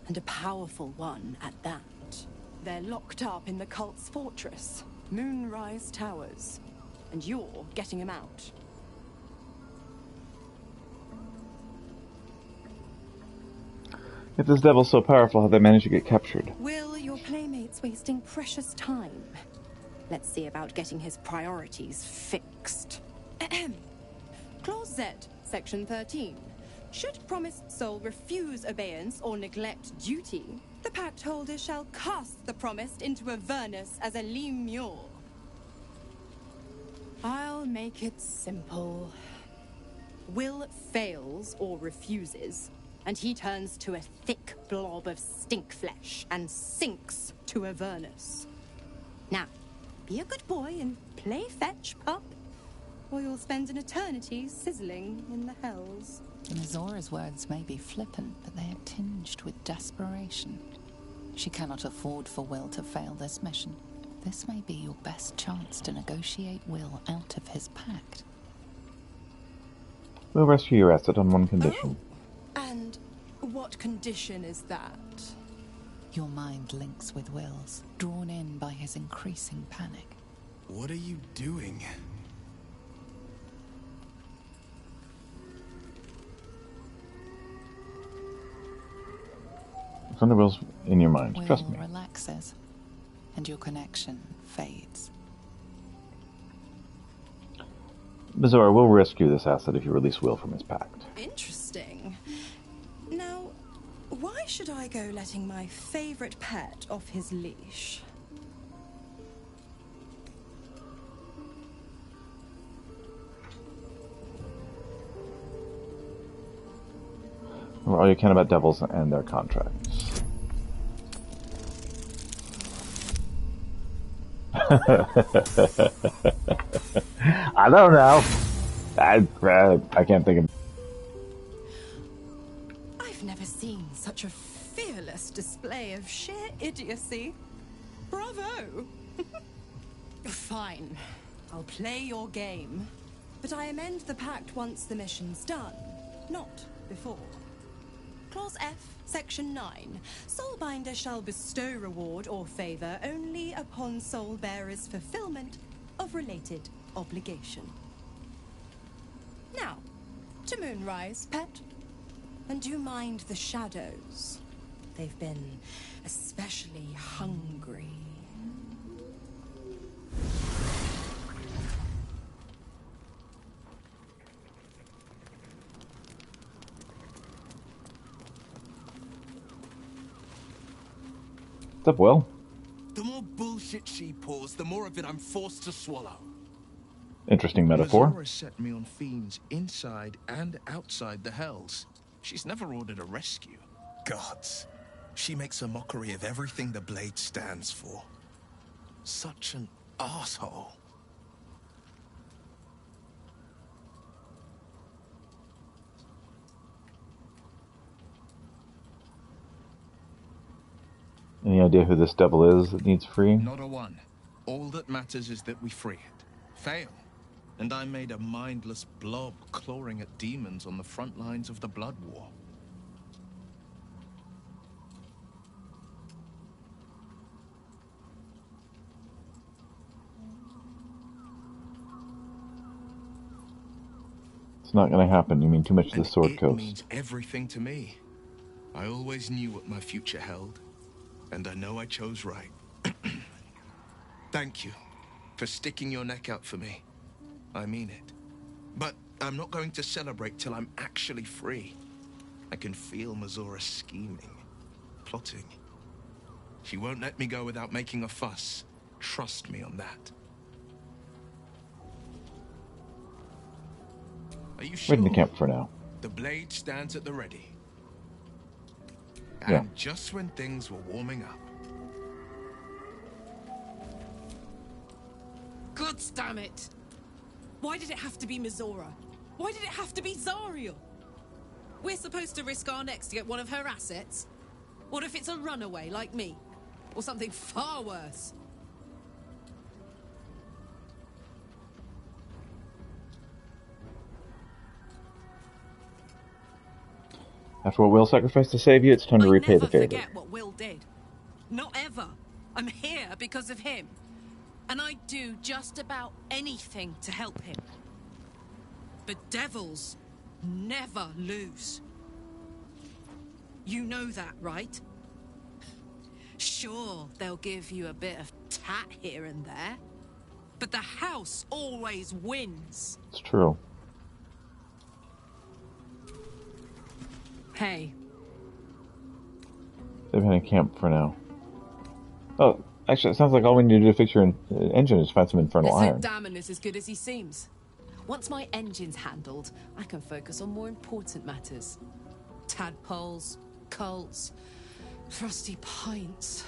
And a powerful one at that. They're locked up in the cult's fortress, Moonrise Towers. And you're getting him out. If this devil's so powerful, how they managed to get captured? Will your playmates wasting precious time? Let's see about getting his priorities fixed. Clause Z, Section 13. Should promised soul refuse obeyance or neglect duty, the pact holder shall cast the promised into Avernus as a lemure. I'll make it simple. Will fails or refuses, and he turns to a thick blob of stink flesh and sinks to Avernus. Now, be a good boy and Play fetch, pup, or you'll spend an eternity sizzling in the hells. Mizora's words may be flippant, but they are tinged with desperation. She cannot afford for Will to fail this mission. This may be your best chance to negotiate Will out of his pact. We'll rescue your asset on one condition. And what condition is that? Your mind links with Will's, drawn in by his increasing panic. What are you doing? From the Will's in your mind, Will trust me. relaxes, and your connection fades. Mizora will rescue this asset if you release Will from his pact. Interesting. Now, why should I go letting my favorite pet off his leash? All you can about devils and their contracts. I don't know. I can't think of. I've never seen such a fearless display of sheer idiocy. Bravo! Fine. I'll play your game. But I amend the pact once the mission's done, not before. Clause F, Section 9. Soulbinder shall bestow reward or favor only upon soul bearer's fulfillment of related obligation. Now, to Moonrise, pet. And do mind the shadows. They've been especially hungry. What's up, Will? The more bullshit she pours, the more of it I'm forced to swallow. Interesting metaphor. Mizora set me on fiends inside and outside the hells. She's never ordered a rescue. Gods. She makes a mockery of everything the blade stands for. Such an asshole. Any idea who this devil is that needs freeing? Not a one. All that matters is that we free it. Fail. And I made a mindless blob clawing at demons on the front lines of the Blood War. It's not going to happen. You mean too much to the Sword It Coast. means everything to me. I always knew what my future held, and I know I chose right. Thank you for sticking your neck out for me. I mean it. But I'm not going to celebrate till I'm actually free. I can feel Mizora scheming, plotting. She won't let me go without making a fuss. Trust me on that. Are you sure? Wait in the camp for now. The blade stands at the ready. Yeah. And just when things were warming up. Gods damn it! Why did it have to be Mizora? Why did it have to be Zariel? We're supposed to risk our necks to get one of her assets? What if it's a runaway like me? Or something far worse? After what Will sacrificed to save you, it's time to repay the favor. Forget what Will did. Not ever. I'm here because of him. And I'd do just about anything to help him. But devils never lose. You know that, right? Sure, they'll give you a bit of tat here and there. But the house always wins. It's true. Hey. They've been in camp for now. Oh, actually, it sounds like all we need to do to fix your engine is find some infernal Let's iron. hope Damon is as good as he seems. Once my engine's handled, I can focus on more important matters. Tadpoles, cults, frosty pints.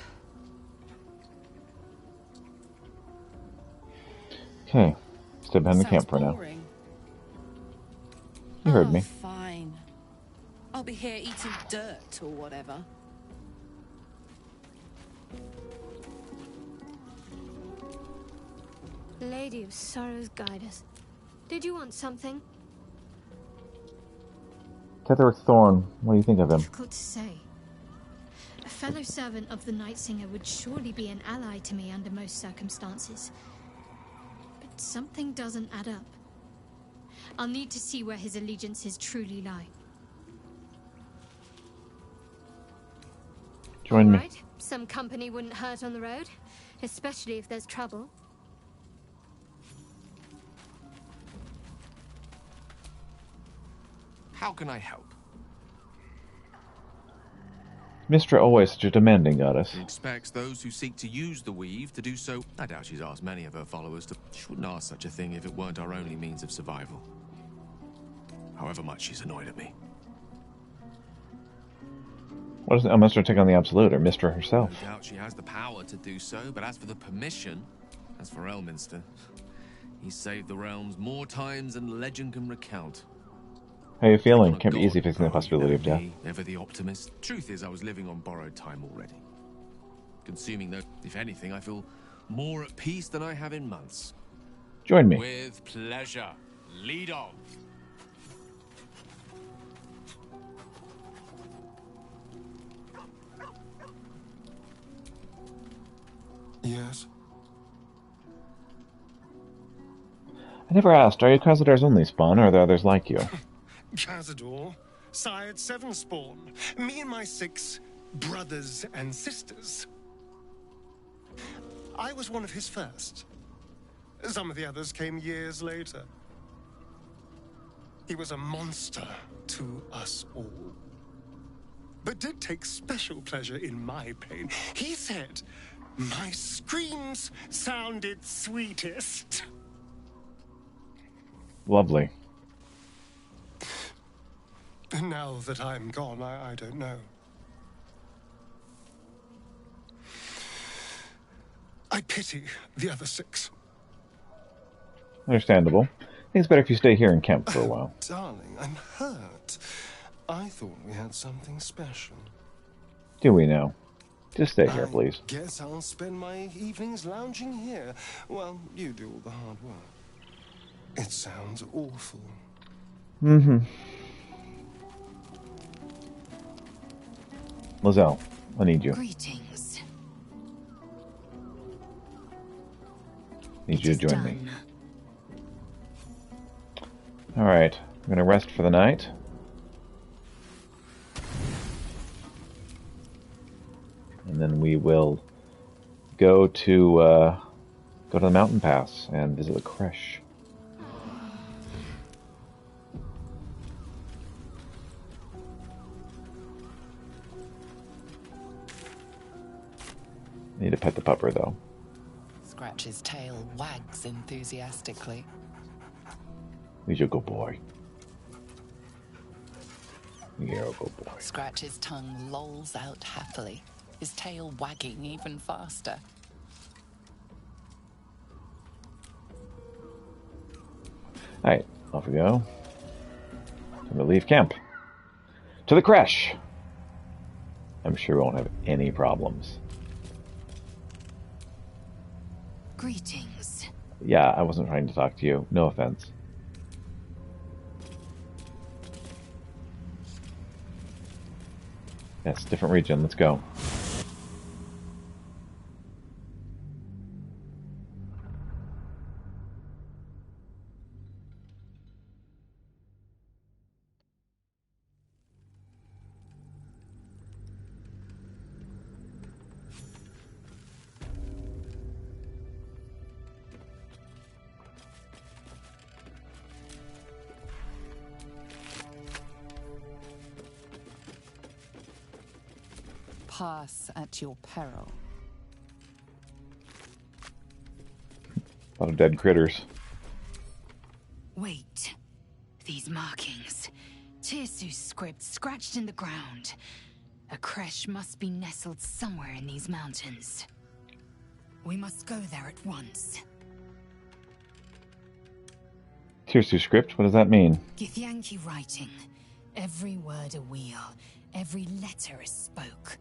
Okay. Stay behind the camp for now. Boring. You heard me. Fine. I'll be here eating dirt or whatever. Lady of Sorrows, guide us. Did you want something? Tetherick Thorn, what do you think of him? Difficult to say. A fellow servant of the Night Singer would surely be an ally to me under most circumstances. But something doesn't add up. I'll need to see where his allegiances truly lie. Join me. Right. Some company wouldn't hurt on the road, especially if there's trouble. How can I help? Mistra always such a demanding goddess. She expects those who seek to use the weave to do so. I doubt she's asked many of her followers to... She wouldn't ask such a thing if it weren't our only means of survival. However much she's annoyed at me. What does Mistra take on the Absolute, or Mistra herself? No doubt she has the power to do so, but as for the permission, as for Elminster, he's saved the realms more times than legend can recount. How are you feeling? Can't be easy facing the possibility of death. Ever the optimist. Truth is, I was living on borrowed time already. Consuming though, if anything, I feel more at peace than I have in months. Join me. With pleasure. Lead on. Yes? I never asked, are you Cazador's only spawn, or are there others like you? Cazador sired 7 spawn. Me and my 6 brothers and sisters. I was one of his first. Some of the others came years later. He was a monster to us all. But did take special pleasure in my pain. He said, my screams sounded sweetest. Lovely. Now that I'm gone, I don't know. I pity the other 6. Understandable. I think it's better if you stay here in camp for a while. Darling, I'm hurt. I thought we had something special. Do we now? Just stay here, please. Guess I'll spend my evenings lounging here while you do all the hard work. It sounds awful. Mm-hmm. Lizelle, I need you. Greetings. Need you to join me. Alright, I'm gonna rest for the night. And then we will go to the mountain pass and visit the creche. Need to pet the pupper, though. Scratch's tail wags enthusiastically. He's a good boy. You're a good boy. Scratch's tongue lolls out happily, his tail wagging even faster. Alright, off we go. Time to leave camp. To the creche! I'm sure we won't have any problems. Greetings. Yeah, I wasn't trying to talk to you. No offense. Yes, different region. Let's go. Pass at your peril. A lot of dead critters. Wait. These markings. Tirsu's script scratched in the ground. A creche must be nestled somewhere in these mountains. We must go there at once. Tirsu script? What does that mean? Githyanki writing. Every word a wheel, every letter a spoke.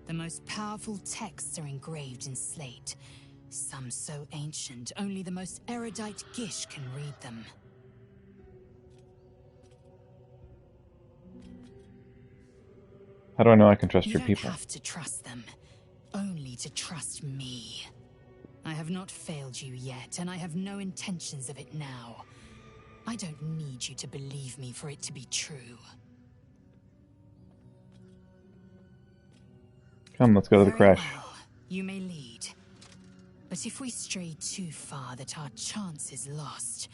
The most powerful texts are engraved in slate. Some so ancient, only the most erudite Gish can read them. How do I know I can trust You your don't people? have to trust them, only to trust me. I have not failed you yet, and I have no intentions of it now. I don't need you to believe me for it to be true. Come, let's go to the Very crash. well. You may lead. But if we stray too far that our chance is lost,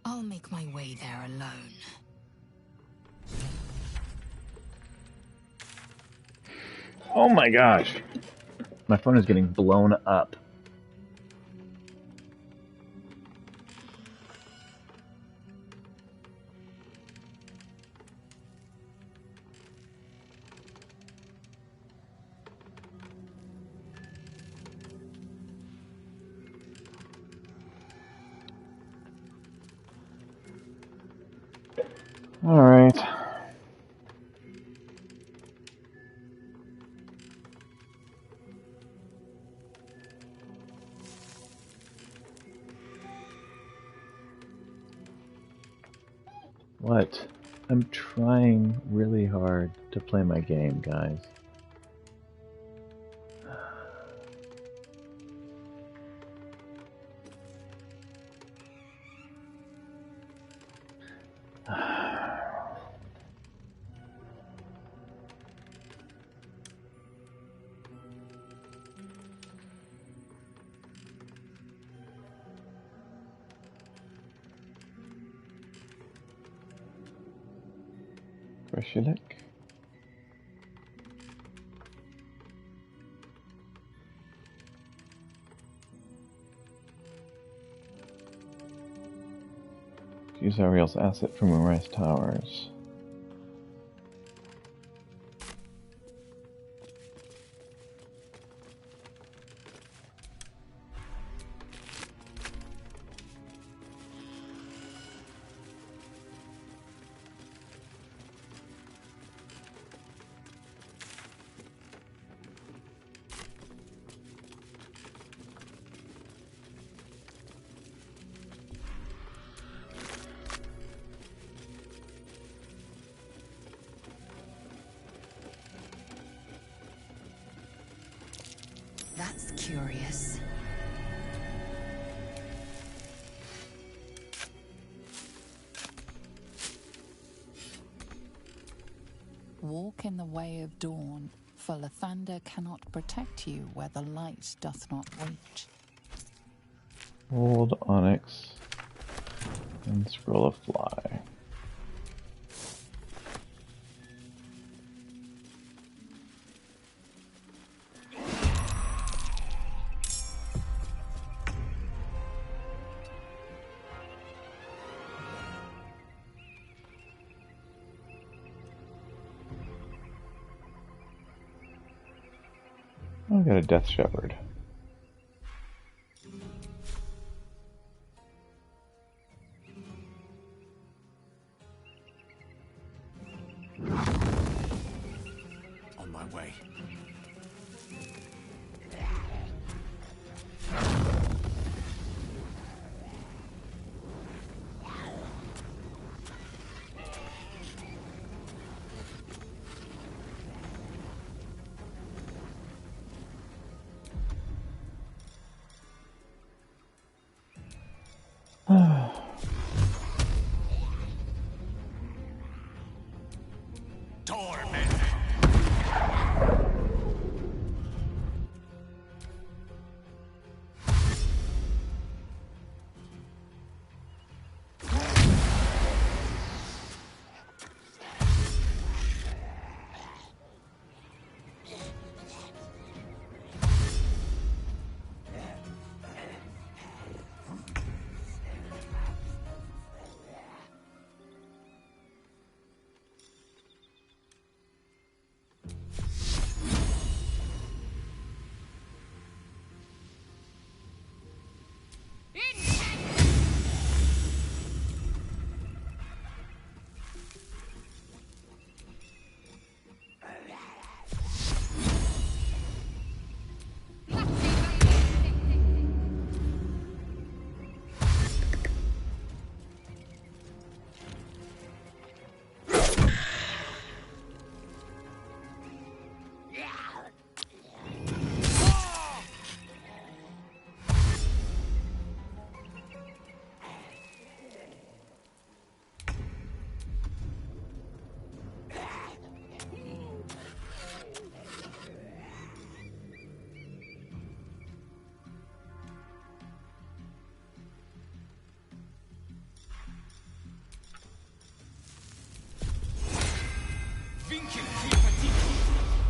I'll make my way there alone. Oh my gosh. My phone is getting blown up. All right. What? I'm trying really hard to play my game, guys. Krashilik. Use Ariel's asset from Moonrise Towers. That's curious. Walk in the way of dawn, for Lathander cannot protect you where the light doth not reach. Old Onyx and Scroll of Fly. I got a Death Shepherd. On my way.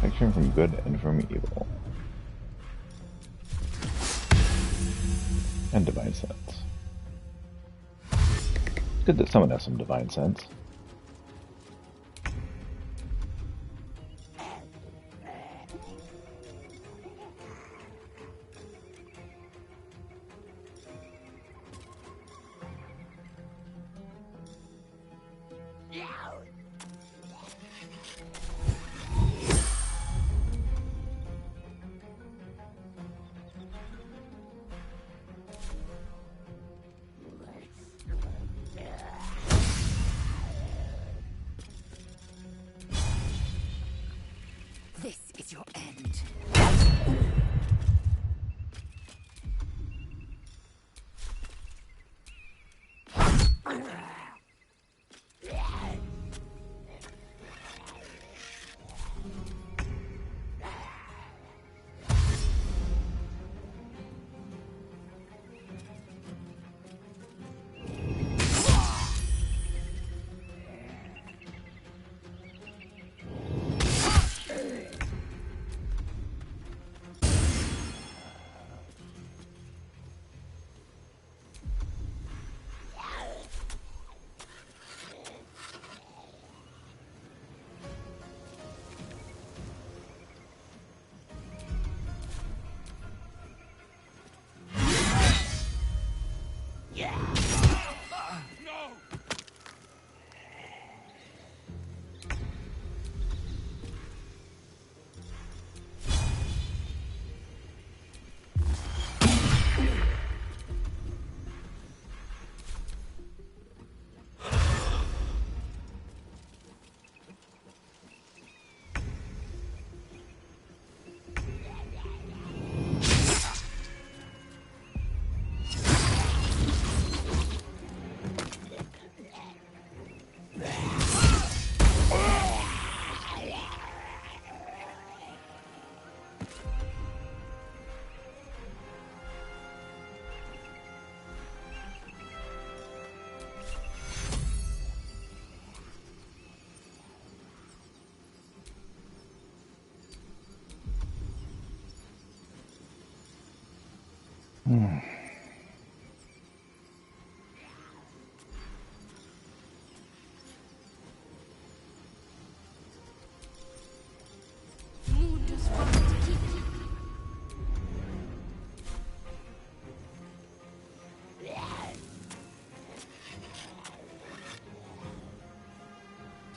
Protection from good and from evil. And divine sense. Good that someone has some divine sense. This is your end.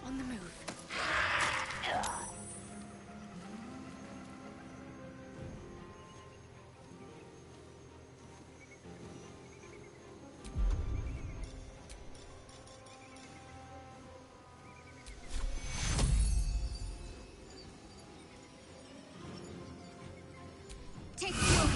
On the move. Take your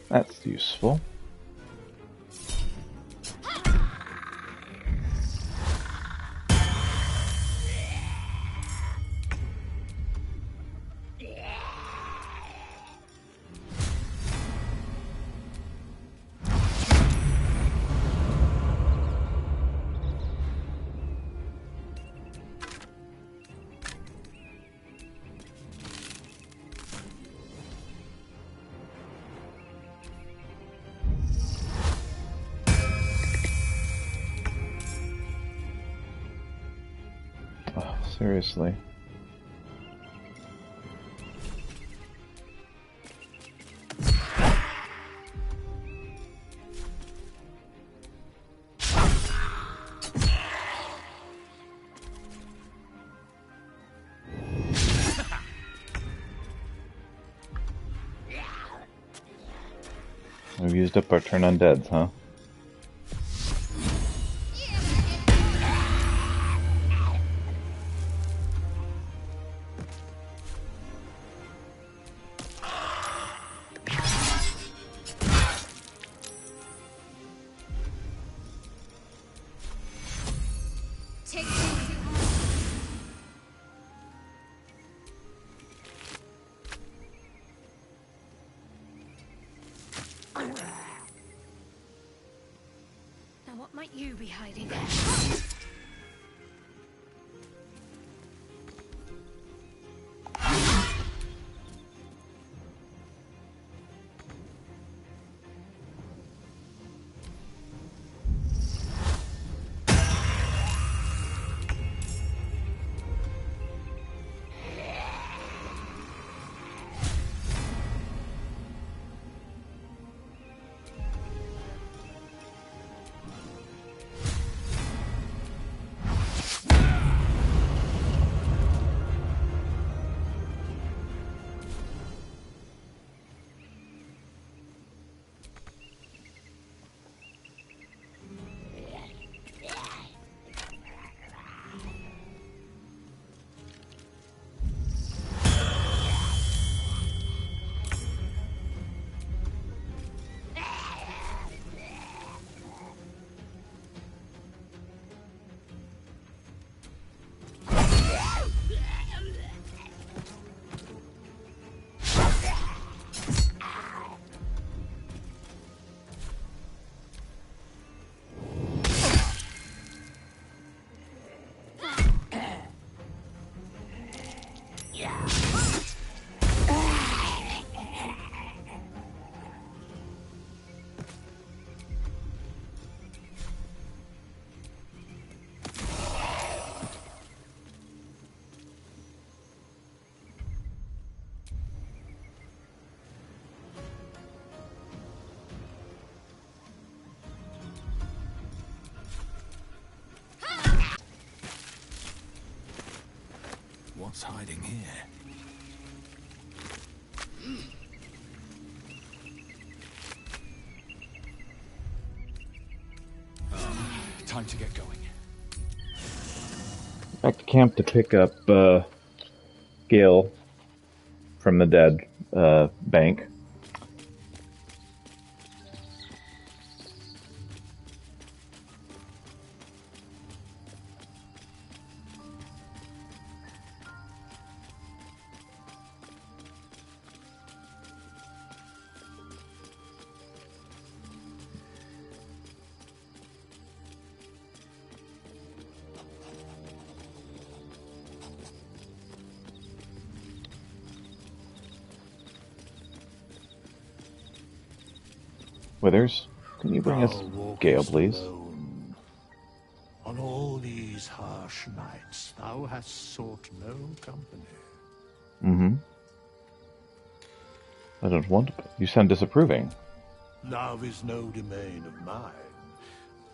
That's useful. Seriously. We've used up our turn on deads, huh? Now what might you be hiding? What's hiding here? Time to get going. Back to camp to pick up Gale from the dead bank. Withers, can you bring us Gale, please? Alone. On all these harsh nights, thou hast sought no company. Mm-hmm. I don't want to. You sound disapproving. Love is no domain of mine,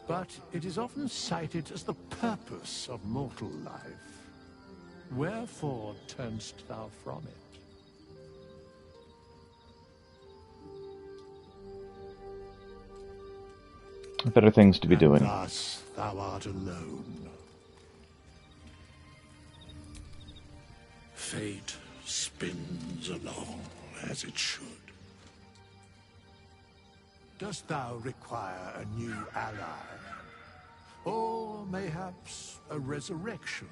but it is often cited as the purpose of mortal life. Wherefore turnst thou from it? Better things to be doing. Thus thou art alone. Fate spins along as it should. Dost thou require a new ally? Or mayhaps a resurrection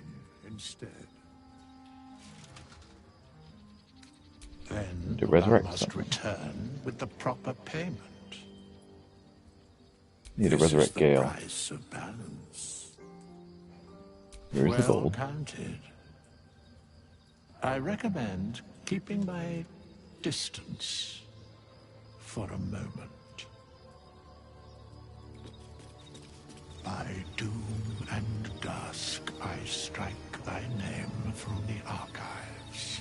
instead? Then To thou resurrect must something. return with the proper payment. Need to This is resurrect the Gale. price of balance. Here's the Well gold. counted. I recommend keeping my distance for a moment. By doom and dusk, I strike thy name from the archives.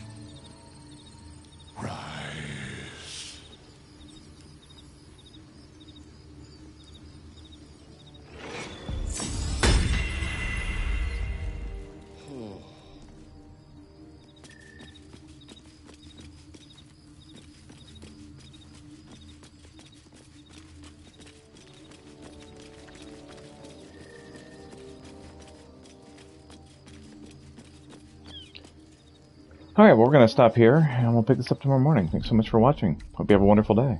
Rise. Alright, well, we're going to stop here, and we'll pick this up tomorrow morning. Thanks so much for watching. Hope you have a wonderful day.